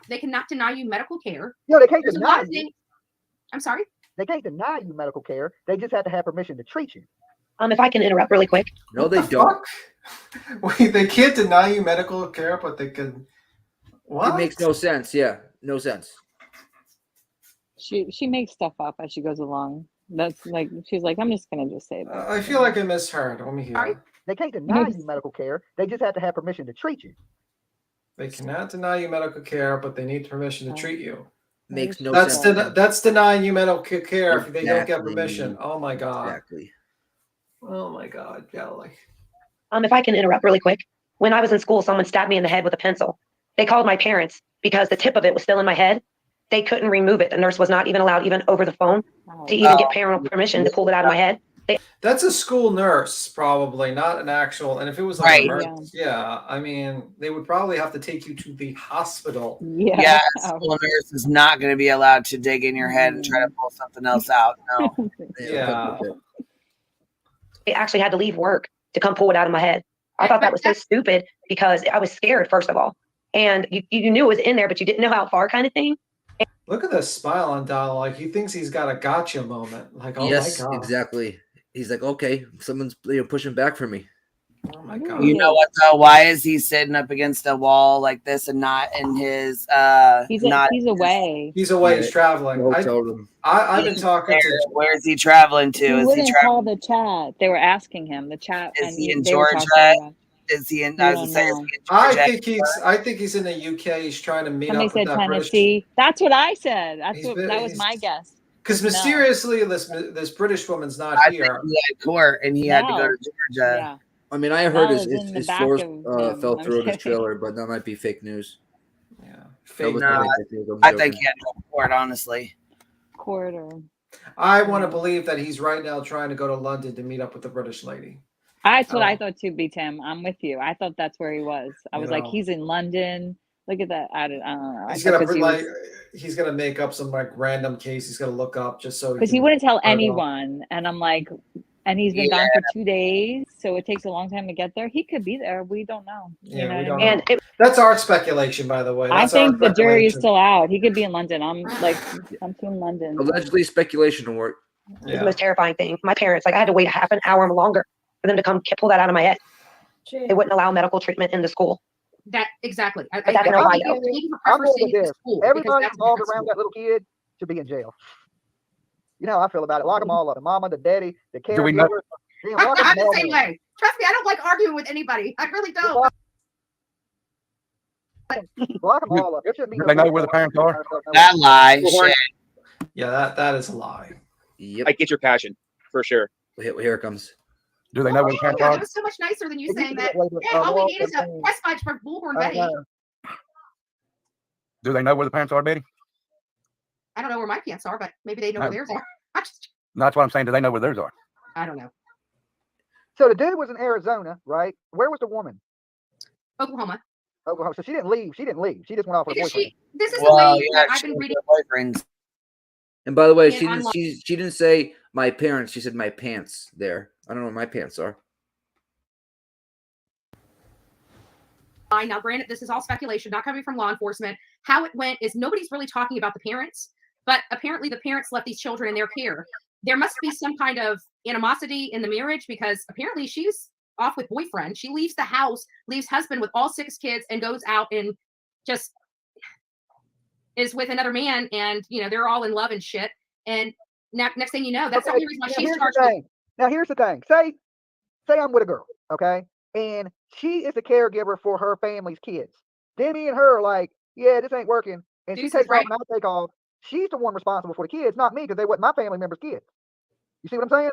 deny you medical care. No, they can't There's a deny lot of you. things. I'm sorry. They can't deny you medical care. They just have to have permission to treat you. If I can interrupt really quick. No, they don't. Wait, they can't deny you medical care, but they can. What? It makes no sense. Yeah, no sense. She makes stuff up as she goes along. That's like she's like, I'm just gonna just say that. I feel like I misheard. Let me hear. They can't deny you medical care. They just have to have permission to treat you. They cannot deny you medical care, but they need permission to treat you. Makes no That's sense. that's denying you medical care if they don't get Exactly. permission. Oh my God. Exactly. Oh my God, Dolly. If I can interrupt really quick. When I was in school, someone stabbed me in the head with a pencil. They called my parents because the tip of it was still in my head. They couldn't remove it. The nurse was not even allowed, even over the phone, to even get parental permission to pull it out of my head. That's a school nurse, probably, not an actual. And if it was like Right. an emergency, yeah, I mean, they would probably have to take you to the hospital. Yeah, a school nurse is not going to be allowed to dig in your head and try to pull something else out. No. Yeah. They actually had to leave work to come pull it out of my head. I thought that was so stupid because I was scared, first of all. And you knew it was in there, but you didn't know how far kind of thing. Look at the smile on Dolly. Like he thinks he's got a gotcha moment. Like, oh Yes, my God. exactly. He's like, okay, someone's pushing back for me. Oh my God. You know what though? Why is he sitting up against a wall like this and not in his He's not away. He's away. He's traveling. I've been talking to. Where is he traveling to? He Is he wouldn't traveling? call the chat. They were asking him. The chat. Is he in they were Georgia? talking about- Is he in? We I was don't gonna say, is know. he in Georgia? I think he's in the UK. He's trying to meet Somebody up with said that British. Tennessee. That's what I said. That was he's- my guess. Because No. mysteriously, this British woman's not I here. think he had court and he had to go to Georgia. Yeah. I mean, I heard That his, was in his, the his back source of him. fell I'm through in his kidding. trailer, but that might be fake news. Yeah, No, I think he had to go to court, honestly. Quarter. I want to believe that he's right now trying to go to London to meet up with the British lady. That's what I thought too, B Tim. I'm with you. I thought that's where he was. I You was like, know. he's in London. Look at that. I don't know. He's gonna he's gonna make up some like random case. He's gonna look up just so because he wouldn't tell anyone. And I'm like, and he's been gone for 2 days, so it takes a long time to get there. He could be there. We don't know. Yeah, you know we what I don't mean? know. That's our speculation, by the way. I That's our think the jury is speculation. still out. He could be in London. I'm in London. Allegedly, speculation will work. It's the most terrifying thing. My parents, like, I had to wait a half an hour longer for them to come pull that out of my head. They wouldn't allow medical treatment in the school. That exactly. But that's in Ohio. I'm going with this. Everybody involved around that little kid should be in jail. You know how I feel about it. Lock them all up. The mama, the daddy, the Do we know- caregiver. Yeah, I'm lock them the all same up. way. Trust me, I don't like arguing with anybody. I really don't. Lock them all up. There shouldn't be Do no they know jail. where the parents are? That lie. Well, Shit. Yeah, that is a lie. Yep. I get your passion for sure. Here it comes. Do they know where the parents Yeah, are? that was so much nicer than you If you saying could that. get away with, Yeah, all we well, need is a test badge for Bullhorn I Betty. know. Do they know where the parents are, Betty? I don't know where my pants are, but maybe they know where No. theirs are. I just, No, that's what I'm saying. Do they know where theirs are? I don't know. So the dude was in Arizona, right? Where was the woman? Oklahoma. Oklahoma. So she didn't leave. She didn't leave. She just went off with a Because boyfriend. this is the way that I've she been was reading. their boyfriends. And by the way, Yeah, online. she didn't say my parents. She said my pants. There, I don't know where my pants are. Now, granted, this is all speculation, not coming from law enforcement. How it went is nobody's really talking about the parents, but apparently the parents left these children in their care. There must be some kind of animosity in the marriage because apparently she's off with boyfriend. She leaves the house, leaves husband with all 6 kids, and goes out and just is with another man. And you know they're all in love and shit. And next thing you know, that's the only reason why she's charged. Now here's the thing. Say I'm with a girl, okay, and she is the caregiver for her family's kids. Then me and her are like, yeah, this ain't working, and she takes off and I take off. She's the one responsible for the kids, not me, because they weren't my family members' kids. You see what I'm saying?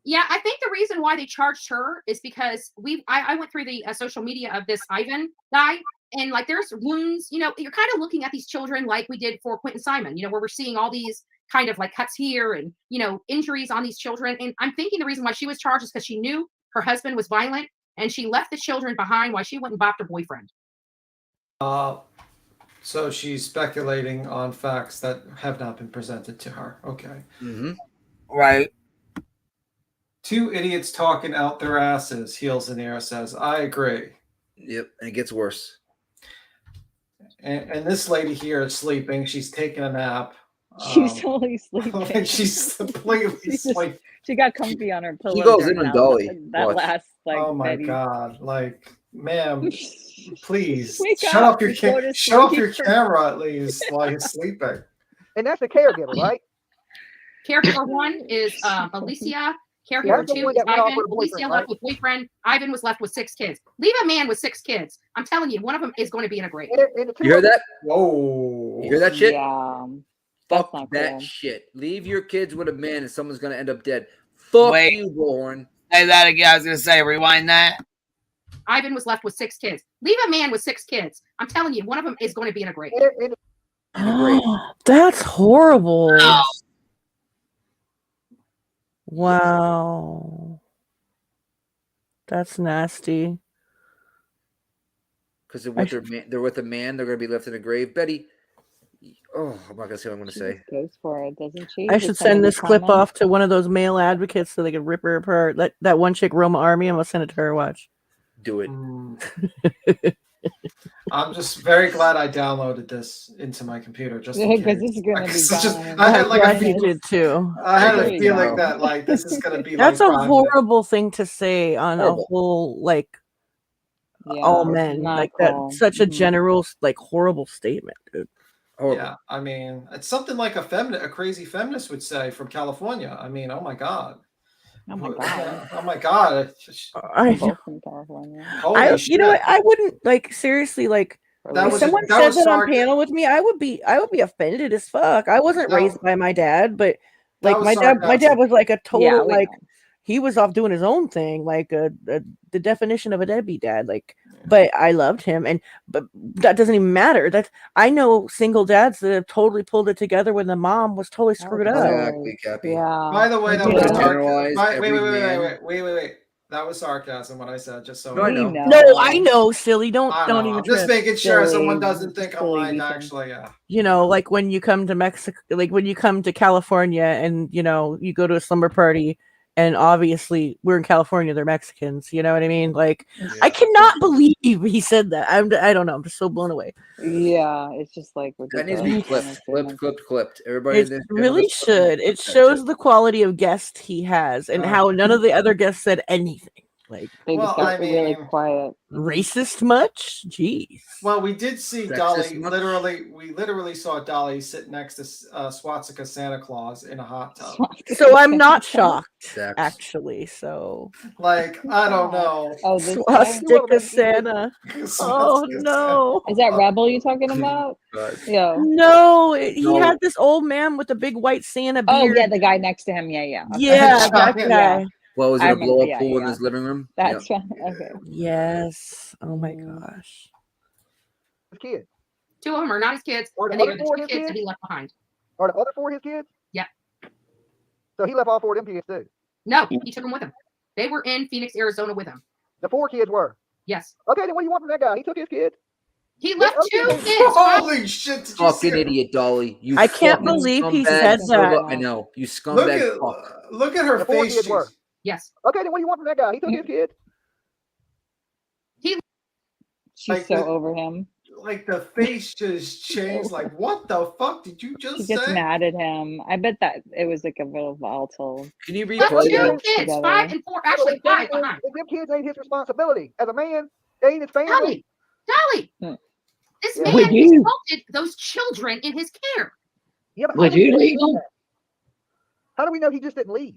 Yeah, I think the reason why they charged her is because I went through the social media of this Ivan guy, and like there's wounds. You know, you're kind of looking at these children like we did for Quentin Simon. You know, where we're seeing all these kind of like cuts here and you know injuries on these children. And I'm thinking the reason why she was charged is because she knew her husband was violent and she left the children behind while she went and bopped her boyfriend. So she's speculating on facts that have not been presented to her. Okay. Mm-hmm. Right. 2 idiots talking out their asses, Heels in the Air says. I agree. Yep, and it gets worse. And this lady here is sleeping. She's taking a nap. She's totally sleeping. Like she's completely sleeping. She got comfy on her pillow. He goes during in on that- Dolly. That Watch. last like. Oh my Betty. god! Like, ma'am, please Wake shut up. up your Just go to shut off sleep. your camera at least while you're sleeping. And that's the caregiver, right? Caregiver 1 is Alicia. Caregiver That's the 2 one is that went off Ivan. with a Alicia boyfriend, left right? with boyfriend. Ivan was left with 6 kids. Leave a man with 6 kids. I'm telling you, one of them is going to be in a grave. You hear that? Whoa! You hear that shit? Yeah. Fuck not that cool. shit. Leave your kids with a man, and someone's gonna end up dead. Fuck Wait. you, Bullhorn. Say that again. I was gonna say, rewind that. Ivan was left with 6 kids. Leave a man with 6 kids. I'm telling you, one of them is going to be in a grave. That's horrible. Oh. Wow. That's nasty. Because they're with a man, they're gonna be left in a grave. Betty. Oh, I'm not gonna say what I'm gonna say. Goes for it, doesn't she? I should send this clip off to one of those male advocates so they can rip her apart. That one chick, Roma Army, I'm gonna send it to her. Watch. Do it. I'm just very glad I downloaded this into my computer just in because case. it's gonna be It's just- gone. I had like a Glad you feeling, did too. I had There a you feeling go. that like this is gonna be That's like a prime. horrible thing to say on Horrible. a whole like Yeah, all it's men. not Like cool. that's such a Mhm. general like horrible statement, dude. Horrible. Yeah, I mean, it's something like a crazy feminist would say from California. I mean, oh my god. Oh my god. Oh my god. It's just- I Both from California. Holy shit. you know what? I wouldn't like seriously like That if was- someone that said was that on sarc- panel with me, I would be offended as fuck. I wasn't That- raised by my dad, but that like was my dad sarcasm. was like a total Yeah, we like know. he was off doing his own thing, like the definition of a deadbeat dad. Like, but I loved him, but that doesn't even matter. I know single dads that have totally pulled it together when the mom was totally screwed up. Exactly, Cappy. Yeah. By the way, that Don't was generalize every man. wait. That was sarcasm what I said, just so No, I know. No, I know, silly. Don't even. I'm just trip. making sure Silly. someone doesn't think I'm like actually, You know, like when you come to Mexico, like when you come to California, and you know you go to a slumber party, and obviously we're in California, they're Mexicans. You know what I mean? Like, I cannot believe he said that. I don't know. I'm just so blown away. Yeah, it's just like That needs to be ridiculous. clipped. Everybody, It really should. It shows the quality of guest he has, and how none of the other guests said anything. Like, They just got really quiet. Racist much? Jeez. Well, we did see Sexist Dolly. much? We literally saw Dolly sit next to Swastika Santa Claus in a hot tub. So I'm not shocked, actually. So, like, I don't know. Oh, this Swastika Santa. Oh no! Is that Rebel you talking about? Yeah. No, he No. had this old man with a big white Santa Oh beard. yeah, the guy next to him. Yeah. Okay. Yeah, that guy. Well, was it I a remember, blow up yeah, pool in yeah. his living room? That's Yeah. right. Okay. Yes. Oh my gosh. Kids. Two of them are not his kids, Are the and they other are the four two his kids that kids? he left behind. Are the other 4 his kids? Yeah. So he left all 4 of them kids too. No, he took them with him. They were in Phoenix, Arizona with him. The 4 kids were. Yes. Okay, then what do you want from that guy? He took his kids. He left two kids. Holy shit! Did you Fucking see it? idiot, Dolly. You I can't fucking believe he scumbag said son of a- that. I know. You Look scumbag at fuck. look at her The 4 face. kids were. Yes. Okay, then what do you want from that guy? He took his kids. She's Like so the- over him. Like the face just changed. Like, what the fuck did you She just gets say? mad at him. I bet that it was like a real volatile. Can you Left replay two that? kids, together. 5 and 4, actually 5 behind. If them kids ain't his responsibility as a man, they ain't his family. Dolly, Hmm. this Yeah, man would you- assaulted those children in his care. Yeah, but Would how do we you know leave that? them? How do we know he just didn't leave?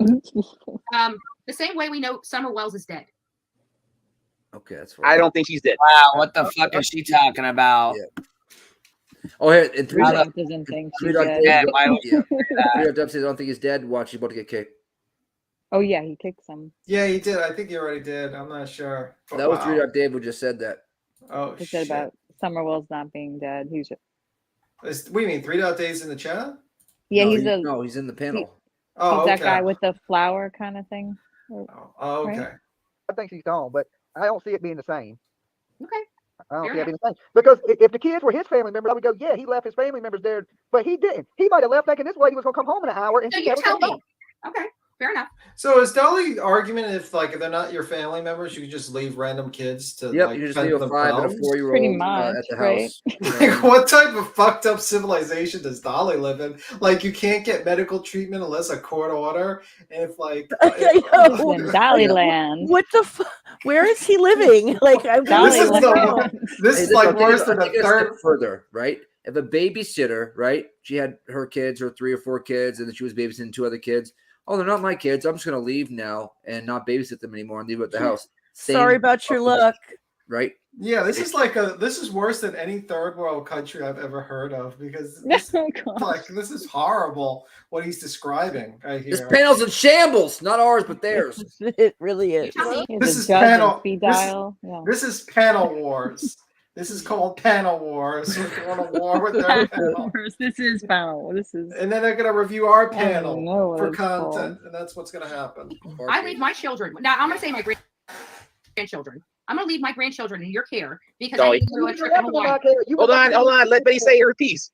The same way we know Summer Wells is dead. Okay, that's I don't think she's dead. Wow, what the fuck is she talking about? Oh, here, in Three She Dog doesn't think Three she's Dog dead. Dave. why would Yeah. you say that? Three Dog Dave says, I don't think he's dead. Watch, he's about to get kicked. Oh yeah, he kicked some. Yeah, he did. I think he already did. I'm not sure. But That was wow. Three Dog Dave who just said that. Oh He shit. said about Summer Wells not being dead. He's What do you mean? 3 days in the chat? yeah, No, he's he's in the panel. Oh, he's that okay. guy with the flower kind of thing. Oh, okay. Right? I think she's gone, but I don't see it being the same. Okay. I don't Fair see it being the same. Because if the kids were his family members, I would go, yeah, he left his family members there, but he didn't. He might have left thinking this lady was going to come home in an hour, and So she you never tell came me. back. Okay, fair enough. So is Dolly argument if they're not your family members, you can just leave random kids to Yep, like you just fend leave a 5 and a themselves? 4-year-old Pretty at much, the right? house. Like, what type of fucked up civilization does Dolly live in? Like, you can't get medical treatment unless a court order. And if like, In Dollyland. What the fuck? Where is he living? Like, I this is Dollyland. this Hey, is like I'll take it- worse I'll than the take it a step third. further, right? If a babysitter, right, she had her kids, her 3 or 4 kids, and then she was babysitting 2 other kids. Oh, they're not my kids. I'm just gonna leave now and not babysit them anymore and leave them at the house. Sorry about your luck. Right? Yeah, this is worse than any third world country I've ever heard of because this is horrible what he's describing right here. This panel's in shambles, not ours, but theirs. It really is. This is judge panel. and speed This, dial. Yeah. this is panel wars. This is called panel wars. We're going to war with their panel. This is panel. This is. And then they're going to review our I don't know panel what for it's content, and that's what's going to happen. I leave my children. Now I'm gonna say my grandchildren. I'm gonna leave my grandchildren in your care because I Dolly. need to do a trip in Hawaii. Hold on. Let Betty say her piece.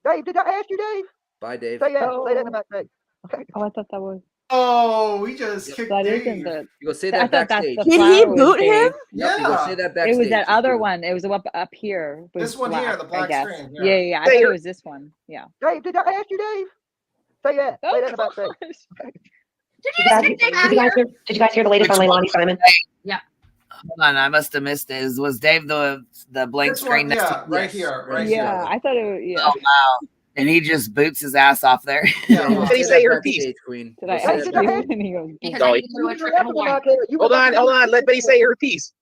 Dave, did I ask you, Dave? Bye, Dave. Say that. Say that in the back, Dave. Okay. Oh, I thought that was. Oh, we just kicked That Dave. isn't the. You go say I that thought that's backstage. the Did he flowers, boot Dave. him? Yep, you go say that backstage. It was that other one. It was up here. It was This one here, the I black guess. screen. Yeah. I Say thought her- it was this one. Yeah. Dave, did I ask you, Dave? Say that. Say that in the back, Dave. Did you just kick Dave out of here? Did you guys hear the latest on Leilani Simon? Yeah. Hold on, I must have missed it. Was Dave the blank This screen one, next yeah, to right here, right Yeah, here. I thought it was. Yeah. Oh wow. And he just boots his ass off there. Yeah, You go Betty, say say that her piece. backstage, Queen. Did Go I say ask that Dave, you? backstage. And he goes, Because Dolly. I need to do a trip in Hawaii. Hold on. Let Betty say her piece.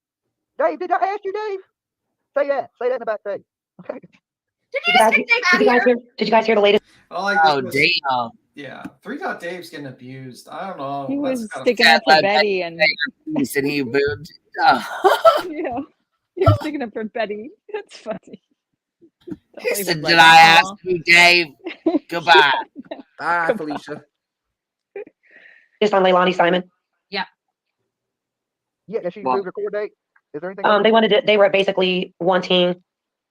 Dave, did I ask you, Dave? Say that. Say that in the back, Dave. Okay. Did you just kick Dave out of here? Did you guys hear the latest? I like Oh this. damn. Yeah, 3 Dave's getting abused. I don't know. He That's was kind sticking up for Betty and and he booed. yeah, he was sticking up for Betty. That's funny. He Dolly said, was "Did like, I ask "Aw." you, Dave? Goodbye." Bye, Felicia. Just on Leilani Simon. Yeah. Yeah, did she move the court date? Is there anything? They were basically wanting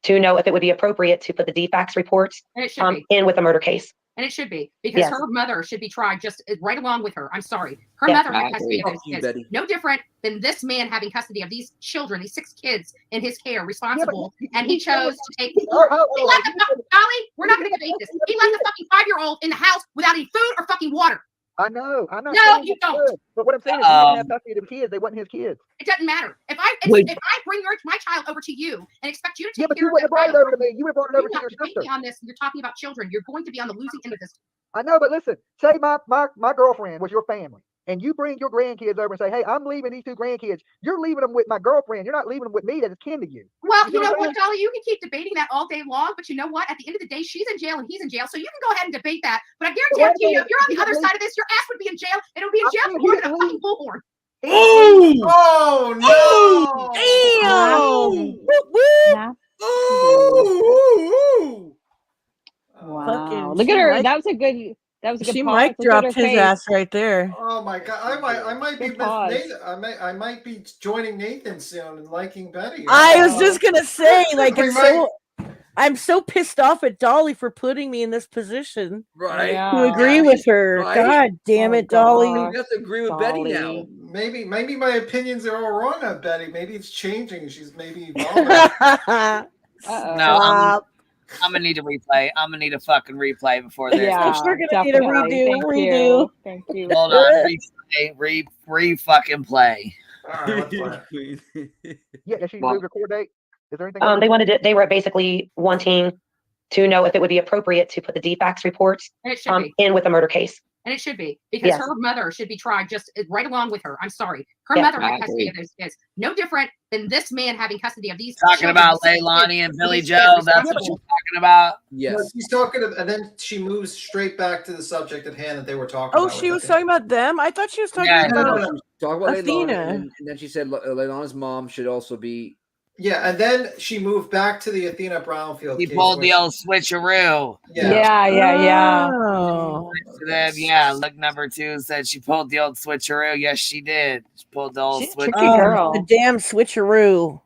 to know if it would be appropriate to put the defacts reports And it should be. in with the murder case. And it should be, because Yes. her mother should be tried just right along with her. I'm sorry. Her Yes, mother I had custody agree. of Fuck you, those Betty. kids. No different than this man having custody of these children, these 6 kids in his care, responsible. And he chose to take. He left the fucking Dolly. We're not going to debate this. He left the fucking 5-year-old in the house without any food or fucking water. I know. No, you don't. But what I'm saying is, he didn't have custody of the kids. They wasn't his kids. It doesn't matter. If I Wait. bring my child over to you and expect you to Yeah, take but care you of wouldn't have that brought it child, over to me. You would have brought it over you're to not your debating sister. me on this. You're talking about children. You're going to be on the losing end of this. I know, but listen. Say my girlfriend was your family, and you bring your grandkids over and say, "Hey, I'm leaving these 2 grandkids. You're leaving them with my girlfriend. You're not leaving them with me. That's kin to you." Well, see you know I'm what, saying? Dolly? You can keep debating that all day long, but you know what? At the end of the day, she's in jail and he's in jail, so you can go ahead and debate that. But I guarantee you, if you're on the other side of this, your ass would be in jail, and it would be in jail for more than a fucking bullhorn. Oh no! Damn. Ooh. Wow. Fucking Look at she her. mic- That was a good She pause. mic Look at her dropped his face. ass right there. Oh my god! I might be Good with pause. Nathan. I might be joining Nathan soon and liking Betty. I was just gonna say, like, We I'm so pissed off at Dolly for putting me in this position. Right. To agree with her. Right. God damn it, Dolly. You have to agree with Betty now. Maybe my opinions are all wrong on Betty. Maybe it's changing. She's maybe evolving. No, I'm gonna need a replay. I'm gonna need a fucking replay before this. Yeah, We're gonna need a definitely. redo. Thank you. Hold on, replay, fucking play. All right, let's play. Yeah, did she move the court date? Is there anything? They were basically wanting to know if it would be appropriate to put the defacts reports And it should be. in with the murder case. And it should be, because Yes. her mother should be tried just right along with her. I'm sorry. Her Yes, mother I had custody agree. of those kids. No different than this man having custody of these Talking children, about these 6 Leilani kids and in Billy his care, Joe. That's what responsible. you're talking about. No, she's talking, and then she moves straight back to the subject at hand that they were talking Oh, about. she was talking about them? I thought she was talking Yeah, about She was talking about Athena. Leilani, and then she said Leilani's mom should also be. Yeah, and then she moved back to the Athena Brownfield. He case pulled where the old switcheroo. Yeah. Oh. Then, yeah, look, number 2 said she pulled the old switcheroo. Yes, she did. She pulled the old She's a tricky switcheroo. girl. The damn switcheroo.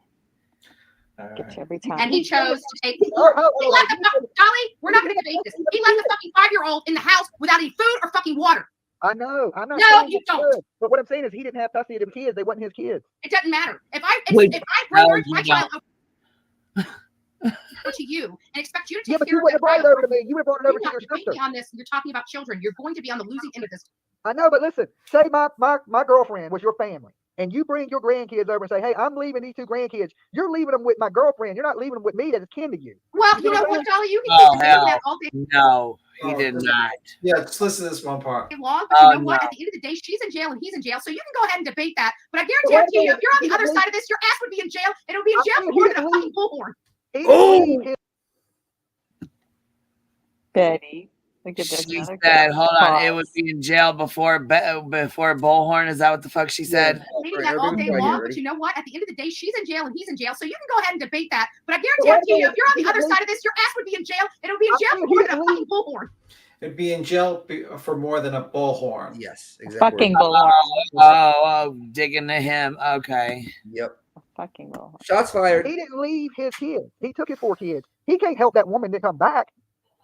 Get you every time. And he chose to take. He left the Dolly. We're not going to debate this. He left the fucking 5-year-old in the house without any food or fucking water. I know. No, you don't. But what I'm saying is, he didn't have custody of the kids. They wasn't his kids. It doesn't matter. If I Wait. bring No, my you child over to you and expect you to Yeah, take but care you of wouldn't that have brought it child, over to me. You would have brought it over you're to not your debating sister. me on this. You're talking about children. You're going to be on the losing end of this. I know, but listen. Say my girlfriend was your family, and you bring your grandkids over and say, "Hey, I'm leaving these 2 grandkids. You're leaving them with my girlfriend. You're not leaving them with me. That's kin to you." Well, You you see know what I'm what, saying? Dolly? You can Oh, keep debating hell. that all day No, he did not. Yeah, just listen to this one part. long, but you Oh, know what? no. At the end of the day, she's in jail and he's in jail, so you can go ahead and debate that. But I guarantee you, if you're on the other side of this, your ass would be in jail, and it would be in jail for more than a fucking bullhorn. Oh. Betty. Look at this. She another said, good hold on, pause. it would be in jail before Bullhorn. Is that what the fuck she said? Debating that all day long, but you know what? At the end of the day, she's in jail and he's in jail, so you can go ahead and debate that. But I guarantee you, if you're on the other side of this, your ass would be in jail, and it would be in jail for more than a fucking bullhorn. It'd be in jail for more than a bullhorn. Yes, Fucking bullhorn. Oh, digging to him. Okay. Yep. Fucking bullhorn. Shots fired. He didn't leave his kids. He took his 4 kids. He can't help that woman to come back.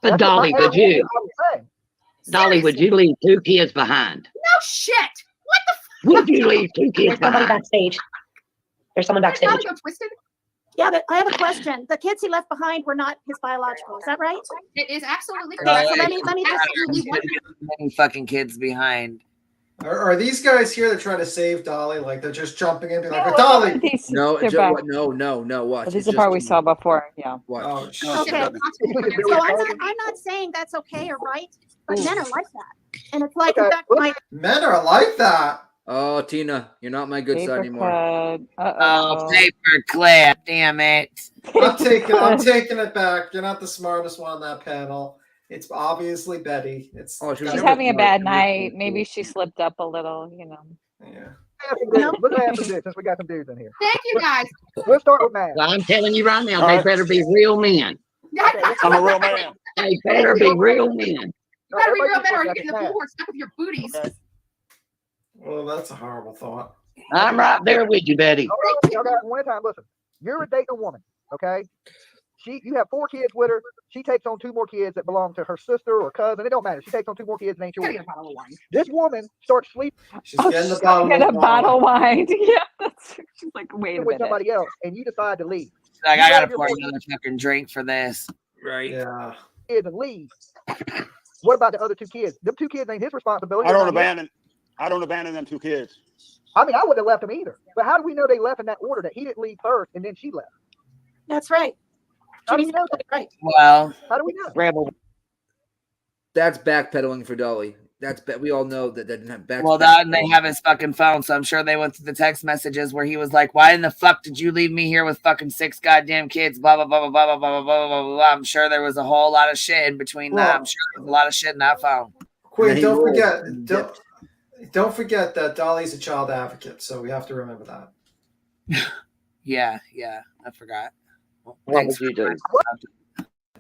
But That's what Dolly, my would you? ex-wife was saying. Dolly, would you leave 2 kids behind? No shit. What the fuck? Would you leave 2 kids There's somebody behind? backstage. There's someone backstage. Dolly go twisted. Yeah, but I have a question. The kids he left behind were not his biological. Is that right? It is absolutely Okay, so let me just. absolutely Leaving fucking kids behind. Are these guys here that try to save Dolly? Like they're just jumping in, and be like, "Dolly." No, They're Joe, back. no. Watch. This is It's the just part we Tina. saw before. Yeah. Watch. Oh, Okay. So I'm not saying that's okay or right, but men are like that. And it's like, in fact, my Men are like that. Oh, Tina, you're not my good side anymore. Oh, paperclip. Damn it. I'm taking it back. You're not the smartest one on that panel. It's obviously Betty. It's She's having a bad night. Maybe she slipped up a little, you know. Yeah. Let's add some dudes since we got some dudes in here. Thank you, guys. We'll start with Matt. Well, I'm telling you right now, All they right. better be real men. I'm a real man. They better be real men. You better be real men or you're getting the bullhorn stuck with your booties. Well, that's a horrible thought. I'm right there with you, Betty. Y'all got one at a time. Listen, you're dating a woman, okay? You have 4 kids with her. She takes on 2 more kids that belong to her sister or cousin. It don't matter. She takes on 2 more kids and ain't yours. This woman starts sleeping. She's getting the bottle Get a bottle of wine. Yeah, that's. She's like, wait a with minute. somebody else, and you decide to leave. Like, You I gotta grab your pour 4 another fucking drink for this. Right. Yeah. kids and leave. What about the other 2 kids? Them 2 kids ain't his responsibility. I don't abandon them 2 kids. I mean, I wouldn't have left them either. But how do we know they left in that order, that he didn't leave first and then she left? That's right. How do you know that? Right. Well, how do we know? Rebel. That's backpedaling for Dolly. We all know that didn't have back. Well, that and they have his fucking phone, so I'm sure they went through the text messages where he was like, "Why in the fuck did you leave me here with fucking 6 goddamn kids?" Blah blah blah blah blah blah blah blah blah blah. I'm sure there was a whole lot of shit in between that. I'm sure there was a lot of shit in that phone. Queen, don't forget that Dolly's a child advocate, so we have to remember that. Yeah, I forgot. What would you do?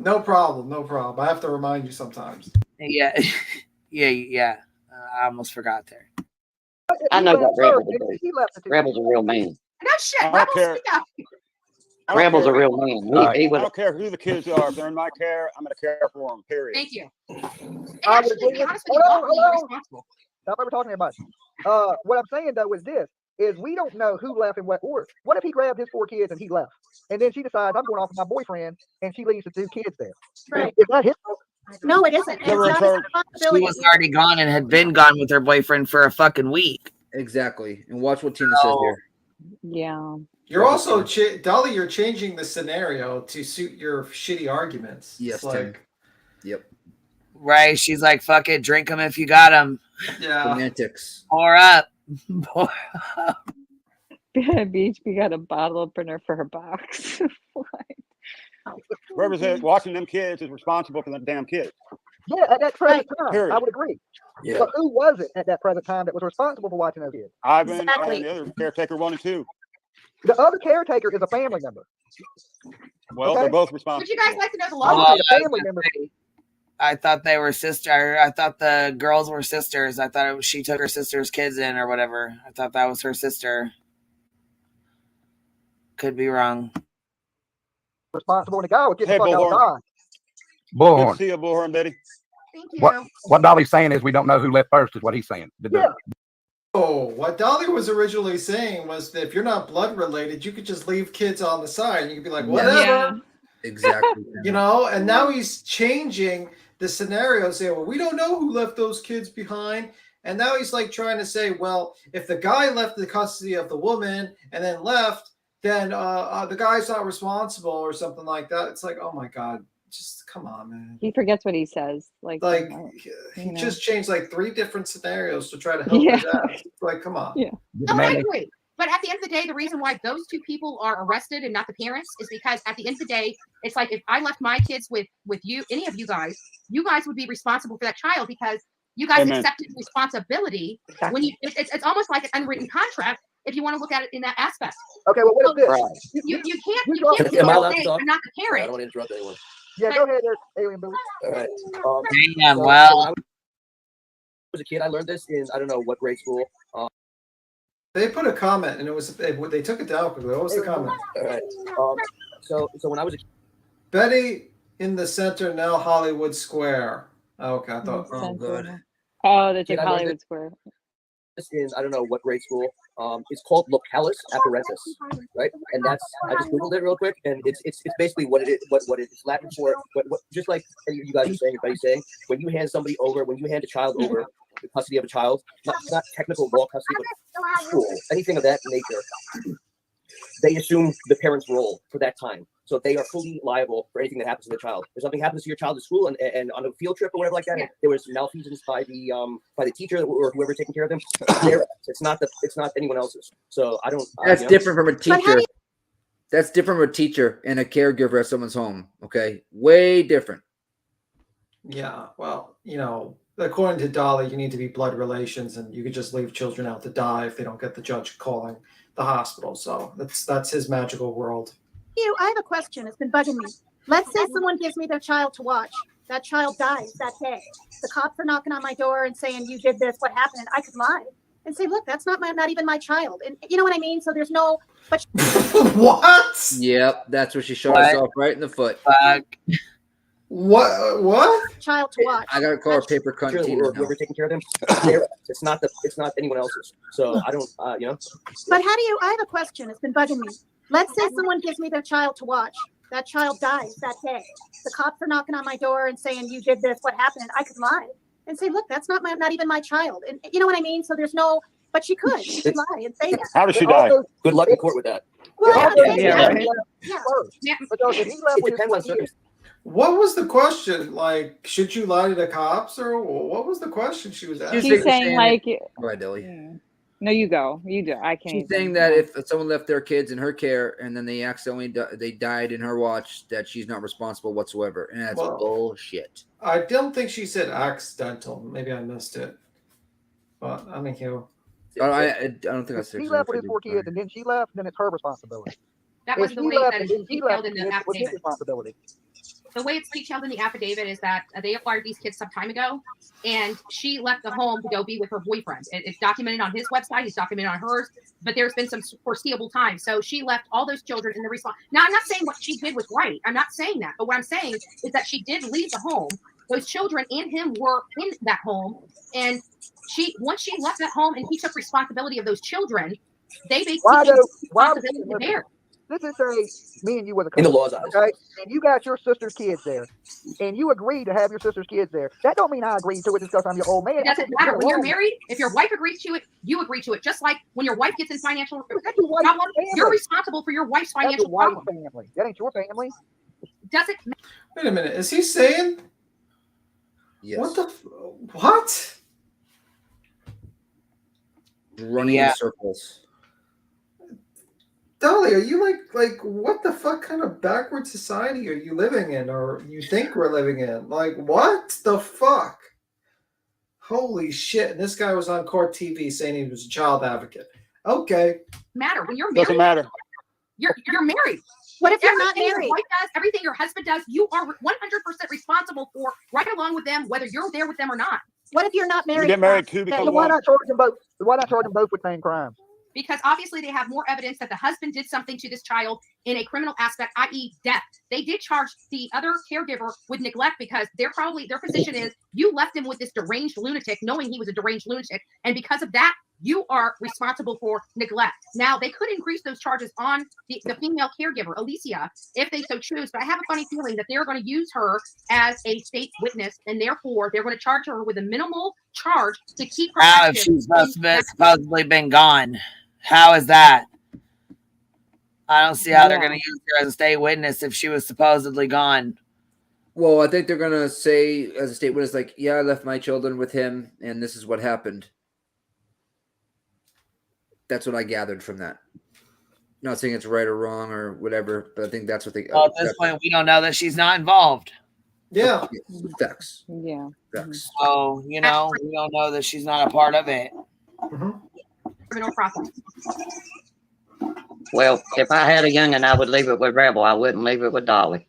No problem. I have to remind you sometimes. Yeah. I almost forgot there. I know what Rebel would do. Rebel's a real man. No shit. I don't care. Rebel's a real man. I don't care who the kids are. If they're in my care, I'm going to care for them, period. Thank you. Hold on. Stop ever talking about it. What I'm saying, though, is this. Is we don't know who left in what order. What if he grabbed his 4 kids and he left? And then she decides, I'm going off with my boyfriend, and she leaves the 2 kids there. Right. Is that his fault? No, it isn't. It's not his She responsibility. was already gone and had been gone with her boyfriend for a fucking week. Exactly. And watch what Tina says here. Yeah. You're also Dolly. You're changing the scenario to suit your shitty arguments. Yes, It's Tim. Yep. Right? She's like, "Fuck it, drink them if you got them." Yeah. Semantics. Pour up. BHP got a bottle opener for her box. Whoever's watching them kids is responsible for them damn kids. Yeah, at that present time, Period. I would agree. Yeah. But who was it at that present time that was responsible for watching those kids? Ivan and the other caretaker 1 and 2. The other caretaker is a family member. Well, they're both responsible. Would you guys like to know the Well, law? Family member. I thought they were sister. I thought the girls were sisters. I thought she took her sister's kids in or whatever. I thought that was her sister. Could be wrong. Responsible, and the guy would get the fuck out of Dodge. Good to see you, Bullhorn Betty. Thank you. What Dolly's saying is we don't know who left first, is what he's saying. Oh, what Dolly was originally saying was that if you're not blood related, you could just leave kids on the side and you could be like, whatever. Yeah. Exactly. And now he's changing the scenario, saying, well, we don't know who left those kids behind. And now he's like trying to say, well, if the guy left the custody of the woman and then left, then the guy's not responsible or something like that. It's like, oh my God, just come on, man. He forgets what he says. He just changed like 3 different scenarios to try to help his ass. It's like, come on. Yeah. No, I agree. But at the end of the day, the reason why those 2 people are arrested and not the parents is because at the end of the day, it's like if I left my kids with you, any of you guys would be responsible for that child because you guys accepted responsibility. Exactly. When it's almost like an unwritten contract if you want to look at it in that aspect. Okay, well, what is this? Right. You can't say, I'm not the parent. I don't want to interrupt anyone. Yeah, go ahead, Alien Billy. All right. Damn, so well. when I was a kid, I learned this in, I don't know what grade school. They put a comment, and they took it down quickly. What was the comment? All right. So when I was a kid. Betty in the center, now Hollywood Square. Oh, okay, I thought. Oh, good. Oh, they took Hollywood Square. In, I don't know what grade school. It's called localus apparatus, right? And that's, I just googled it real quick, and it's basically what it is, what it is Latin for. What just like you guys are saying, everybody's saying, when you hand a child over the custody of a child, not technical law custody, but school, anything of that nature, they assume the parent's role for that time. So they are fully liable for anything that happens to the child. If something happens to your child at school and on a field trip or whatever like that, there was malfeasance by the teacher or whoever taking care of them. It's not anyone else's. So I don't. That's different from a teacher. That's different from a teacher and a caregiver at someone's home. Okay, way different. Yeah, well, according to Dolly, you need to be blood relations, and you could just leave children out to die if they don't get the judge calling the hospital. So that's his magical world. I have a question. It's been bugging me. Let's say someone gives me their child to watch. That child dies that day. The cops are knocking on my door and saying, "You did this. What happened?" And I could lie and say, "Look, that's not even my child." And you know what I mean? So there's no. But what? Yep, that's where she shot herself right in the foot. What? Child to watch. I gotta call her paper cunt. Whoever taking care of them, it's not anyone else's. So I don't, But how do you? I have a question. It's been bugging me. Let's say someone gives me their child to watch. That child dies that day. The cops are knocking on my door and saying, "You did this. What happened?" And I could lie and say, "Look, that's not even my child." And you know what I mean? So there's no. But she could lie and say that. How did she die? Good luck in court with that. Well, What was the question? Like, should you lie to the cops, or what was the question she was asking? She's saying like, go ahead, Dolly. No, you go. You do. I can't. She's saying that if someone left their kids in her care and then they accidentally they died in her watch, that she's not responsible whatsoever, and that's bullshit. I don't think she said accidental. Maybe I missed it, but I think you. I don't think I said. He left with his 4 kids, and then she left. Then it's her responsibility. That If was the she way left that and it's then she detailed left, in the then it was his affidavit. responsibility. The way it's detailed in the affidavit is that they acquired these kids some time ago, and she left the home to go be with her boyfriend. It's documented on his website. It's documented on hers, but there's been some foreseeable time. So she left all those children in the response. Now, I'm not saying what she did was right. I'm not saying that. But what I'm saying is that she did leave the home. Those children and him were in that home. And once she left that home and he took responsibility of those children, they basically took responsibility there. Let's just say me and you were the In the couple, law's eyes. okay? And you got your sister's kids there, and you agreed to have your sister's kids there. That don't mean I agreed to it just because I'm your old man. It doesn't matter. When you're married, if your wife agrees to it, you agree to it. Just like when your wife gets in financial problem, you're responsible for your wife's financial problem. Family. That ain't your family. Doesn't Wait a minute. Is he saying? Yes. What the? What? Running in circles. Dolly, are you like what the fuck kind of backward society are you living in, or you think we're living in? Like, what the fuck? Holy shit! And this guy was on court TV saying he was a child advocate. Okay. matter when you're married. Doesn't matter. You're married. What if you're not Everything married? Your wife does, everything your husband does, you are 100% responsible for, right along with them, whether you're there with them or not. What if you're not married? You get married too because Why not charge them both? Why not charge them both with same crimes? Because obviously they have more evidence that the husband did something to this child in a criminal aspect, i.e. death. They did charge the other caregiver with neglect because their position is you left him with this deranged lunatic, knowing he was a deranged lunatic. And because of that, you are responsible for neglect. Now, they could increase those charges on the female caregiver, Alicia, if they so choose. But I have a funny feeling that they're going to use her as a state witness, and therefore they're going to charge her with a minimal charge to keep her How if active. she's supposedly been gone? How is that? I don't see how they're going to use her as a state witness if she was supposedly gone. Well, I think they're going to say as a state witness, like, yeah, I left my children with him, and this is what happened. That's what I gathered from that. Not saying it's right or wrong or whatever, but I think that's what they. Well, at this point, we don't know that she's not involved. Yeah. Facts. Yeah. Facts. So, we don't know that she's not a part of it. Criminal process. Well, if I had a youngin', I would leave it with Rebel. I wouldn't leave it with Dolly.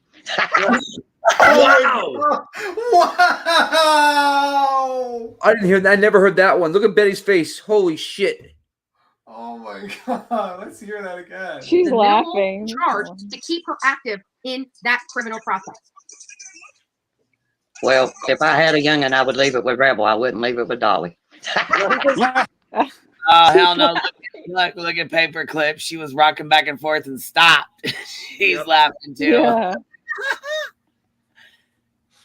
Wow! Wow! I didn't hear that. I never heard that one. Look at Betty's face. Holy shit. Oh my god! Let's hear that again. She's The laughing. minimal charge to keep her active in that criminal process. Well, if I had a youngin', I would leave it with Rebel. I wouldn't leave it with Dolly. Oh, hell no. Look at Paperclip. She was rocking back and forth and stopped. She's laughing too. Yeah.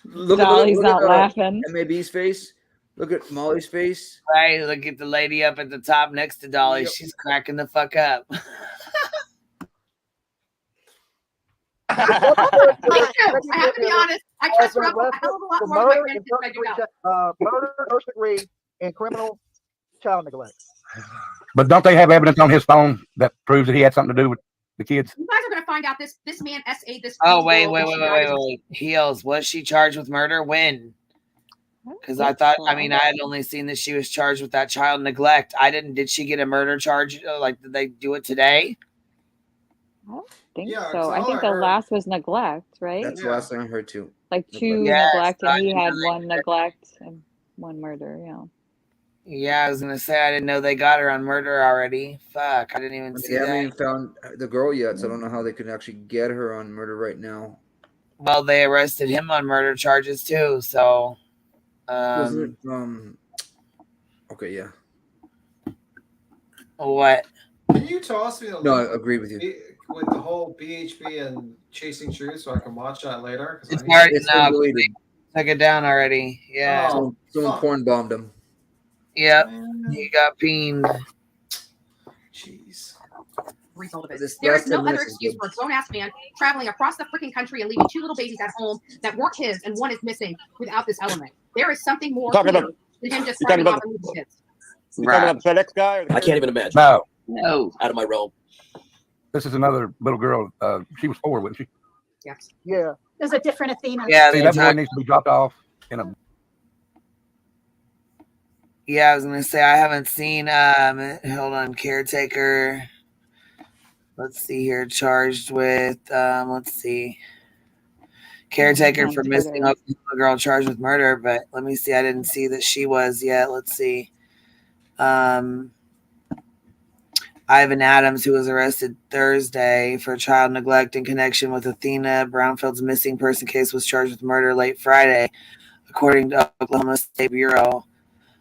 Look Dolly's at not laughing. MAB's face. Look at Molly's face. Right, look at the lady up at the top next to Dolly. Yep. She's cracking the fuck up. I have to be honest. I trust Rebel a hell of a lot more than my grandkids I do now. Murder, first degree, and criminal child neglect. But don't they have evidence on his phone that proves that he had something to do with the kids. You guys are gonna find out this man SA'd this. Oh, girl and she died as a- wait. Heels. Was she charged with murder? When? Because I thought, I had only seen that she was charged with that child neglect. Did she get a murder charge? Like, did they do it today? I don't think Yeah, so. 'cause I all think I the heard- last was neglect, right? That's the last thing I heard too. Like two Yes, neglect, and he I had know one neglect and one murder. Yeah. Yeah, I was gonna say I didn't know they got her on murder already. Fuck, I didn't even see They haven't that. even found the girl yet, so I don't know how they could actually get her on murder right now. Well, they arrested him on murder charges too. So, Was it okay, yeah. What? Can you toss me the No, link I agree with you. with the whole BHB and Chasing Truth so I can watch that later? It's already It's been deleted. Took it down already. Yeah. Oh, Someone porn bombed him. Yep. He got peened. Jeez. Result of it. This There last is no 10 other minutes is excuse good. for a grown-ass man traveling across the freaking country and leaving two little babies at home that weren't his, and one is missing without this element. There is something more Talking here about- than him just you talking driving about off and leaving kids. You talking about the FedEx guy? Or the I can't even imagine. No, No, out of my realm. this is another little girl. She was 4, wasn't she? Yes. Yeah. There's a different Athena. Yeah, See, that boy needs to be dropped off in a. Yeah, I was gonna say I haven't seen hold on, caretaker. Let's see here, charged with let's see. Caretaker for missing a girl charged with murder, but let me see. I didn't see that she was yet. Let's see. Ivan Adams, who was arrested Thursday for child neglect in connection with Athena Brownfield's missing person case, was charged with murder late Friday, according to Oklahoma State Bureau.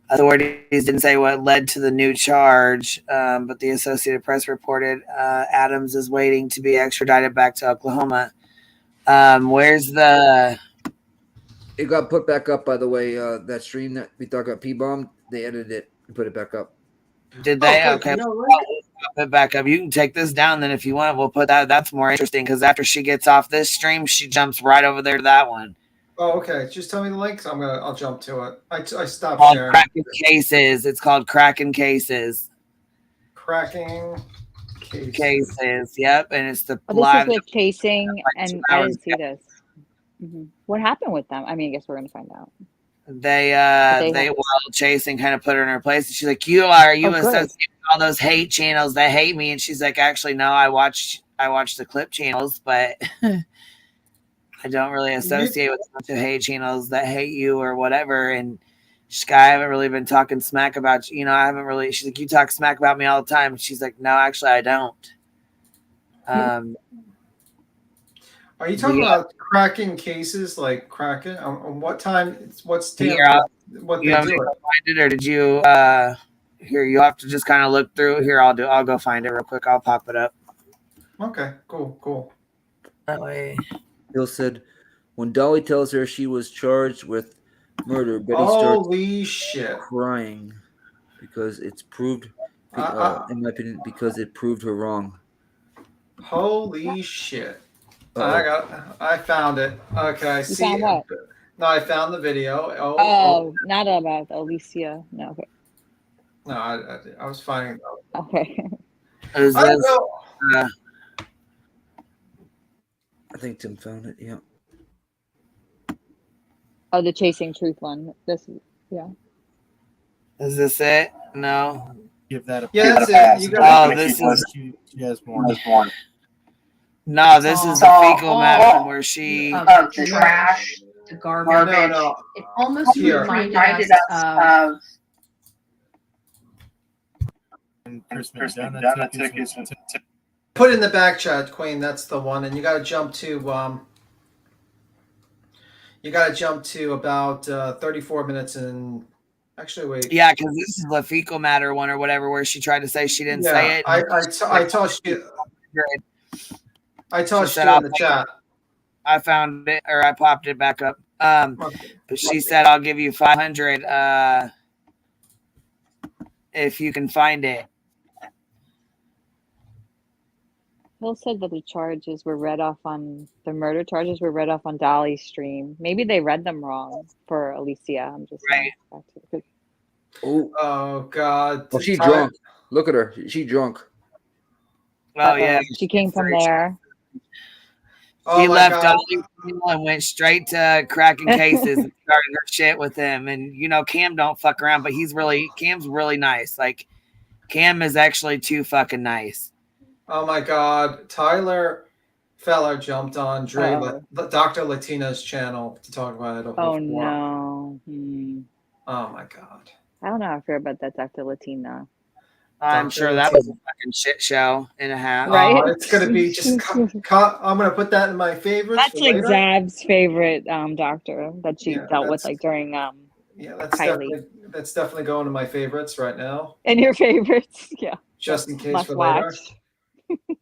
Authorities didn't say what led to the new charge, but the Associated Press reported Adams is waiting to be extradited back to Oklahoma. Where's the... It got put back up, by the way. That stream that we thought got P-bombed, they edited it and put it back up. Did they? Oh, Okay. you know, We'll put it back up. You can take this down then if you want. We'll put that. That's more interesting because after she gets off this stream, she jumps right over there to that one. Oh, okay. Just tell me the link. I'll jump to it. I stopped Called sharing. Cracking Cases. It's called Cracking Cases. Cracking Cases. Yep, and it's the Oh, live. this is with chasing, and I hours didn't see this. What happened with them? I mean, I guess we're gonna find out. They They while chasing kind of put her in her place. And she's like, "You associated with all those hate channels that hate me?" And she's like, "Actually, no. I watch the clip channels, but I don't really associate with a bunch of hate channels that hate you or whatever." And she's like, "I haven't really been talking smack about you. I haven't really." She's like, "You talk smack about me all the time." And she's like, "No, actually, I don't." Are you talking about cracking cases, like cracking? On what time? What's Here, what you they want do me to it? find it, or did you? Here, you have to just kind of look through. Here, I'll go find it real quick. I'll pop it up. Okay, cool. That way. Bill said, when Dolly tells her she was charged with murder, Betty Holy starts shit! crying because it's proved, in my opinion, because it proved her wrong. Holy shit! I found it. Okay, I You see. found what? No, I found the video. Oh, not about Alicia. No, okay. No, I was finding. Okay. Is I this, know. I think Tim found it. Yeah. Oh, the Chasing Truth one. Yeah. Is this it? No. Give that a Yeah, that's it. You got this is. She has more. No, this is the fecal matter where she. The trash, the garbage. No. It almost Here. reminded us of. Christmas donut tickets. Put in the back chat, Queen. That's the one, and you got to jump to about 34 minutes and actually wait. Yeah, because this is the fecal matter one or whatever, where she tried to say she didn't say it. I tossed you. I tossed you said, in the chat. I found it, or I popped it back up. But she said, "I'll give you 500 if you can find it." Bill said that the murder charges were read off on Dolly's stream. Maybe they read them wrong for Alicia. I'm just right. Oh God! Oh, she's drunk. Look at her. She's drunk. Oh yeah, She came from there. She Oh my left God. Dolly and went straight to cracking cases and started her shit with him. And you know, Cam don't fuck around, but Cam's really nice. Like Cam is actually too fucking nice. Oh my God. Tyler Feller jumped on Dr. Latina's channel to talk about it. Oh no. Oh my God. I don't know how I feel about that, Dr. Latina. I'm sure that was a fucking shit show and a half. Right? It's gonna be just. I'm gonna put that in my favorites. That's for like later. Zab's favorite doctor that she Yeah, dealt with that's- like during Kylie. That's definitely going to my favorites right now. And your favorites, yeah. Just in case Must for later. watch.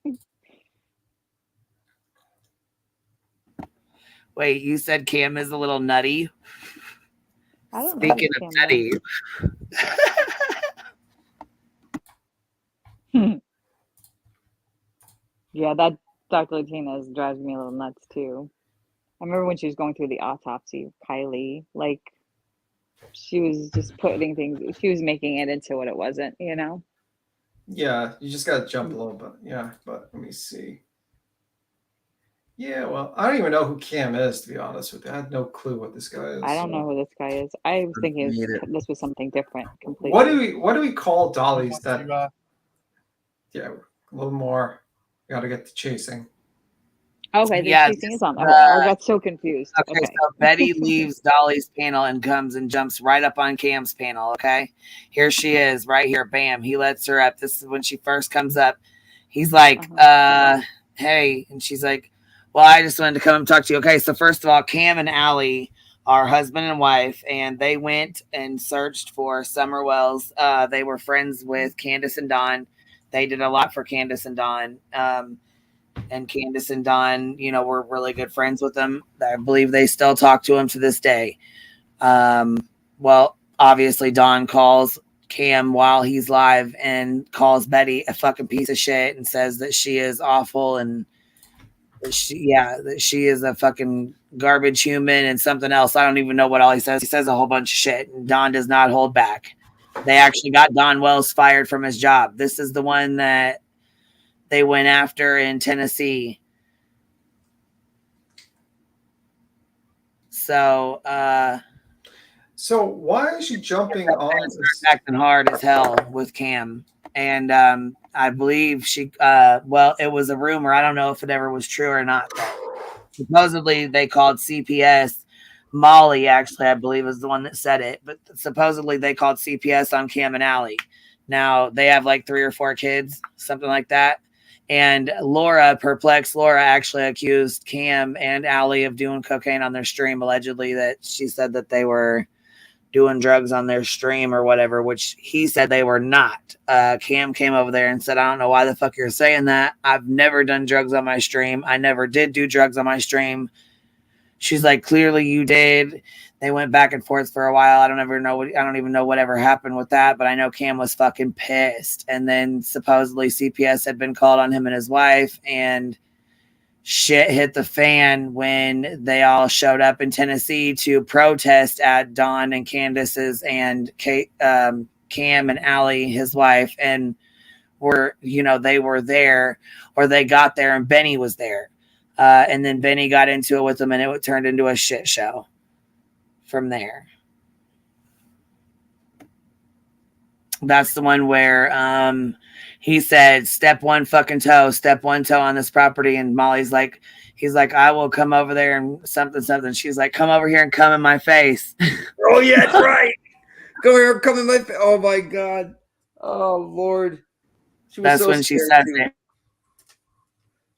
Wait, you said Cam is a little nutty? I don't Speaking know of nutty. Yeah, that Dr. Latina drives me a little nuts too. I remember when she was going through the autopsy of Kylie, like she was just putting things, she was making it into what it wasn't, you know? Yeah, you just gotta jump a little bit. Yeah, but let me see. Yeah, well, I don't even know who Cam is, to be honest with you. I had no clue what this guy is. I don't know who this guy is. I was thinking this was something different completely. What do we call dollies that? Yeah, a little more. Gotta get to chasing. Okay, the Yes, chasing is on there. I got so confused. Okay, so Betty leaves Dolly's panel and comes and jumps right up on Cam's panel. Okay, here she is, right here. Bam, he lets her up. This is when she first comes up. He's like, hey, and she's like, well, I just wanted to come and talk to you. Okay, so first of all, Cam and Allie are husband and wife, and they went and searched for Summer Wells. They were friends with Candace and Dawn. They did a lot for Candace and Dawn. And Candace and Dawn, you know, were really good friends with them. I believe they still talk to him to this day. Well, obviously Dawn calls Cam while he's live and calls Betty a fucking piece of shit and says that she is awful and that she is a fucking garbage human and something else. I don't even know what all he says. He says a whole bunch of shit and Dawn does not hold back. They actually got Don Wells fired from his job. This is the one that they went after in Tennessee. So why is she jumping on? Acting hard as hell with Cam, and I believe she. Well, it was a rumor. I don't know if it ever was true or not. Supposedly, they called CPS. Molly, actually, I believe, is the one that said it. But supposedly, they called CPS on Cam and Allie. Now they have like 3 or 4 kids, something like that. And perplexed Laura actually accused Cam and Allie of doing cocaine on their stream, allegedly that she said that they were doing drugs on their stream or whatever, which he said they were not. Cam came over there and said, I don't know why the fuck you're saying that. I've never done drugs on my stream. I never did do drugs on my stream. She's like, clearly you did. They went back and forth for a while. I don't even know whatever happened with that, but I know Cam was fucking pissed. And then supposedly CPS had been called on him and his wife, and shit hit the fan when they all showed up in Tennessee to protest at Dawn and Candace's and Cam and Allie, his wife, and they were there, or they got there and Benny was there. And then Benny got into it with them and it turned into a shit show from there. That's the one where he said, step one toe on this property. And Molly's like, he's like, I will come over there and something. She's like, come over here and come in my face. Oh, yeah, that's right. Come here, come in my face. Oh, my God. Oh, Lord. That's so when she said it.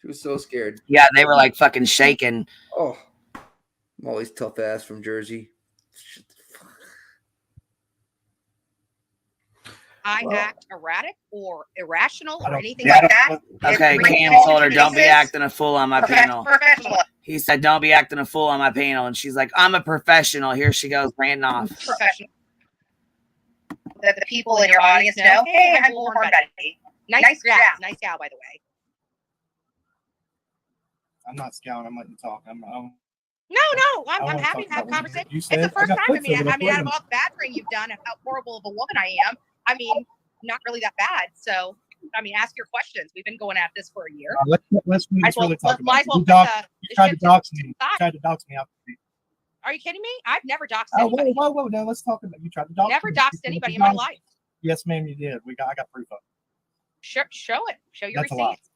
She was so scared. Yeah, they were like fucking shaking. Oh, Molly's tough ass from Jersey. I act erratic or irrational or anything like that. Okay, Cam told her, don't be acting a fool on my panel. He said, don't be acting a fool on my panel. And she's like, I'm a professional. Here she goes, ranting off. Professional. That the people in your audience know, hey, I'm Bullhorn Betty. Nice gal, by the way. I'm not scouting. I'm letting you talk. I'm happy to have a conversation. It's the first time. I mean, out of all the bad thing you've done, how horrible of a woman I am. I mean, not really that bad. So I mean, ask your questions. We've been going at this for a year. Let's really talk about it. You tried to dox me. Tried to dox me out. Are you kidding me? I've never doxed Oh, anybody. whoa! Now let's talk about you tried to dox. Never me. doxed anybody in my life. Yes, ma'am, you did. I got proof of it. Show it. Show your That's a lie. receipts.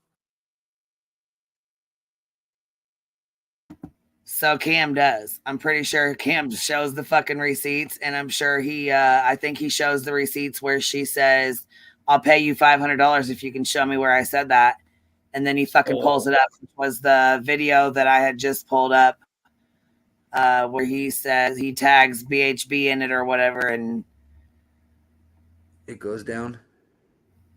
So Cam does. I'm pretty sure Cam shows the fucking receipts, and I'm sure I think he shows the receipts where she says, I'll pay you $500 if you can show me where I said that. And then he fucking pulls it up, which was the video that I had just pulled up, where he says he tags BHB in it or whatever, and it goes down.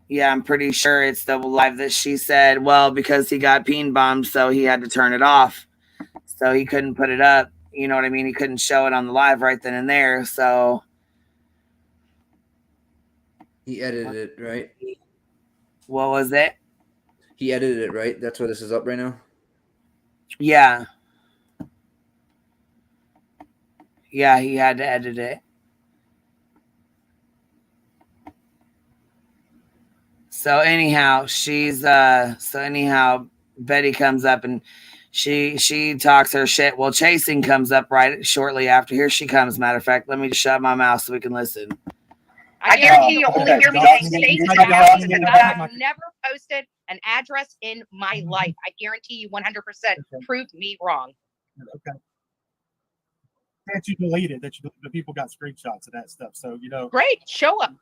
Yeah, I'm pretty sure it's the live that she said, well, because he got peen bombed, so he had to turn it off. So he couldn't put it up. You know what I mean? He couldn't show it on the live right then and there. So he edited it, right? What was it? He edited it, right? That's why this is up right now? Yeah. Yeah, he had to edit it. So anyhow, Betty comes up and she talks her shit. Well, Chasing comes up right shortly after. Here she comes. Matter of fact, let me just shut my mouth so we can listen. I guarantee you'll only hear me saying things that I've never posted an address in my life. I guarantee you 100% proved me wrong. Okay. That you deleted, the people got screenshots of that stuff. So, Great. Show them.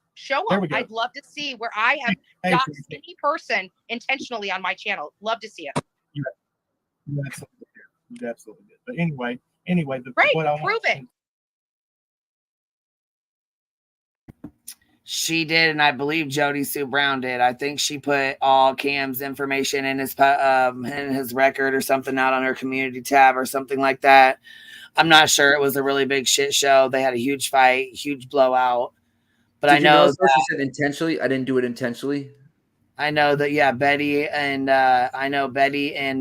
There we go. I'd love to see where I have doxed any person intentionally on my channel. Love to see it. You absolutely did. But anyway, Great. what I Prove it. She did, and I believe Jody Sue Brown did. I think she put all Cam's information in his record or something out on her community tab or something like that. I'm not sure. It was a really big shit show. They had a huge fight, huge blowout. But Did I know that she said intentionally. I didn't do it intentionally. I know that. Yeah, Betty and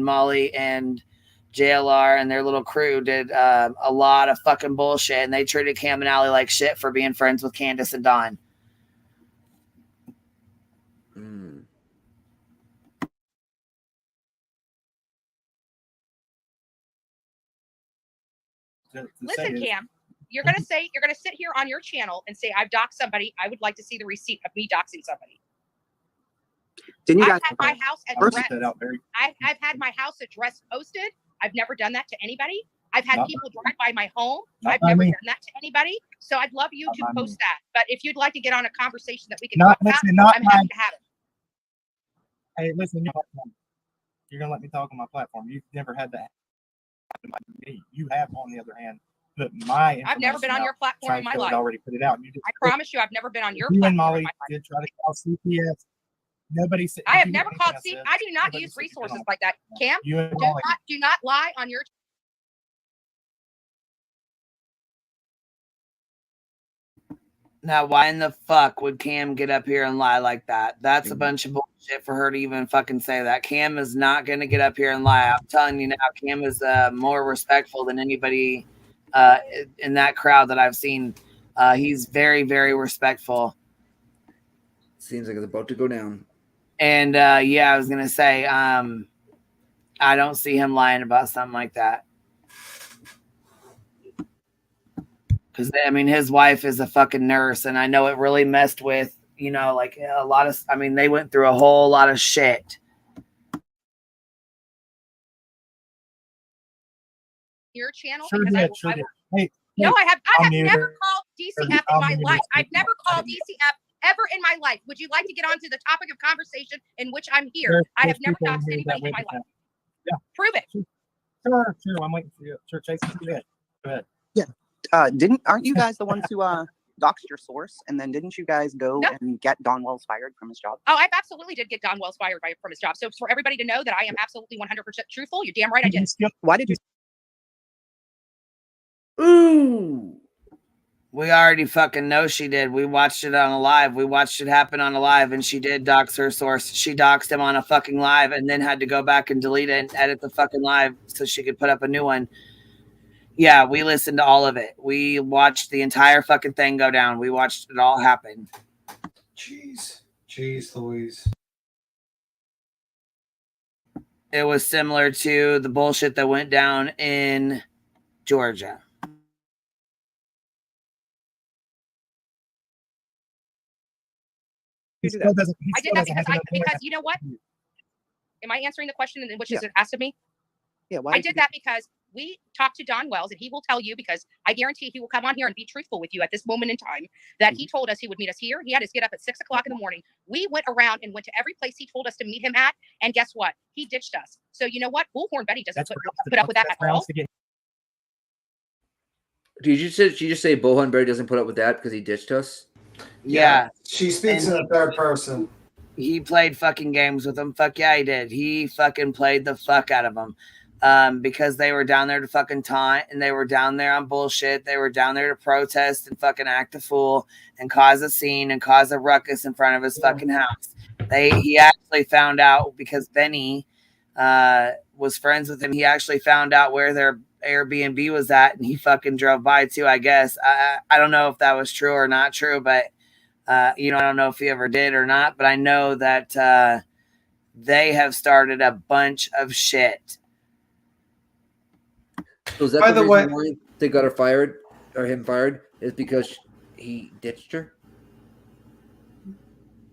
Molly and JLR and their little crew did a lot of fucking bullshit, and they treated Cam and Allie like shit for being friends with Candace and Dawn. Listen, Cam, you're gonna sit here on your channel and say I've doxed somebody. I would like to see the receipt of me doxing somebody. Didn't you guys I've had my house address? I've had my house address posted. I've never done that to anybody. I've had people drive by my home. I've never done that to anybody. So I'd love you to post that. But if you'd like to get on a conversation that we can talk about, I'm happy to have it. Hey, listen, you're gonna let me talk on my platform. You've never had that. You have, on the other hand, put my. I've never been on your platform in my life. Already put it out. I promise you, I've never been on your platform. You and platform. Molly did try to call CPS. Nobody said. I have never called. I do not use resources like that. Cam, do not lie on your. Now, why in the fuck would Cam get up here and lie like that? That's a bunch of bullshit for her to even fucking say that. Cam is not going to get up here and lie. I'm telling you now, Cam is more respectful than anybody in that crowd that I've seen. He's very, very respectful. Seems like it's about to go down. And I was going to say, I don't see him lying about something like that. Because, I mean, his wife is a fucking nurse, and I know it really messed with, like a lot of, they went through a whole lot of shit. Your channel? Sure because did, sure did. Hey, no, I have never called DCF in my life. I've never called DCF ever in my life. Would you like to get on to the topic of conversation in which I'm here? I have never doxed anybody in my life. Yeah. Prove it. Sure. I'm waiting for you. Sure, Chase, go ahead. Yeah. Aren't you guys the ones who doxed your source? And then didn't you guys go and get Don Wells fired from his job? Oh, I absolutely did get Don Wells fired from his job. So for everybody to know that I am absolutely 100% truthful, you're damn right I did. Why did you? Ooh. We already fucking know she did. We watched it on a live. We watched it happen on a live, and she did dox her source. She doxed him on a fucking live and then had to go back and delete it and edit the fucking live so she could put up a new one. Yeah, we listened to all of it. We watched the entire fucking thing go down. We watched it all happen. Jeez Louise. it was similar to the bullshit that went down in Georgia. I did that because you know what? Am I answering the question in which is asked of me? Yeah, I did that because we talked to Don Wells, and he will tell you, because I guarantee he will come on here and be truthful with you at this moment in time, that he told us he would meet us here. He had us get up at 6 o'clock in the morning. We went around and went to every place he told us to meet him at, and guess what? He ditched us. So you know what? Bullhorn Betty doesn't put up with that at all. Did you just say Bohan Berry doesn't put up with that because he ditched us? Yeah. She speaks in the third person. He played fucking games with them. Fuck yeah, he did. He fucking played the fuck out of them. Because they were down there to fucking taunt, and they were down there on bullshit. They were down there to protest and fucking act a fool and cause a scene and cause a ruckus in front of his fucking house. He actually found out, because Benny was friends with him. He actually found out where their Airbnb was at, and he fucking drove by too, I guess. I don't know if that was true or not true, but I don't know if he ever did or not, but I know that they have started a bunch of shit. So is that By the the way, reason why they got her fired, or him fired, is because he ditched her?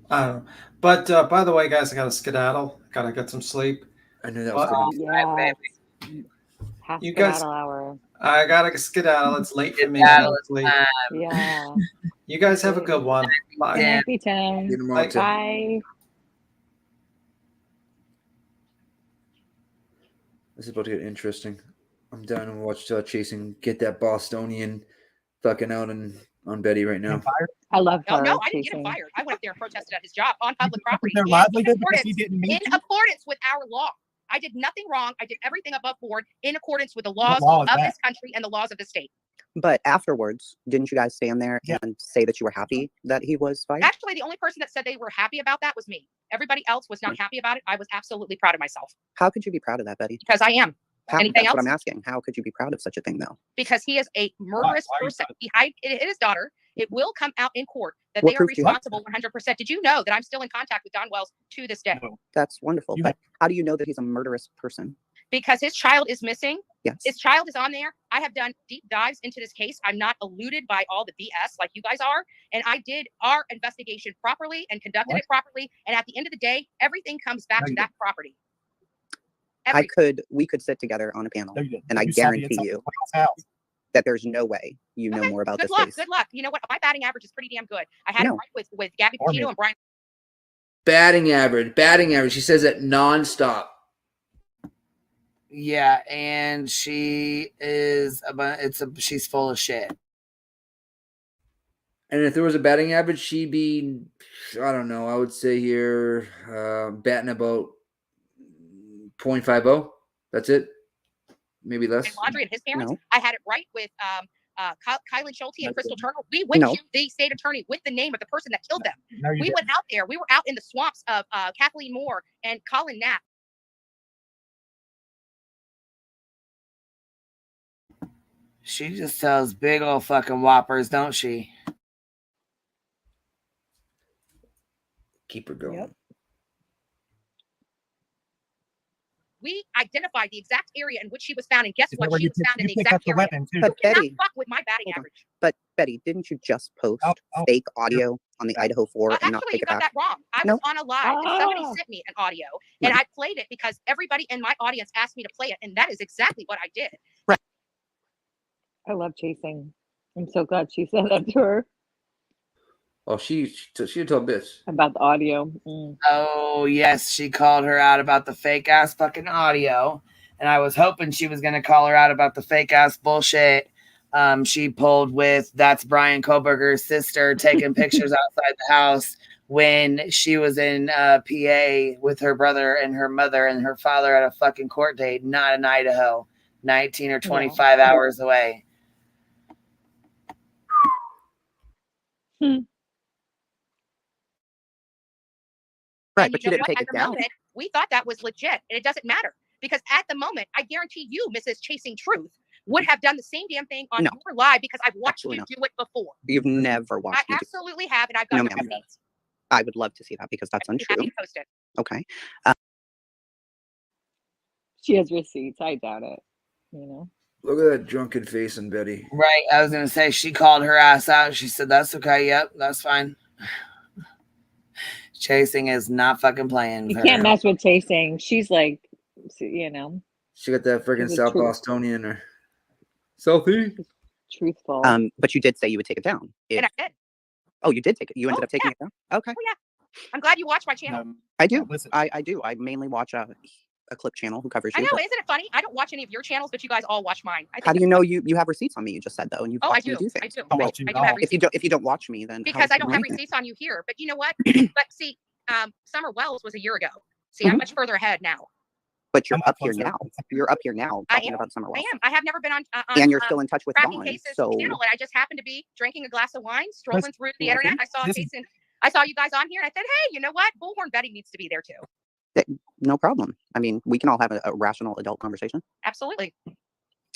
I don't know. But by the way, guys, I got to skedaddle. Got to get some sleep. I knew that was going to Yeah. Half You guys- skedaddle hour. I got to skedaddle. It's late for me. I gotta sleep. Yeah. You guys have a good one. Bye. Happy time. See you tomorrow, Tim. Bye. This is about to get interesting. I'm down to watch Chasing get that Bostonian fucking out on Betty right now. I love her. No, I didn't get him fired. I went up there and protested at his job on public property Their in livelihood because he accordance, didn't meet in you? accordance with our law. I did nothing wrong. I did everything above board in accordance with the laws law is of that? this country and the laws of the state. But afterwards, didn't you guys stand there and say that you were happy that he was fired? Actually, the only person that said they were happy about that was me. Everybody else was not happy about it. I was absolutely proud of myself How could you be proud of that, Betty? because I am. Anything That's else? what I'm asking. How could you be proud of such a thing, though? Because he is a murderous person. It is his daughter. It will come out in court that What they are proof do you have? responsible 100%. Did you know that I'm still in contact with Don Wells to this day? That's wonderful. But how do you know that he's a murderous person? Because his child is missing. Yes. His child is on there. I have done deep dives into this case. I'm not eluded by all the BS like you guys are. And I did our investigation properly and conducted it properly. And at the end of the day, everything comes back to that property. We could sit together on a panel, and I guarantee you that there's no way you know more about Good this luck. case. Good luck. You know what? My batting average is pretty damn good. I had it No. right with Gabby Petito and Brian. Batting average. She says it nonstop. Yeah, and she is she's full of shit. And if there was a batting average, she'd be, I don't know, I would say here, batting about 0.50. That's it. Maybe less. And Laundry and his parents. No. I had it right with Kylan Schulte and Crystal Turner. We went No. to the state attorney with the name of the person that killed them. No, you We went out there. We were out in the swamps of Kathleen Moore and Colin Knapp. She just tells big old fucking whoppers, don't she? Keep her going. We identified the exact area in which she was found, and guess Is that what? where She you was found in you the picked up exact the area. weapon, too? But You cannot Betty, fuck with my batting hold on. average. But Betty, didn't you just post fake audio on the Idaho 4 and not Actually, take you it got back? that wrong. I No. was on a live, and somebody Ah. sent me an audio, and I played it because everybody in my audience asked me to play it, and that is exactly what I did. I love Chasing. I'm so glad she said that to her Oh, she a told bitch. about the audio. Oh, yes, she called her out about the fake ass fucking audio. And I was hoping she was going to call her out about the fake ass bullshit she pulled with that's Brian Kohberger's sister taking pictures outside the house when she was in PA with her brother and her mother and her father at a fucking court date, not in Idaho, 19 or 25 hours away. Right, but you know didn't what? take At it the down. moment, we thought that was legit, and it doesn't matter because at the moment, I guarantee you, Mrs. Chasing Truth, would have done the same damn thing on No. your live because I've watched Absolutely you not. do it before. You've never watched I me do absolutely have, and I've got No, no ma'am. evidence. I would love to see that because that's I'd be happy untrue. to post it. Okay. She has receipts. I doubt it. You know. Look at that drunken face in Betty. Right. I was gonna say she called her ass out. She said, "That's okay. Yep, that's fine." Chasing is not fucking playing. You for can't her. mess with chasing. She's like, you know. She got that freaking She's a South truth. Bostonian in her. Southie. Truthful. But you did say you would take it down. And I did. Oh, you did take it. You ended up taking it down. Okay. Oh, yeah. I'm glad you watched my channel. I do. I do. I mainly watch a clip channel who covers I you. know, but isn't it funny? I don't watch any of your channels, but you guys all watch mine. I think How do it's you know funny. you have receipts on me? You just said though, and you Oh, I watch me do. things. I do. Well, I do have if you don't watch me, then how because would I you don't know have anything? receipts on you here. But you know what? But see, Summer Wells was a year ago. See, I'm much further ahead now. But you're up here now. You're up here now talking about Summer Wells. I am. I have never been on And you're still in touch with Cracking Dawn, Cases so- channel, and I just happened to be drinking a glass of wine, strolling Listen, through the yeah, internet. I saw a this- case, and I saw you guys on here, and I said, "Hey, you know what? Bullhorn Betty needs to be there too." No problem. I mean, we can all have a rational adult conversation. Absolutely.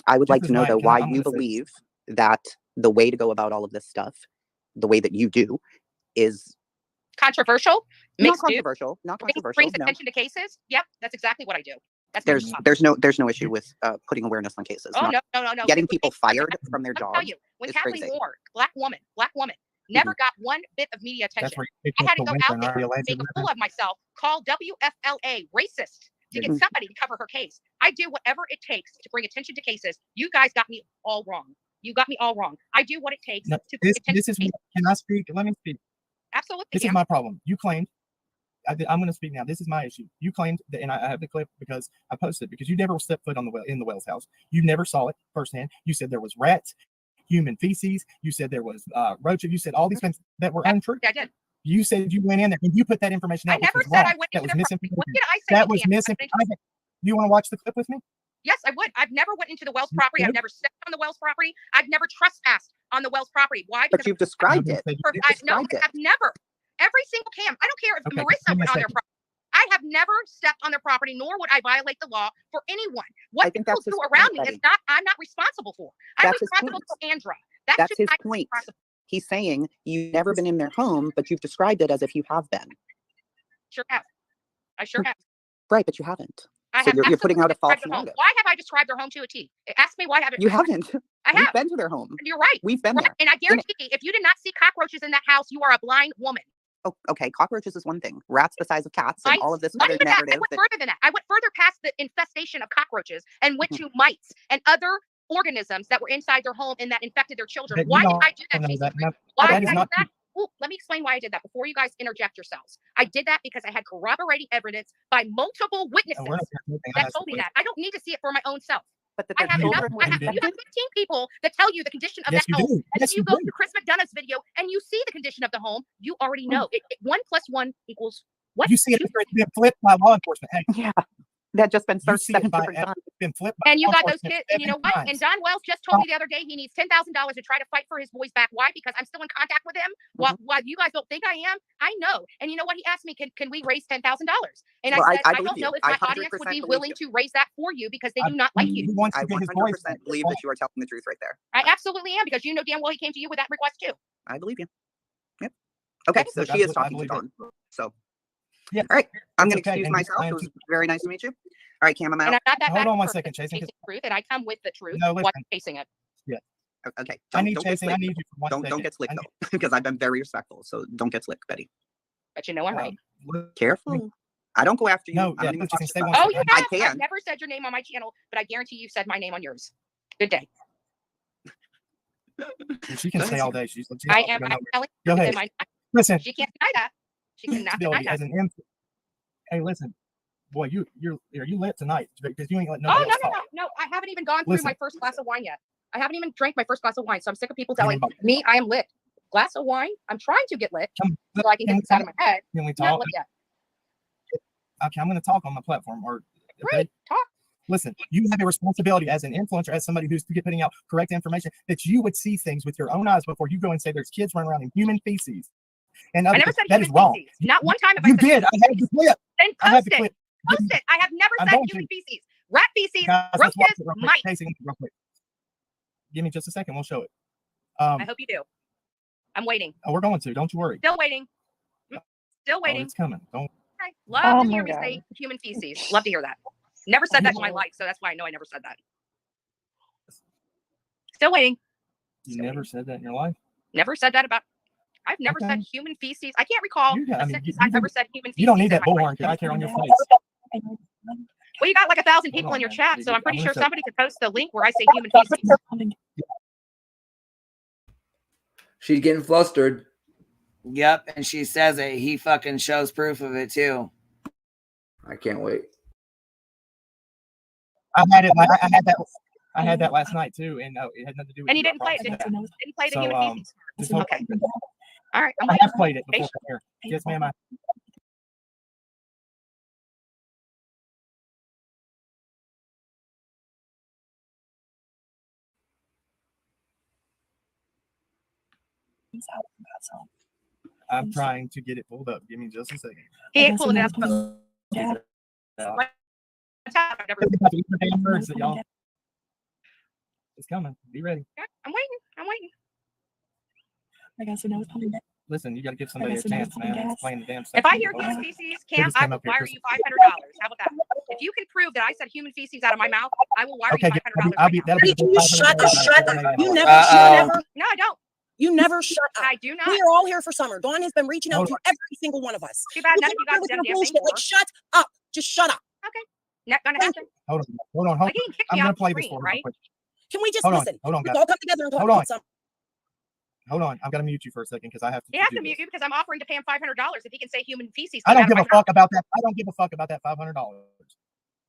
I would like This to is know my though opinion. why I'm you gonna say- believe that the way to go about all of this stuff, the way that you do, is Controversial. not Mixed news, controversial. Not brings controversial. No. attention to cases. Yep, that's exactly what I do. That's my job. There's no issue with putting awareness on cases. Oh, Not- no. Getting people fired from their Let me jobs. tell you, when is Kathleen crazy. Moore, black woman, never got one bit of media attention. where you I had to pick go up the out winter, there, are you make a fool of myself, call WFLA racist to get somebody to cover her case. I do whatever it takes to bring attention to cases. You guys got me all wrong. You got me all wrong. I do what it takes No, to bring attention this to is. cases. Can I speak? Let me speak. Absolutely. This is my problem. You claimed. I'm going to speak now. This is my issue. You claimed that, and I have the clip because I posted it, because you never stepped foot on in the Wells house. You never saw it firsthand. You said there was rats, human feces. You said there was roaches. You said all these things that were untrue. I did. You said you went in there and you put that information out. I never which was said wrong. I went That into was their property. misinformation. What did I say? That was misinformation. You want to watch the clip with me? Yes, I would. I've never went into the Wells property. I've never stepped on the Wells property. I've never trespassed on the Wells property. Why? But you've described it. No, I have never. Every single cam. I don't care if Okay, Marissa give me went a on their second. property. I have never stepped on their property, nor would I violate the law for anyone. What people do around me is not. I'm not responsible for. I'm That's his responsible point. for Andra. That's just his my point. responsibility. He's saying you've never been in their home, but you've described it as if you have been. Sure have. I sure have. Right, but you haven't. I So have you're putting out a false described their home. narrative. Why have I described their home to a T? Ask me why haven't You haven't. I We've have. been to their home. You're right. We've been Right. there. And I guarantee if you did not see cockroaches in that house, you are a blind woman. Oh, okay. Cockroaches is one thing. Rats the size of cats and all of this Not other even that. I narrative. went further than that. I went further past the infestation of cockroaches and went to mites and other organisms that were inside their home and that infected their children. That you Why did don't I do that, know Jason? that. No, Why that did is I do not that? Ooh, let me explain why I did that before you guys interject yourselves. I did that because I had corroborating evidence by multiple witnesses that told me that. I don't need to see it for my own self. But I have enough. You have 15 people that tell you the condition of Yes, that you home. do. And Yes, then you you go do. to Chris McDonough's video and you see the condition of the home. You already know. 1 + 1 equals what? You see it. It's been flipped by law enforcement. Hey, yeah. That just been you searched see it 7 by, different times. been flipped by And you law got those enforcement kids, and you know 7 what? times. And Don Wells just told me the other day he needs $10,000 to try to fight for his boys back. Why? Because I'm still in contact with him. While you guys don't think I am, I know. And you know what? He asked me, can we raise $10,000? And Well, I said, I I believe don't know you. if my I audience would 100% be believe willing you. to raise that for you because they do not like you. I 100% believe that you are telling the truth right there. I absolutely am because you know damn well he came to you with that request too. I believe you. Yep. Okay, so she is talking to Dawn. So, yeah. All right. I'm going It's to okay, excuse and myself. I It am was too. very nice to meet you. All right, Cam, I'm out. And I'm not that Hold bad on one person second, Chasing. chasing the truth, and I come with the truth No, while listen. chasing it. Yeah. Okay. I need don't get Chasing. I slick, need though. you for 1 Don't second. get slick though, because I've been very respectful. So don't get slick, Betty. But you know I'm right. Careful. I don't go after you. No, I yeah, don't even Chasing, talk stay shit 1 about Oh, you. you I have. I've can. never said your name on my channel, but I guarantee you said my name on yours. Good day. She can stay all day. She's legit. I am. I'm telling Go you, ahead. that Listen. she can't deny that. She cannot deny Ability that. as an hey, listen, boy, you lit tonight because you ain't let Oh, nobody no, else no, talk. no, no. I haven't even gone through Listen. my first glass of wine yet. I haven't even drank my first glass of wine. So I'm sick of people telling me I am lit. Glass of wine. I'm trying to get lit so I can get this out of my head. Can we Not talk? lit yet. Okay, I'm going to talk on my platform. Or okay? Great. Talk. Listen, you have a responsibility as an influencer, as somebody who's putting out correct information, that you would see things with your own eyes before you go and say there's kids running around in human feces. And I never said that human is wrong. feces. Not one time have You I said did. I have the clip. Then I have post the it. clip. Post it. I have never I'm said going human to. feces. Rat feces, Guys, let's watch roaches, it real quick. mice. Casey, real quick. Give me just a second. We'll show it. I hope you do. I'm waiting. We're going to. Don't you worry. Still waiting. Still Oh, waiting. it's coming. Don't. Okay. Love Oh to my hear me God. say human feces. Love to hear that. Never said that in my life, so that's why I know I never said that. Still waiting. You never said that in your life? Never said that about. I've never said human feces. I can't recall a sentence I've ever said human feces. You don't need in that my life. bullhorn right here on your face. Well, you got like 1,000 people in your chat, so I'm pretty sure somebody could post the link where I say human feces. She's getting flustered. Yep, and she says it. He fucking shows proof of it too. I can't wait. I had that last night too, and it had nothing to do with. And he didn't play it. Didn't play the human feces. Okay. All right. I have played it before. Here. Yes, ma'am. I'm trying to get it pulled up. Give me just a second. He ain't pulling it up. It's coming. Be ready. Yeah, I'm waiting. I'm waiting. Listen, you got to give somebody a chance, man. It's playing the damn stuff. If I hear human feces, Cam, I will wire you $500. How about that? If you can prove that I said human feces out of my mouth, I will wire you $500. You shut up. You never. No, I don't. You never shut up. I do not. We are all here for summer. Dawn has been reaching out to every single one of us. Too bad none of you guys have done a damn thing for her. Like, shut up. Just shut up. Okay. Not gonna happen. Hold on. Like, he can kick me I'm off gonna the play this screen, for right? you. Can we just Hold on, listen? hold on, Let's guys. all come together and talk Hold about on. something. Hold on. I've got to mute you for a second because I have to. He has to mute you because I'm offering to pay him $500 if he can say human feces. I don't give a fuck about that. I don't give a fuck about that $500.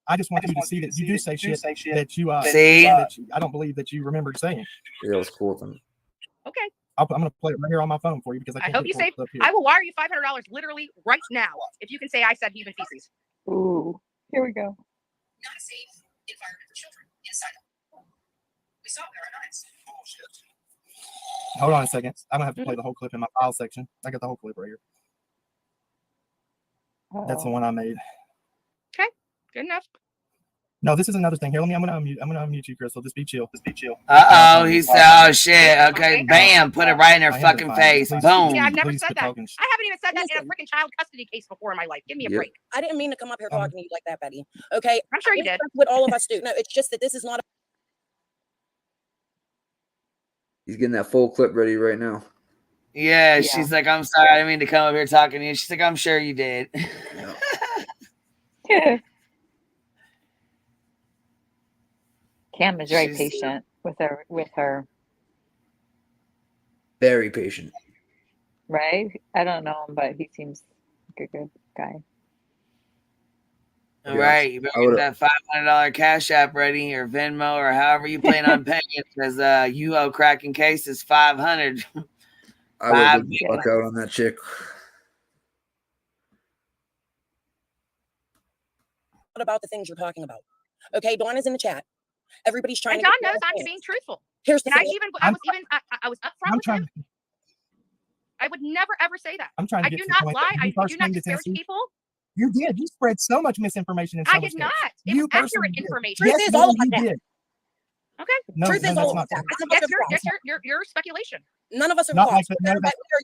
I just want you to see that you do say shit that you see. I don't believe that you remember saying. Yeah, it was cool. Okay. I'm going to play it right here on my phone for you because I I can't hope get you it say. pulled up here. I will wire you $500 literally right now if you can say I said human feces. Ooh, here we go. Not a safe environment for children inside. We saw there are nights. Hold on a second. I'm gonna have to play the whole clip in my file section. I got the whole clip right here. That's the one I made. Okay, good enough. No, this is another thing. Here, I'm gonna unmute you, Crystal. Just be chill. He's oh shit. Okay, bam, put it right in her fucking face. Boom. Yeah, I've never said that. I haven't even said that in a freaking child custody case before in my life. Give me a break. I didn't mean to come up here talking to you like that, Betty. Okay, I'm sure you did. What all of us do. No, it's just that this is not. He's getting that full clip ready right now. Yeah, she's like, I'm sorry, I didn't mean to come up here talking to you. She's like, I'm sure you did. Cam is very patient with her. Very patient. Right? I don't know him, but he seems like a good guy. All right, you better get that $500 Cash App ready, or Venmo, or however you plan on paying, because you owe cracking cases $500. I would fuck out on that chick. What about the things you're talking about? Okay, Dawn is in the chat. Everybody's trying. And Dawn knows I'm being truthful. Here's the and thing. I was upfront with him. I would never ever say that. I'm trying to I do not lie. I do not disparage people. You did. You spread so much misinformation. I did not. It was accurate information. Truth is all of that. Okay. No, Truth is all of that. That's your speculation. None of us are Not lost. like We are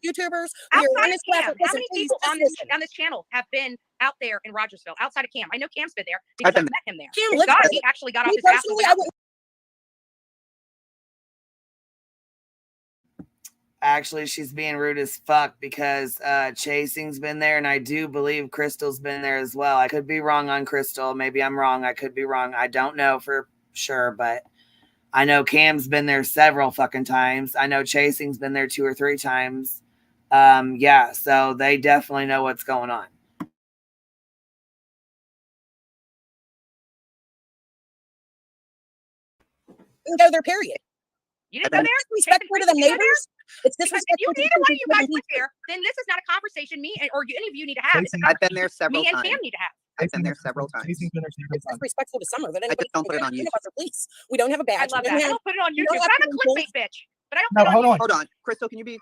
YouTubers. We are Outside in of this Cam, class. how many people on this channel have been out there in Rogersville outside of Cam? I know Cam's been there because I met him there. Cam Thank lives God there. he actually got off Me his ass. personally, I wouldn't. Actually, she's being rude as fuck because Chasing's been there, and I do believe Crystal's been there as well. I could be wrong on Crystal. Maybe I'm wrong. I could be wrong. I don't know for sure, but I know Cam's been there several fucking times. I know Chasing's been there 2 or 3 times. Yeah, so they definitely know what's going on. Go there, period. You didn't go there? Disrespectful to the neighbors. It's If disrespectful. you either one of you guys went there, then this is not a conversation me or any of you need to have. It's a I've been there several me and times. Cam need to have. I've been there several times. It's disrespectful to Summer that I anybody just don't put it on none YouTube. of us are police. We don't have a I badge. love We that. don't I have- don't put it on we YouTube. don't But have I'm a to clickbait bitch. But I don't No, put it on hold on. Hold on. Crystal, can you be?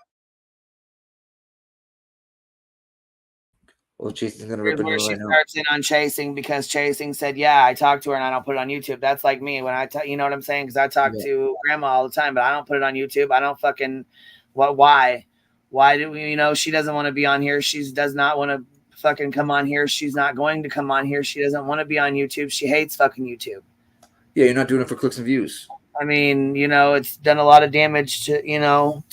Well, Jason's gonna Here's rip it where she right now. starts in on Chasing because Chasing said, yeah, I talked to her and I don't put it on YouTube. That's like me when you know what I'm saying? Because I talk to grandma all the time, but I don't put it on YouTube. I don't fucking, why? Why do we, she doesn't want to be on here. She does not want to fucking come on here. She's not going to come on here. She doesn't want to be on YouTube. She hates fucking YouTube. Yeah, you're not doing it for clicks and views. I mean, you know, it's done a lot of damage to, you know,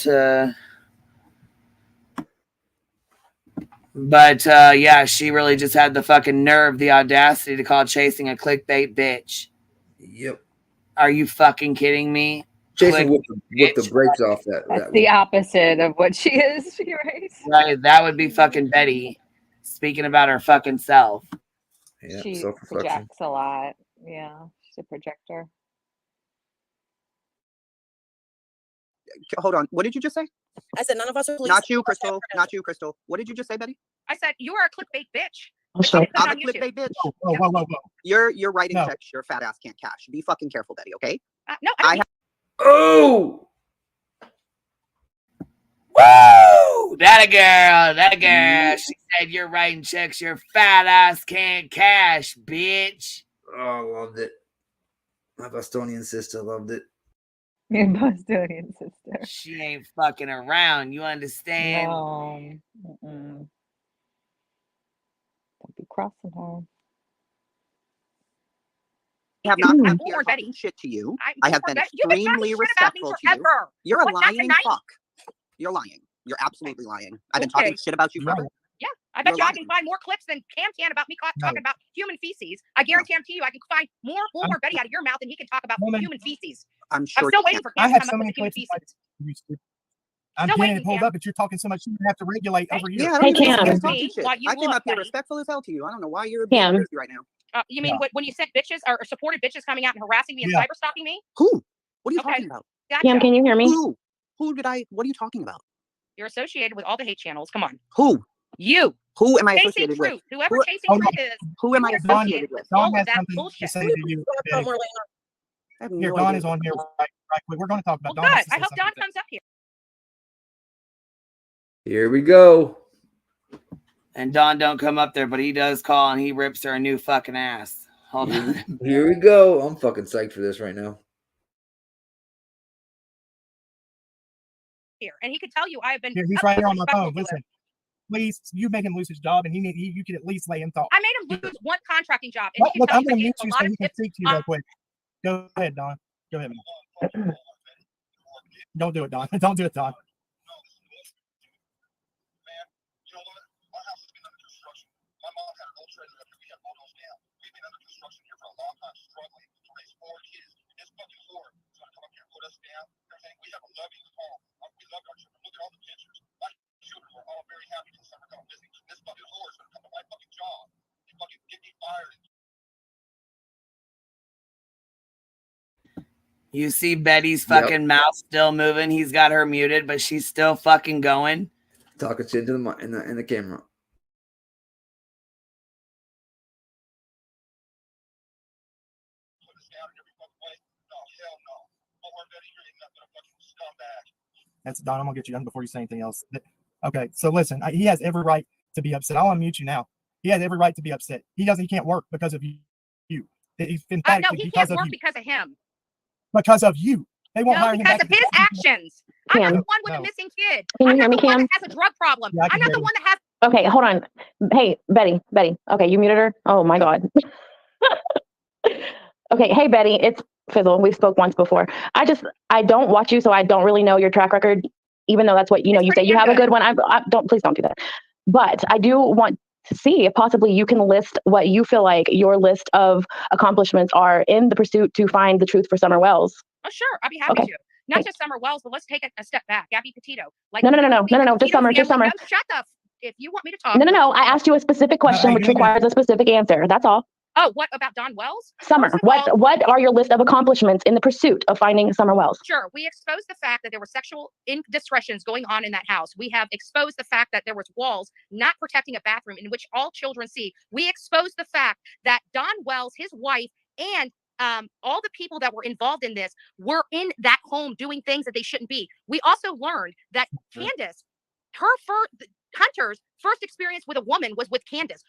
but yeah, she really just had the fucking nerve, the audacity to call chasing a clickbait bitch. Yep. Are you fucking kidding me? Jason whipped the brakes off that. That's the opposite of what she is, right? Right, that would be fucking Betty speaking about her fucking self. Yeah, She self-reflection. projects a lot. Yeah, she's a projector. Hold on. What did you just say? I said none of us are police. Not you, Crystal. Not you, Crystal. What did you just say, Betty? I said you are a clickbait bitch. I'm a clickbait bitch. Whoa. You're writing checks your fat ass can't cash. Be fucking careful, Betty, okay? No, I have. Oh! Woo! That a girl. She said you're writing checks your fat ass can't cash, bitch. Oh, loved it. My Bostonian sister loved it. Your Bostonian sister. She ain't fucking around. You understand? No. Don't be crossing her. I have not been I'm here born talking Betty. shit to you. I'm I have born been Betty. You've been talking extremely shit about me respectful to you. forever. You're a What, not lying tonight? fuck. You're lying. You're absolutely lying. I've been talking Okay. shit about you forever. Yeah, I bet You're you I can find more clips than Cam can about me talking about human feces. I guarantee you I can find more Betty out of your mouth than he can talk about human feces. I'm sure. I'm still you waiting can. for Cam I to have come so up with many the human clips. feces. I'm Still getting waiting, it pulled Cam. up, but you're talking so much, you have to regulate over here. Yeah, I don't even know why you're talking shit. I came up here respectful as hell to you. I don't know why you're being crazy right now. You mean when you said bitches or supported bitches coming out and harassing me and cyber stalking me? Who? What are you talking about? Gotcha. Cam, can you hear me? Who did I? What are you talking about? You're associated with all the hate channels. Come on. Who? You. Who am I Chasing associated with? Truth. Whoever Chasing Truth is. Who am I you're associated with? all Dawn of has that something bullshit. to say to you. Here, Dawn is on here right quick. We're going to talk about Well, Dawn. good. I hope Dawn comes up here. Here we go. And Don don't come up there, but he does call and he rips her a new fucking ass. Hold on. Here we go. I'm fucking psyched for this right now. Here, and he could tell you I have been. Here, he's right here on my phone. Listen, please, you make him lose his job, and you could at least lay him talk. I made him lose one contracting job, and he can Look, tell I'm you going that to he mute has a you so lot he of can tips. speak to you real quick. Go ahead, Don. Go ahead, man. Don't do it, Don. Don't do it, Don. You see Betty's fucking mouth still moving. He's got her muted, but she's still fucking going. Talking shit to in the camera. That's Don. I'm gonna get you done before you say anything else. Okay, so listen, he has every right to be upset. I'll unmute you now. He has every right to be upset. He can't work because of you. He's emphatically No, he because can't of work you. because of him. Because of you. They won't No, hire him because back of his actions. I'm not the one with a missing kid. Can you I'm hear not me, the one Cam? that has a drug problem. Yeah, I I'm can not hear the you. one that has. Okay, hold on. Hey, Betty. Okay, you muted her? Oh my God. Okay, hey Betty, it's Fizzle. We spoke once before. I don't watch you, so I don't really know your track record, even though that's what you say you have a good one. Please don't do that. But I do want to see if possibly you can list what you feel like your list of accomplishments are in the pursuit to find the truth for Summer Wells. Oh, sure. I'd be happy to. Not just Summer Wells, but let's take it a step back. Gabby Petito. No. Just Summer. No, shut the. If you want me to talk. No. I asked you a specific question, which requires a specific answer. That's all. Oh, what about Don Wells? Summer, what are your list of accomplishments in the pursuit of finding Summer Wells? Sure. We exposed the fact that there were sexual indiscretions going on in that house. We have exposed the fact that there was walls not protecting a bathroom in which all children see. We exposed the fact that Don Wells, his wife, and all the people that were involved in this were in that home doing things that they shouldn't be. We also learned that Candace, Hunter's first experience with a woman was with Candace.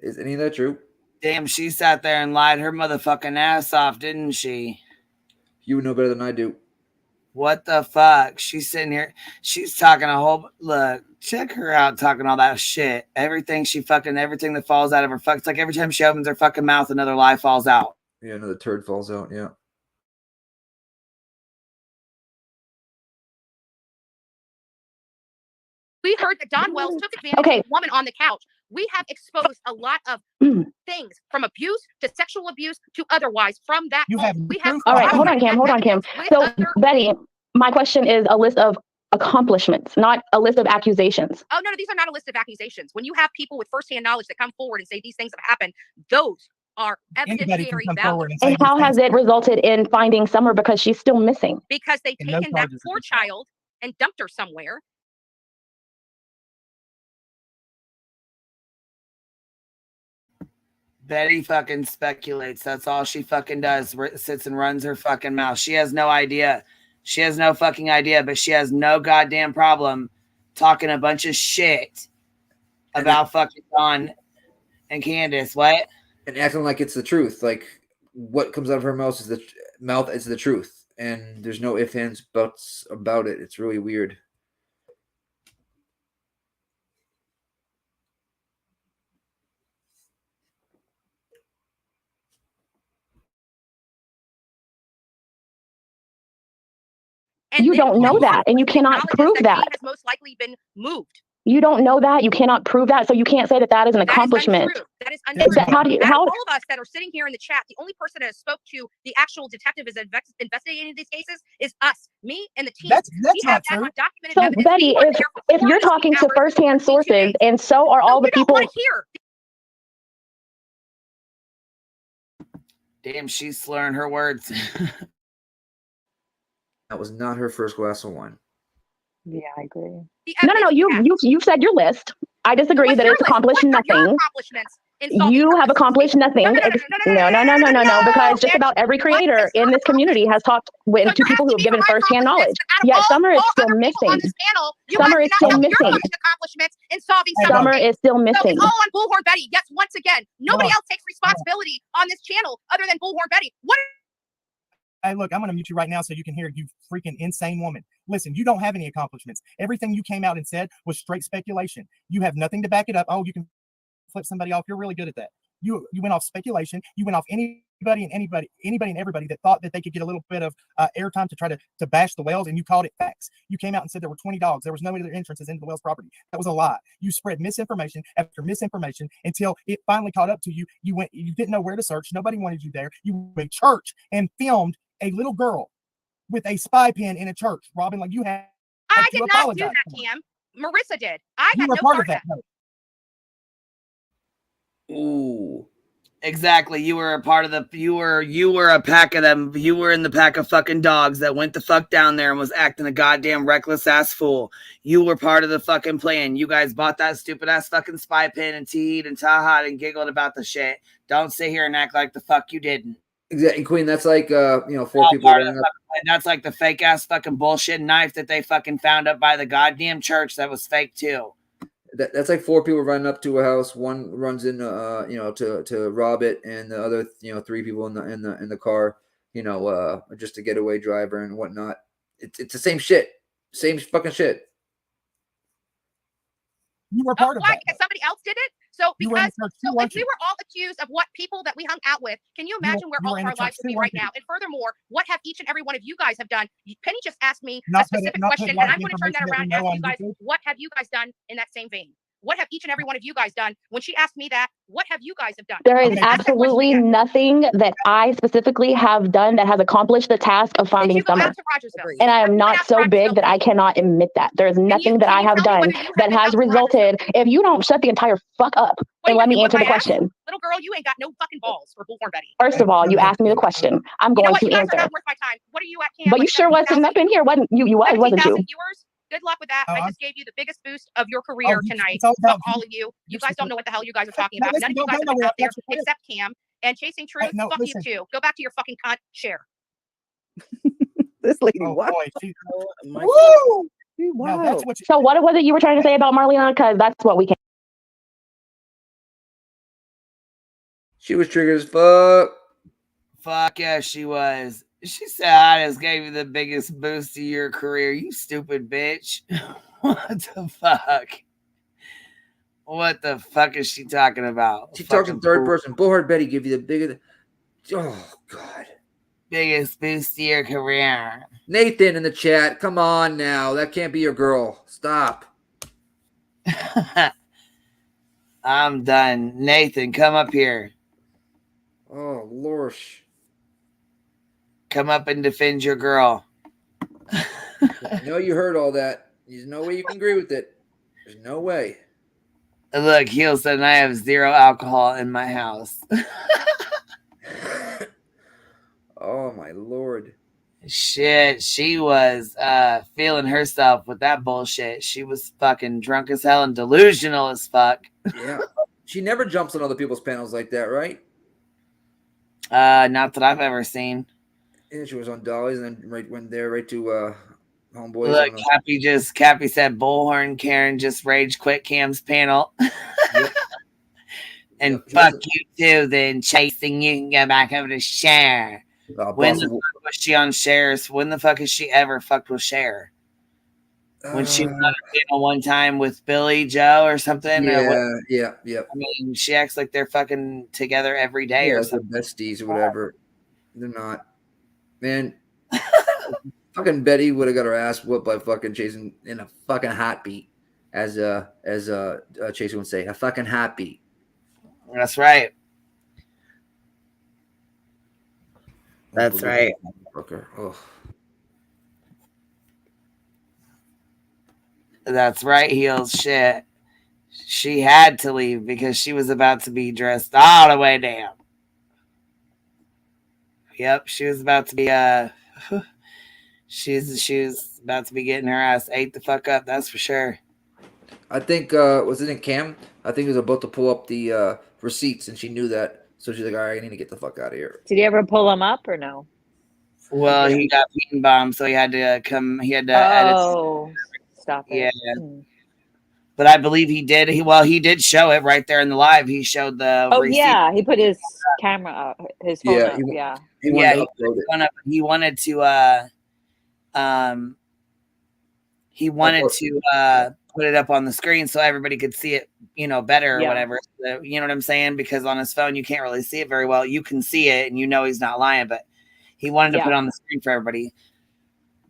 Is any of that true? Damn, she sat there and lied her motherfucking ass off, didn't she? You would know better than I do. What the fuck? She's sitting here. She's talking a whole look. Check her out talking all that shit. Everything that falls out of her fuck. It's like every time she opens her fucking mouth, another lie falls out. Yeah, another turd falls out. Yeah. We heard that Don Wells took advantage of a woman on the couch. We have exposed a lot of things, from abuse to sexual abuse to otherwise, from that home. We have All right, hold on, Kim. So, Betty, my question is a list of accomplishments, not a list of accusations. Oh, no, these are not a list of accusations. When you have people with firsthand knowledge that come forward and say these things have happened, those are evidentiary valid. And how has it resulted in finding Summer because she's still missing? Because they've taken that poor child and dumped her somewhere. Betty fucking speculates. That's all she fucking does. Sits and runs her fucking mouth. She has no idea. She has no fucking idea, but she has no goddamn problem talking a bunch of shit about fucking Dawn and Candace. What? And acting like it's the truth. Like what comes out of her mouth is the truth. And there's no ifs, ands, buts about it. It's really weird. And you don't know that, and you cannot prove that. Has most likely been moved. You don't know that. You cannot prove that, so you can't say that is an accomplishment. That is untrue. How all of us that are sitting here in the chat, the only person that has spoke to the actual detective is investigating these cases is us, me, and the team. That's not true. Documented So, evidence. Betty, if you're talking to firsthand sources, and so are all the people. Damn, she's slurring her words. That was not her first glass of wine. Yeah, I agree. No. You said your list. I disagree that it's accomplished nothing. You have accomplished nothing. No, because just about every creator in this community has talked to people who have given firsthand knowledge. Yet Summer is still missing. Summer is still missing. Summer is still missing. All on Bullhorn Betty. Yes, once again, nobody else takes responsibility on this channel other than Bullhorn Betty. What? Hey, look, I'm going to mute you right now so you can hear, you freaking insane woman. Listen, you don't have any accomplishments. Everything you came out and said was straight speculation. You have nothing to back it up. Oh, you can flip somebody off. You're really good at that. You went off speculation. You went off anybody and everybody that thought that they could get a little bit of airtime to try to bash the Wells, and you called it facts. You came out and said there were 20 dogs. There was no other entrances into the Wells property. That was a lie. You spread misinformation after misinformation until it finally caught up to you. You didn't know where to search. Nobody wanted you there. You went to church and filmed a little girl with a spy pen in a church, Robin, like you had. I did not do that, Cam. Marissa did. I had no part of that. Ooh, exactly. You were a part of the. You were a pack of them. You were in the pack of fucking dogs that went the fuck down there and was acting a goddamn reckless ass fool. You were part of the fucking plan. You guys bought that stupid ass fucking spy pen and teed and taha and giggled about the shit. Don't sit here and act like the fuck you didn't. Exactly, Queen. That's like 4 people. That's like the fake ass fucking bullshit knife that they fucking found up by the goddamn church that was fake too. That's like 4 people running up to a house. One runs in, to rob it, and the other, 3 people in the car, just a getaway driver and whatnot. It's the same shit, same fucking shit. You were part of that. Because somebody else did it. So if we were all accused of what people that we hung out with, can you imagine where all of our lives would be right now? And furthermore, what have each and every one of you guys have done? Penny just asked me a specific question, and I'm going to turn that around and ask you guys, what have you guys done in that same vein? What have each and every one of you guys done? When she asked me that, what have you guys have done? There is absolutely nothing that I specifically have done that has accomplished the task of finding Summer. And I am not so big that I cannot admit that. There is nothing that I have done that has resulted. If you don't shut the entire fuck up and let me answer the question. Little girl, you ain't got no fucking balls for Bullhorn Betty. First of all, you asked me the question. I'm going to answer. Not worth my time. What are you at, Cam? But you sure was sitting up in here, wasn't you? You was, wasn't you? Good luck with that. I just gave you the biggest boost of your career tonight. All of you. You guys don't know what the hell you guys are talking about. None of you guys have been out there except Cam. And Chasing Truth, fuck you too. Go back to your fucking cunt share. This lady, wow. So what was it you were trying to say about Marlena? Because that's what we can. She was triggered as fuck. Fuck yeah, she was. She said, I just gave you the biggest boost of your career. You stupid bitch. What the fuck? What the fuck is she talking about? She talks in third person. Bullheart Betty give you the biggest. Oh, God. Biggest boost of your career. Nathan in the chat. Come on now. That can't be your girl. Stop. I'm done. Nathan, come up here. Oh, Lorsh. Come up and defend your girl. I know you heard all that. There's no way you can agree with it. There's no way. Look, Heel said I have 0 alcohol in my house. Oh, my Lord. Shit, she was feeling herself with that bullshit. She was fucking drunk as hell and delusional as fuck. Yeah. She never jumps on other people's panels like that, right? Not that I've ever seen. Yeah, she was on Dolly's and then went there right to Homeboys. Look, Cappy said Bullhorn Karen just rage quit Cam's panel. Yep. And fuck you too, then chasing you can go back over to Cher. When the fuck was she on Cher's? When the fuck has she ever fucked with Cher? When she was on a panel one time with Billy Joe or something? Yeah. I mean, she acts like they're fucking together every day or like something. they're besties or whatever. They're not. Man, fucking Betty would have got her ass whooped by fucking Jason in a fucking hot beat, as Chase would say, a fucking hot beat. That's right. That's right. Oh. That's right, Heels. Shit. She had to leave because she was about to be dressed all the way down. Yep, she was about to be she was about to be getting her ass ate the fuck up, that's for sure. I think was it in Cam? I think he was about to pull up the receipts and she knew that. So she's like, all right, I need to get the fuck out of here. Did he ever pull them up or no? Well, he got beaten bombed, so he had to come. He had to edit. Stop it. Yeah. But I believe he did. He did show it right there in the live. He showed the. receipt. Yeah, he put his camera up, his phone up. He wanted to upload it. He wanted to put it up on the screen so everybody could see it, better or whatever. So, you know what I'm saying? Because on his phone you can't really see it very well. You can see it and he's not lying, but he wanted to put it on the screen for everybody.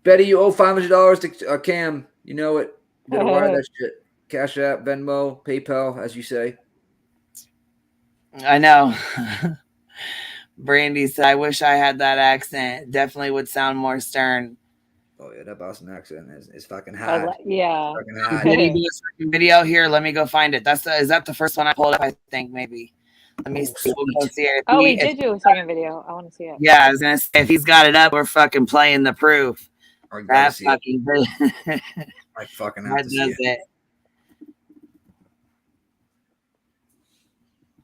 Betty, you owe $500 to Cam. You know it. You gotta wire that shit. Cash App, Venmo, PayPal, as you say. I know. Brandy said, I wish I had that accent. Definitely would sound more stern. Oh, yeah, that Boston accent is fucking hot. Yeah. Fucking hot. Did he do a second video here? Let me go find it. Is that the first one I pulled up? I think maybe. Let me see. We'll go see it. He did do a second video. I want to see it. Yeah, I was gonna say if he's got it up, we're fucking playing the proof. That fucking I fucking have that to see does it.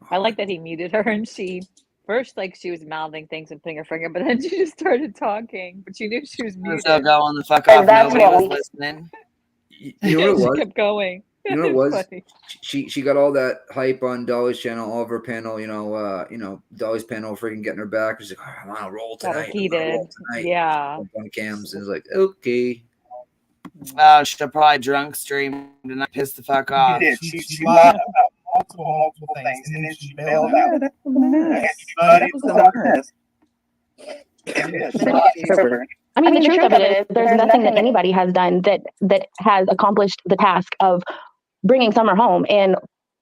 I like that he muted her and she first she was mouthing things and putting her finger, but then she just started talking. But she knew she was muted. So going the fuck off. Nobody was listening. You know what it was? She kept going. You know what it was? She got all that hype on Dolly's channel, all of her panel, Dolly's panel freaking getting her back. She's like, I'm on a roll tonight. Yeah. On Cams and it's like, okay. Oh, she'll probably drunk stream and not piss the fuck off. She lied about multiple things and then she bailed out. I mean, the truth of it is, there's nothing that anybody has done that has accomplished the task of bringing Summer home, and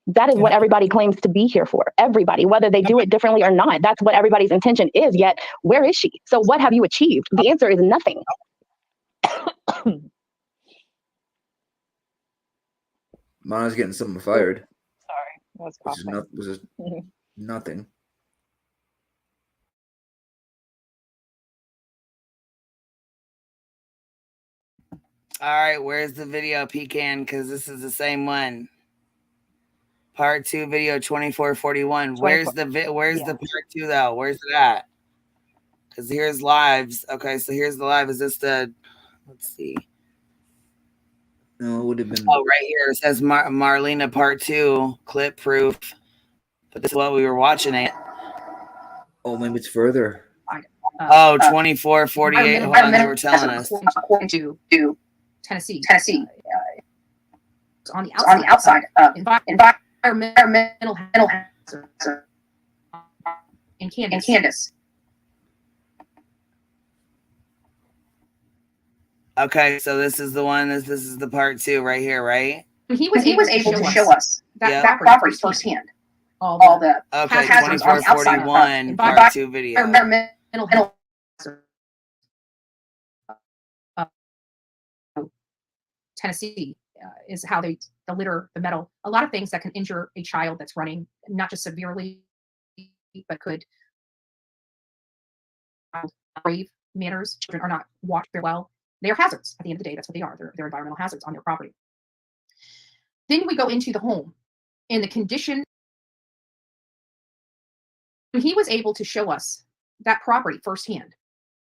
that is what everybody claims to be here for. Everybody, whether they do it differently or not, that's what everybody's intention is. Yet, where is she? So, what have you achieved? The answer is nothing. Mana's getting someone fired. Sorry, that was Which is nothing. All right, where's the video, Pecan? Because this is the same one. Part 2, video 2441. Where's the part 2 though? Where's it at? Because here's lives. Okay, so here's the live. Is this the? Let's see. No, it would have been. Oh, right here it says Marlena part 2 clip proof. But this is what we were watching it. Oh, maybe it's further. Oh, 24, 48. Hold on, they were telling us. According to Tennessee. On the On the outside of environmental hazards in Kansas. Okay, so this is the one. This is the part 2 right here, right? He was able to show us Yep. that property firsthand. All the Okay, hazards on the outside 2441 part 2 video. environmental hazards. Tennessee is how the litter, the metal, a lot of things that can injure a child that's running, not just severely, but could grave manners. Children are not watched very well. They are hazards. At the end of the day, that's what they are. They're environmental hazards on their property. Then we go into the home and the condition. He was able to show us that property firsthand,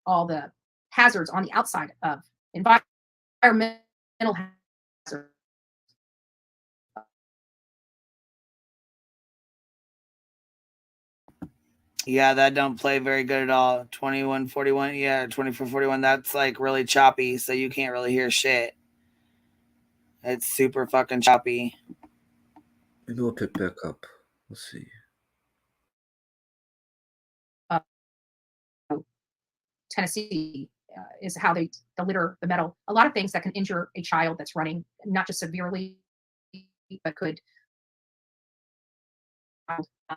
all the hazards on the outside of environmental hazards. Yeah, that don't play very good at all. 2141, yeah, 2441. That's like really choppy, so you can't really hear shit. It's super fucking choppy. Maybe we'll pick back up. Let's see. Tennessee is how the litter, the metal, a lot of things that can injure a child that's running, not just severely, but could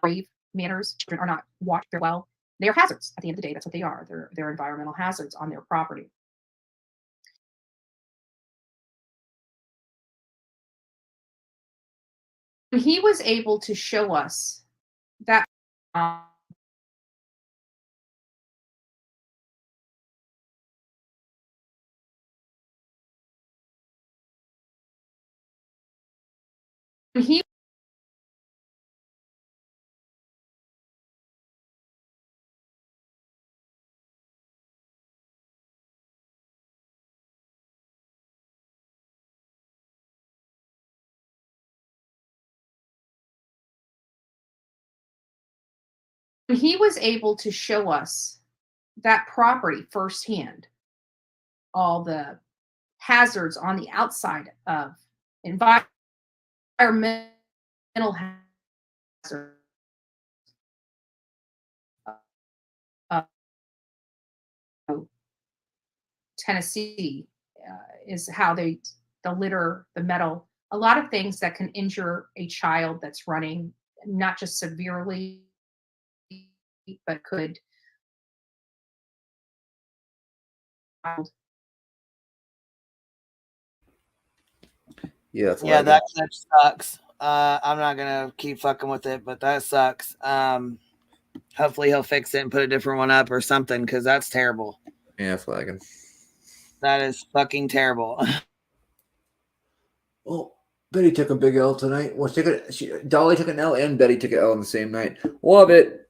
grave manners. Children are not watched very well. They are hazards. At the end of the day, that's what they are. They're environmental hazards on their property. He was able to show us that he was able to show us that property firsthand, all the hazards on the outside of environmental hazards. Tennessee is how the litter, the metal, a lot of things that can injure a child that's running, not just severely, but could Yeah, yeah, that sucks. I'm not gonna keep fucking with it, but that sucks. Hopefully he'll fix it and put a different one up or something, because that's terrible. Yeah, flagging. That is fucking terrible. Well, Betty took a big L tonight. Well, Dolly took an L and Betty took an L on the same night. Love it.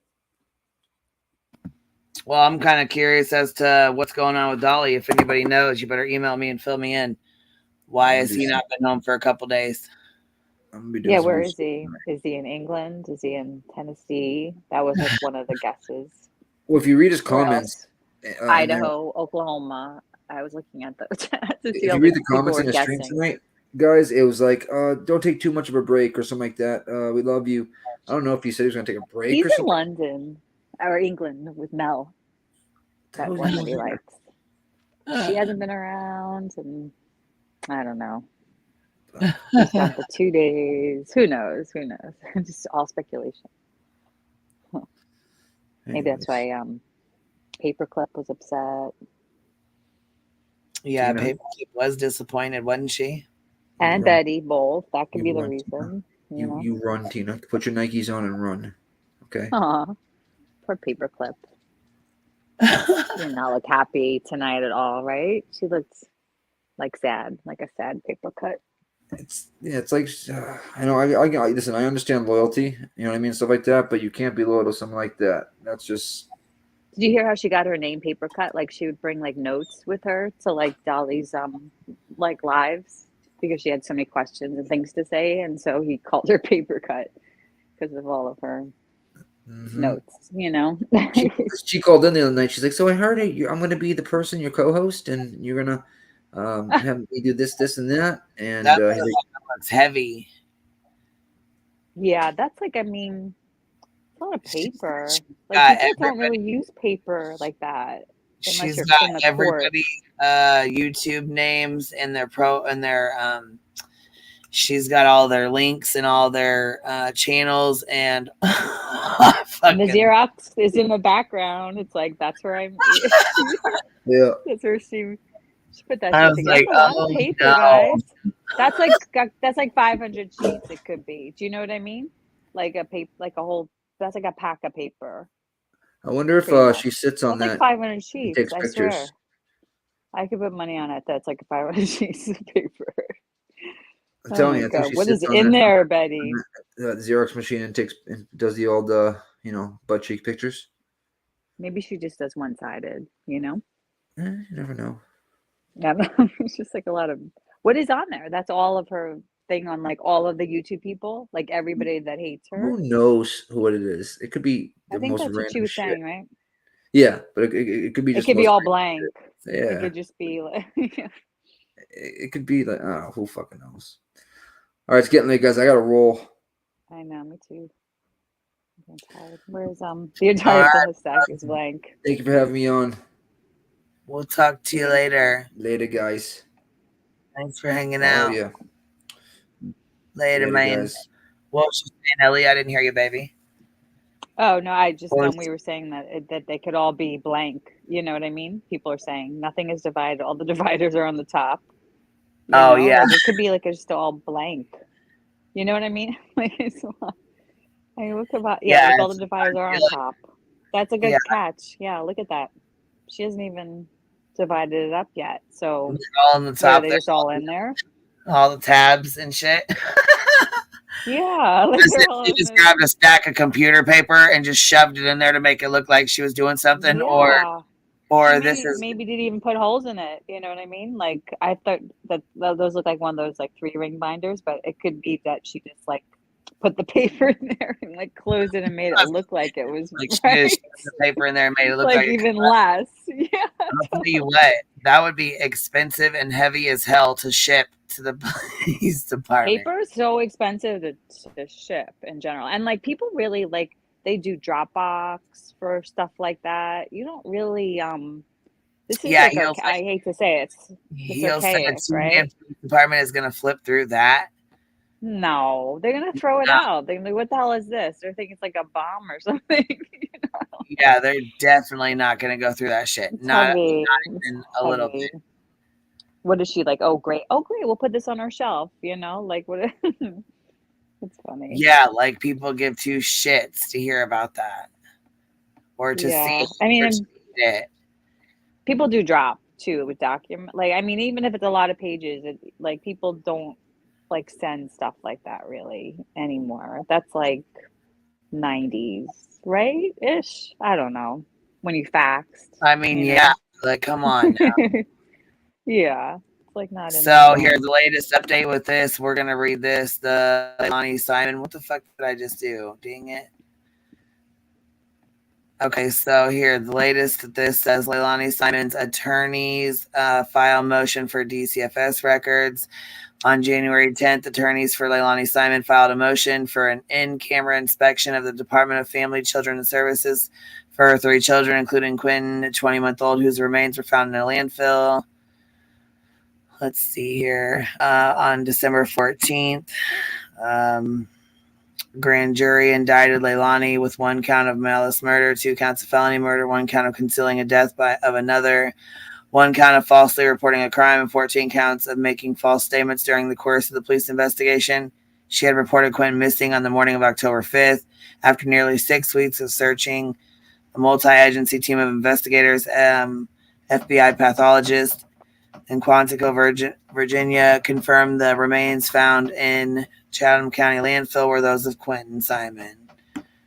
Well, I'm kind of curious as to what's going on with Dolly. If anybody knows, you better email me and fill me in. Why has he not been home for a couple days? Yeah, where is he? Is he in England? Is he in Tennessee? That was like one of the guesses. Well, if you read his comments, Idaho, Oklahoma. I was looking at those. if you read the comments in the stream tonight, guys, it was like, don't take too much of a break or something like that. We love you. I don't know if he said he was going to take a break He's or in something. London or England with Mel. That one that he likes. She hasn't been around, and I don't know. He's gone for 2 days. Who knows? Who knows? Just all speculation. Maybe that's why Paperclip was upset. Yeah, Paperclip was disappointed, wasn't she? And Betty, both. That could be the reason. You run, Tina. Put your Nikes on and run. Okay. Aw, poor Paperclip. She did not look happy tonight at all, right? She looked like sad, like a sad paper cut. It's like I know. I listen. I understand loyalty. You know what I mean, stuff like that. But you can't be loyal to something like that. That's just. Did you hear how she got her name paper cut? Like she would bring like notes with her to like Dolly's like lives because she had so many questions and things to say, and so he called her paper cut because of all of her notes, you know. She called in the other night. She's like, "So I heard it. I'm going to be the person, your co-host, and you're going to have me do this, this, and that." And That he's like, looks heavy. Yeah, that's like, I mean, it's a lot of paper. Like got people don't really use paper like that unless She's you're got in the court. everybody YouTube names and their she's got all their links and all their channels and And the Xerox is in the background. It's like that's where I'm. Yeah, that's where she put that I shit was together. like, That's a lot oh, of paper, no. guys. That's like 500 sheets. It could be. Do you know what I mean? Like a paper, like a whole. That's like a pack of paper. I wonder if Pretty much. she sits on That's that. like 500 and sheets. takes I pictures. swear. I could put money on it. That's like 500 sheets of paper. I'm telling you, my I think God. she What sits is on in that, there, Betty? that Xerox machine and does the old butt cheek pictures. Maybe she just does one-sided, you know? You never know. Yeah, it's just like a lot of what is on there. That's all of her thing on like all of the YouTube people, like everybody that hates her. Who knows what it is? It could be I the think most that's what random she was shit. saying, right? Yeah, but it could be It just could the be most all random blank. shit. It Yeah, could just be like it could be like, oh, who fucking knows? All right, it's getting late, guys. I gotta roll. I know, me too. I'm tired. Where's the entire bonus stack is blank. Thank you for having me on. We'll talk to you later. Later, guys. Thanks for hanging Oh out. yeah. Later, man. guys. What was you saying, Ellie? I didn't hear you, baby. Oh no, I just Well, we were saying that that they could all be blank. You know what I mean? People are saying nothing is divided. All the dividers are on the top. You Oh, know? yeah. Like, it could be like it's just all blank. You know what I mean? Like it's I mean, look about Yeah, like all the it's dividers are on like- top. That's a good Yeah. catch. Yeah, look at that. She hasn't even divided it up yet. So They're all on the what, top. are they just all in there? All the tabs and shit. Yeah, like As they're if all she in just there. grabbed a stack of computer paper and just shoved it in there to make it look like she was doing something, Yeah. or She this is maybe didn't even put holes in it. You know what I mean? Like I thought that those look like one of those like 3-ring binders, but it could be that she just like put the paper in there and like closed it and made it look like it was like she right. just shoved the paper in there and made it look Like like a even cut. less. Yeah. I'll tell you what, that would be expensive and heavy as hell to ship to the police department. Paper is so expensive to ship in general, and like people really like they do Dropbox for stuff like that. You don't really This is Yeah, like he'll I hate to say it's He'll say archaic, a right? two-man police department is going to flip through that. No, they're gonna throw it No. out. They're like, "What the hell is this?" They're thinking it's like a bomb or something. Yeah, they're definitely not going to go through that shit. It's Not heavy. even a little Heavy. bit. What is she like? Oh great, we'll put this on our shelf. You know, like what? It's funny. Yeah, like people give two shits to hear about that or to Yeah, see. I mean, or to see it. people do drop too with document. Like, I mean, even if it's a lot of pages, like people don't like send stuff like that really anymore. That's like 90s, right? Ish. I don't know. When you faxed. I mean, you know? yeah, like come on now. Yeah, it's like not. So here's the latest update with this. We're gonna read this. The Leilani Simon. What the fuck did I just do? Dang it. Okay, so here the latest. This says Leilani Simon's attorneys file motion for DCFS records. On January 10th, attorneys for Leilani Simon filed a motion for an in-camera inspection of the Department of Family, Children, and Services for her 3 children, including Quinn, a 20-month-old, whose remains were found in a landfill. Let's see here. On December 14th, grand jury indicted Leilani with 1 count of malice murder, 2 counts of felony murder, 1 count of concealing a death of another, 1 count of falsely reporting a crime, and 14 counts of making false statements during the course of the police investigation. She had reported Quinn missing on the morning of October 5th. After nearly 6 weeks of searching, a multi-agency team of investigators, FBI pathologists, in Quantico, Virginia, confirmed the remains found in Chatham County landfill were those of Quentin Simon.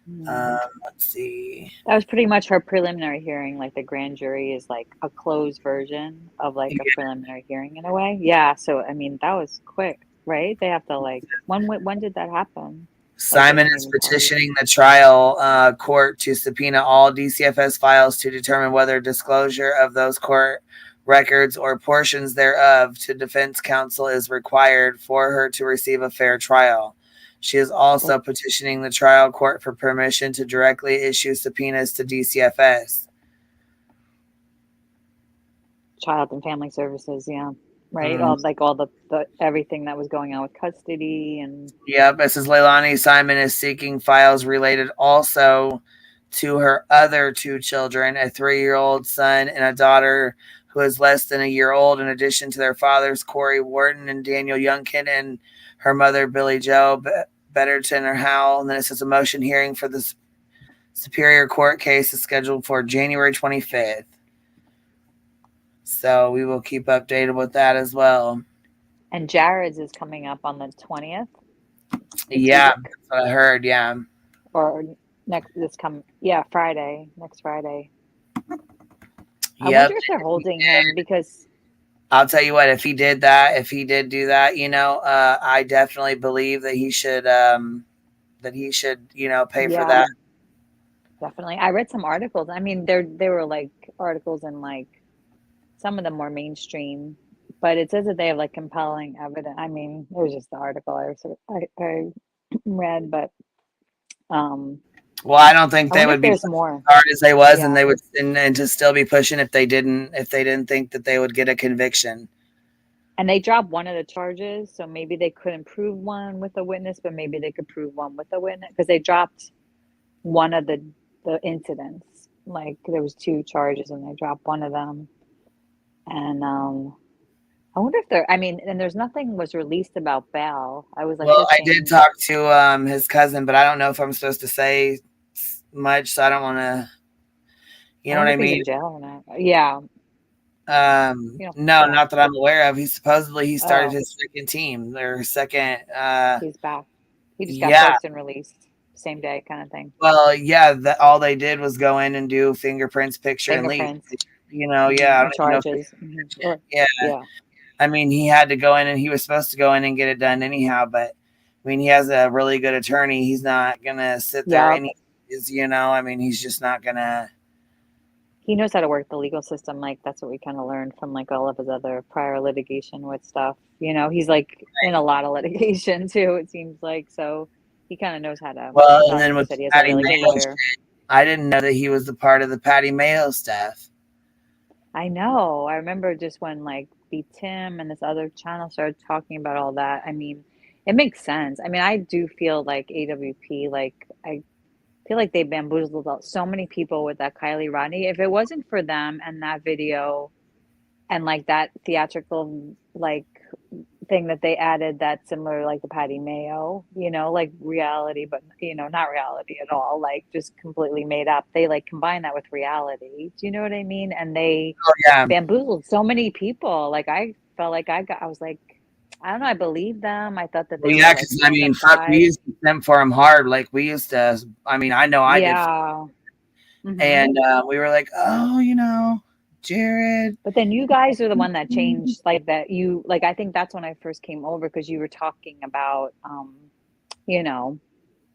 Let's see. That was pretty much her preliminary hearing. Like the grand jury is like a closed version of like a preliminary hearing in a way. Yeah. So I mean, that was quick, right? They have to like when did that happen? Simon is petitioning the trial court to subpoena all DCFS files to determine whether disclosure of those court records or portions thereof to defense counsel is required for her to receive a fair trial. She is also petitioning the trial court for permission to directly issue subpoenas to DCFS. Child and Family Services, yeah. Right? All the everything that was going on with custody and Yep, it says Leilani Simon is seeking files related also to her other 2 children, a 3-year-old son and a daughter who is less than a year old, in addition to their fathers, Corey Wharton and Daniel Youngkin, and her mother, Billy Joe Betterton or Howell. And then it says a motion hearing for the Superior Court case is scheduled for January 25th. So we will keep updated with that as well. And Jared's is coming up on the 20th. Yeah, that's what I heard. Yeah. Or next Friday. Next Friday. I Yep. wonder if they're holding him because I'll tell you what, if he did do that, you know, I definitely believe that he should you know, pay for that. Definitely. I read some articles. I mean, there were like articles in like some of them were mainstream, but it says that they have like compelling evidence. I mean, it was just the article I read, but well, I don't think they would be as more hard as they was, and they would and to still be pushing if they didn't think that they would get a conviction. And they dropped one of the charges, so maybe they couldn't prove one with a witness, but maybe they could prove one with a witness because they dropped one of the incidents. Like there was 2 charges, and they dropped one of them. And I wonder if there. I mean, and there's nothing was released about bail. I was like, well, I did talk to his cousin, but I don't know if I'm supposed to say much, so I don't want to. You know what I mean? In jail or not. Yeah. No, not that I'm aware of. He started his second team or second. He's back. He just got booked and released same day, kind of thing. Well, yeah. That all they did was go in and do fingerprints, picture, and leave. You know, yeah. I don't charges. Know yeah. I mean, he had to go in, and he was supposed to go in and get it done anyhow. But I mean, he has a really good attorney. He's not gonna sit there and you know. I mean, he's just not gonna. He knows how to work the legal system. Like that's what we kind of learned from like all of his other prior litigation with stuff. You know, he's like in a lot of litigation too. It seems like so he kind of knows how to. Well, and then with Patty Mayo, I didn't know that he was the part of the Patty Mayo staff. I know. I remember just when like Be Tim and this other channel started talking about all that. I mean, it makes sense. I mean, I do feel like AWP, like I feel like they bamboozled out so many people with that Kylie Rodney. If it wasn't for them and that video and like that theatrical like thing that they added that's similar like the Patty Mayo, you know, like reality, but you know, not reality at all, like just completely made up. They like combine that with reality. Do you know what I mean? And they bamboozled so many people. Like I felt like I was like, I don't know, I believe them. I thought that they yeah, because I mean, fuck, we used to send for him hard. Like we used to, I mean, I know I did. Mm-hmm. And we were like, oh, you know, Jared. But then you guys are the one that changed like that. You like, I think that's when I first came over because you were talking about, you know,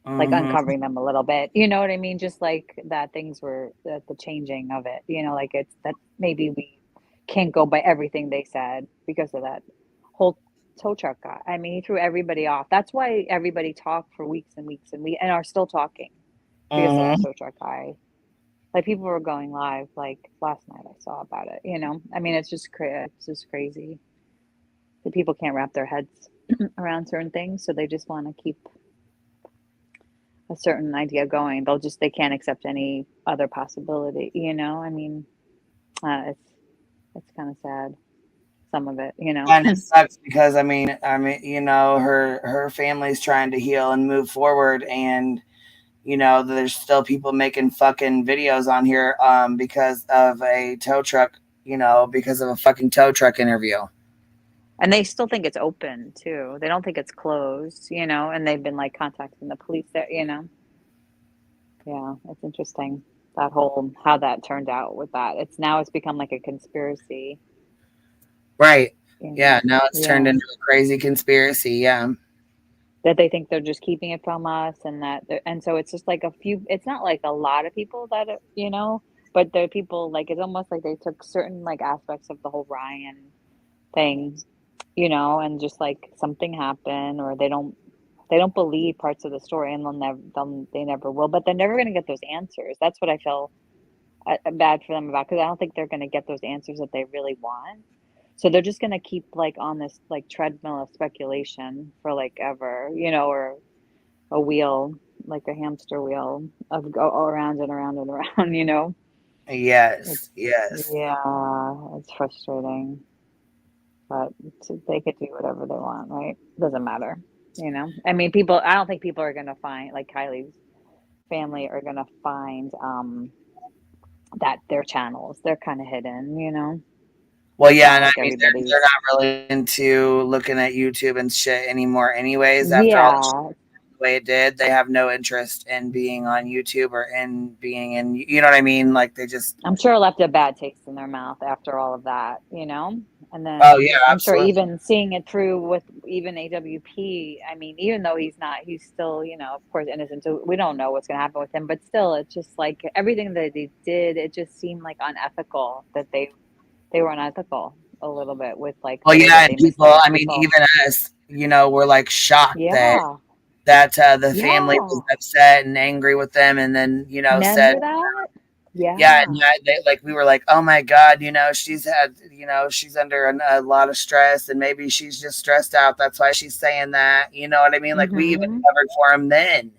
like uncovering them a little bit. You know what I mean? Just like that things were the changing of it. You know, like it's that maybe we can't go by everything they said because of that whole tow truck guy. I mean, he threw everybody off. That's why everybody talked for weeks and weeks and are still talking because of that tow truck guy. Like people were going live like last night I saw about it, you know. I mean, it's just crazy. The people can't wrap their heads around certain things, so they just want to keep a certain idea going. They can't accept any other possibility, you know. I mean, it's kind of sad. Some of it, you know. And it sucks because I mean, you know, her family's trying to heal and move forward, and you know, there's still people making fucking videos on here because of a tow truck, you know, because of a fucking tow truck interview. And they still think it's open too. They don't think it's closed, you know, and they've been like contacting the police there, you know. Yeah, it's interesting that whole how that turned out with that. It's become like a conspiracy. Right. Yeah, now it's turned into a crazy conspiracy, yeah. that they think they're just keeping it from us, and and so it's just like a few. It's not like a lot of people that but there are people like it's almost like they took certain like aspects of the whole Ryan thing, and just like something happened, or they don't believe parts of the story, and they never will. But they're never going to get those answers. That's what I feel bad for them about, because I don't think they're going to get those answers that they really want. So they're just going to keep like on this like treadmill of speculation for like ever, or a wheel, like a hamster wheel of go around and around and around. Yes, yes. Yeah, it's frustrating, but they could do whatever they want, right? Doesn't matter, I mean, I don't think people are going to find, like Kylie's family are going to find that their channels, they're kind of hidden. Well, It's yeah, not and I like mean, everybody's. they're not really into looking at YouTube and shit anymore anyways. After all the shit the way it did, they have no interest in being on YouTube or in being in, you know what I mean? Like, they just... I'm sure it left a bad taste in their mouth after all of that, and then Oh, yeah, I'm absolutely. sure even seeing it through with even AWP, I mean, even though he's still, of course, innocent, so we don't know what's going to happen with him, but still, it's just like everything that they did, it just seemed like unethical, that they were unethical a little bit with like Well, the way yeah, that and they people, misled I mean, people. even us, we're like shocked Yeah. that the family was upset and angry with them, and then said, Remember that? yeah, and we were like, oh my god, she's had, she's under a lot of stress, and maybe she's just stressed out, that's why she's saying that, you know what I mean? Like, we even covered for him then.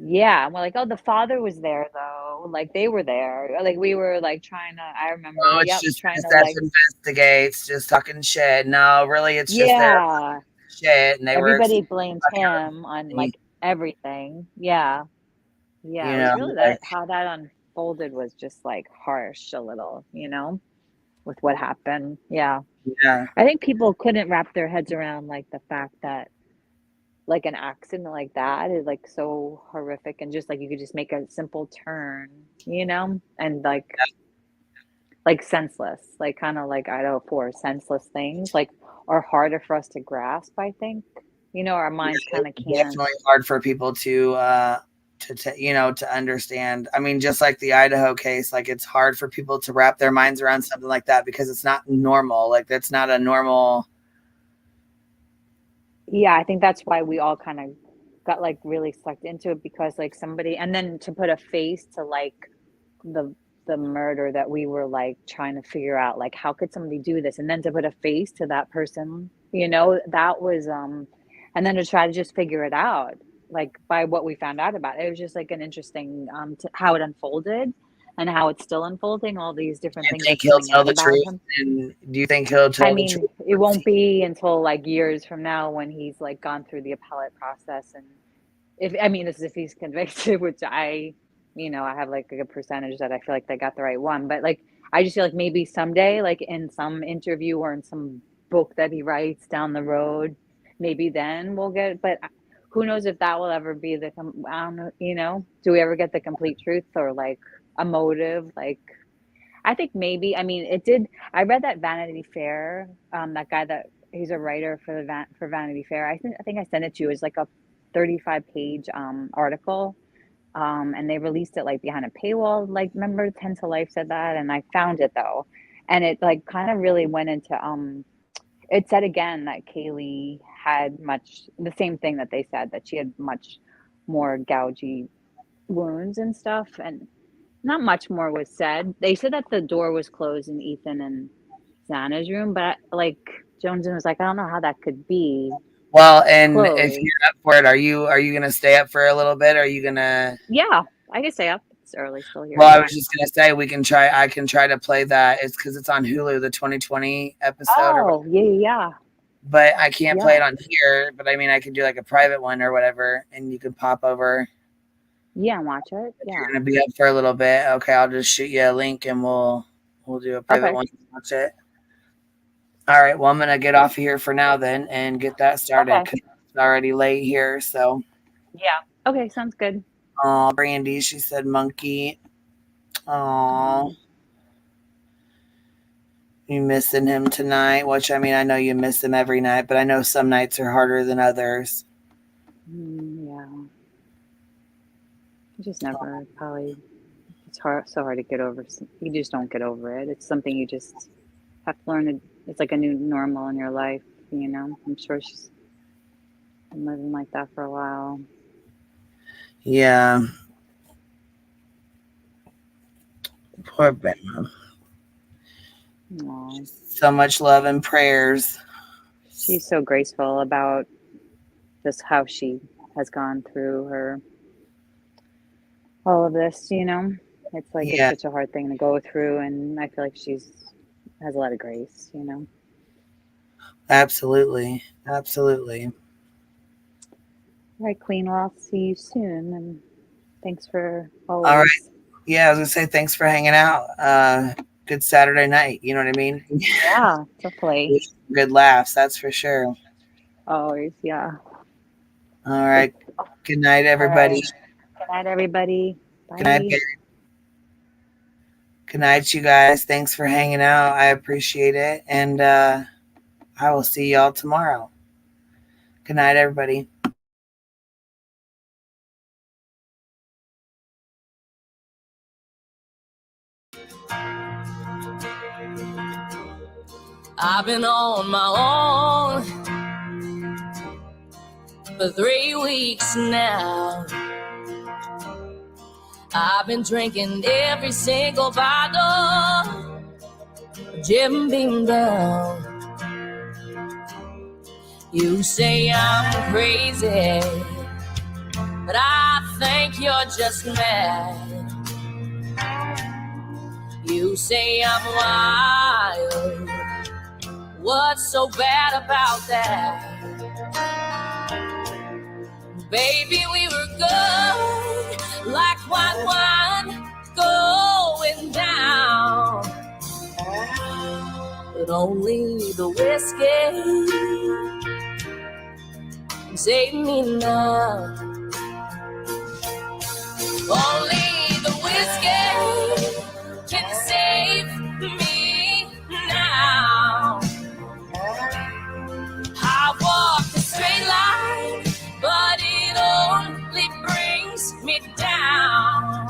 Yeah, and we're like, oh, the father was there though, like they were there, like we were like trying to, I remember, Oh, it's just trying to investigates, just talking shit. No, really, it's just their shit, and they everybody were blamed him on like everything. Yeah, it was really that how that unfolded was just like harsh a little, with what happened. Yeah, I think people couldn't wrap their heads around like the fact that like an accident like that is like so horrific, and just like you could just make a simple turn, and like senseless, like kind of like Idaho 4 senseless things like are harder for us to grasp, I think. Our minds kind of can't. Definitely hard for people to understand. I mean, just like the Idaho case, like it's hard for people to wrap their minds around something like that because it's not normal. Like that's not a normal. Yeah, I think that's why we all kind of got like really sucked into it, because like somebody, and then to put a face to like the murder that we were like trying to figure out, like how could somebody do this, and then to put a face to that person, that was and then to try to just figure it out, like by what we found out about it, it was just like an interesting how it unfolded and how it's still unfolding, all these different things. Think he'll tell the truth? And do you think he'll tell the truth? It won't be until like years from now when he's like gone through the appellate process, and this is if he's convicted, which I have like a good percentage that I feel like they got the right one, but like I just feel like maybe someday, like in some interview or in some book that he writes down the road, maybe then we'll get. But who knows if that will ever be I don't know. Do we ever get the complete truth or like a motive? Like I think maybe. I mean, it did. I read that Vanity Fair. That guy that he's a writer for Vanity Fair. I think I sent it to you. It's like a 35-page article. And they released it like behind a paywall. Like, remember 10 to Life said that, and I found it though, and it like kind of really went into it said again that Kaylee had the same thing that they said, that she had much more gougy wounds and stuff, and not much more was said. They said that the door was closed in Ethan and Xana's room, but like Jonesy was like, I don't know how that could be. Well, and if you're up for it, are you gonna stay up for a little bit? Are you gonna? Yeah, I can stay up. It's early still here. Well, I was just gonna say I can try to play that. It's because it's on Hulu, the 2020 episode. Oh, yeah. But I can't play it on here. But I mean, I could do like a private one or whatever, and you can pop over. Yeah, and watch it. Yeah. You're gonna be up for a little bit. Okay, I'll just shoot you a link, and we'll do a private one. Watch it. All right. Well, I'm gonna get off of here for now then, and get that started because it's already late here. So. Yeah. Okay. Sounds good. Oh, Brandy, she said monkey. Oh, you missing him tonight? Which I mean, I know you miss him every night, but I know some nights are harder than others. Yeah. You just never probably, it's so hard to get over. You just don't get over it. It's something you just have to learn. It's like a new normal in your life, you know? I'm sure she's been living like that for a while. Yeah. Poor Benma. So much love and prayers. She's so graceful about just how she has gone through all of this, you know? It's like Yeah. it's such a hard thing to go through, and I feel like has a lot of grace, you know? Absolutely. Absolutely. All right, Queen, well, I'll see you soon, and thanks for All right. always. Yeah, I was gonna say thanks for hanging out. Good Saturday night. You know what I mean? Yeah, definitely. Good laughs, that's for sure. Always, yeah. All right. Good night, everybody. Right. Good night, everybody. Bye. Good night, Barry. Good night, you guys. Thanks for hanging out. I appreciate it. And I will see y'all tomorrow. Good night, everybody. I've been on my own for 3 weeks now. I've been drinking every single bottle, Jim Beam down. You say I'm crazy, but I think you're just mad. You say I'm wild. What's so bad about that? Baby, we were good, like wine going down. But only the whiskey can save me now. Only the whiskey can save me now. I walk a straight line, but it only brings me down.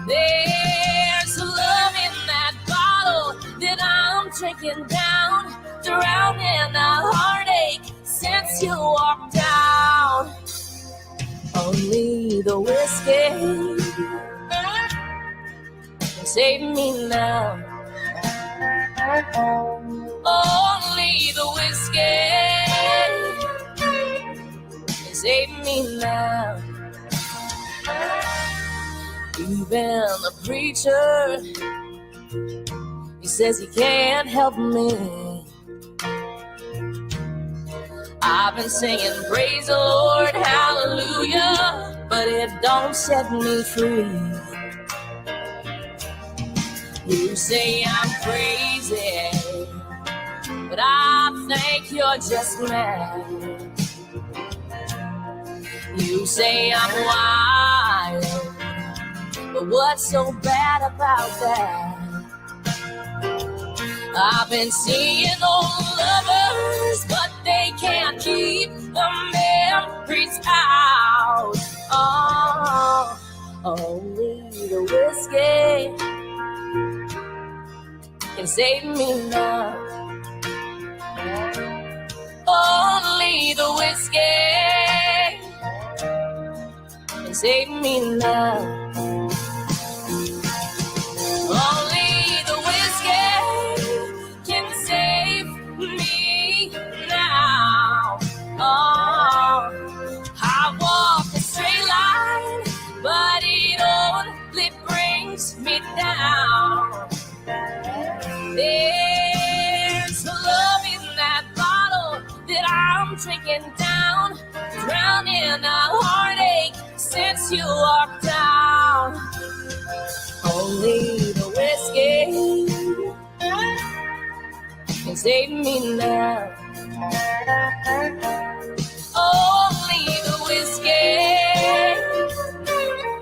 There's love in that bottle that I'm drinking down, drowning a heartache since you walked out. Only the whiskey can save me now. Only the whiskey can save me now. Even the preacher, he says he can't help me. I've been singing praise the Lord, hallelujah, but it don't set me free. You say I'm crazy, but I think you're just mad. You say I'm wild, but what's so bad about that? I've been seeing old lovers, but they can't keep the memories out. Oh, only the whiskey can save me now. Only the whiskey can save me now. Only the whiskey can save me now. Oh, I walk a straight line, but it only brings me down. There's love in that bottle that I'm drinking down, drowning a heartache since you walked out. Only the whiskey can save me now.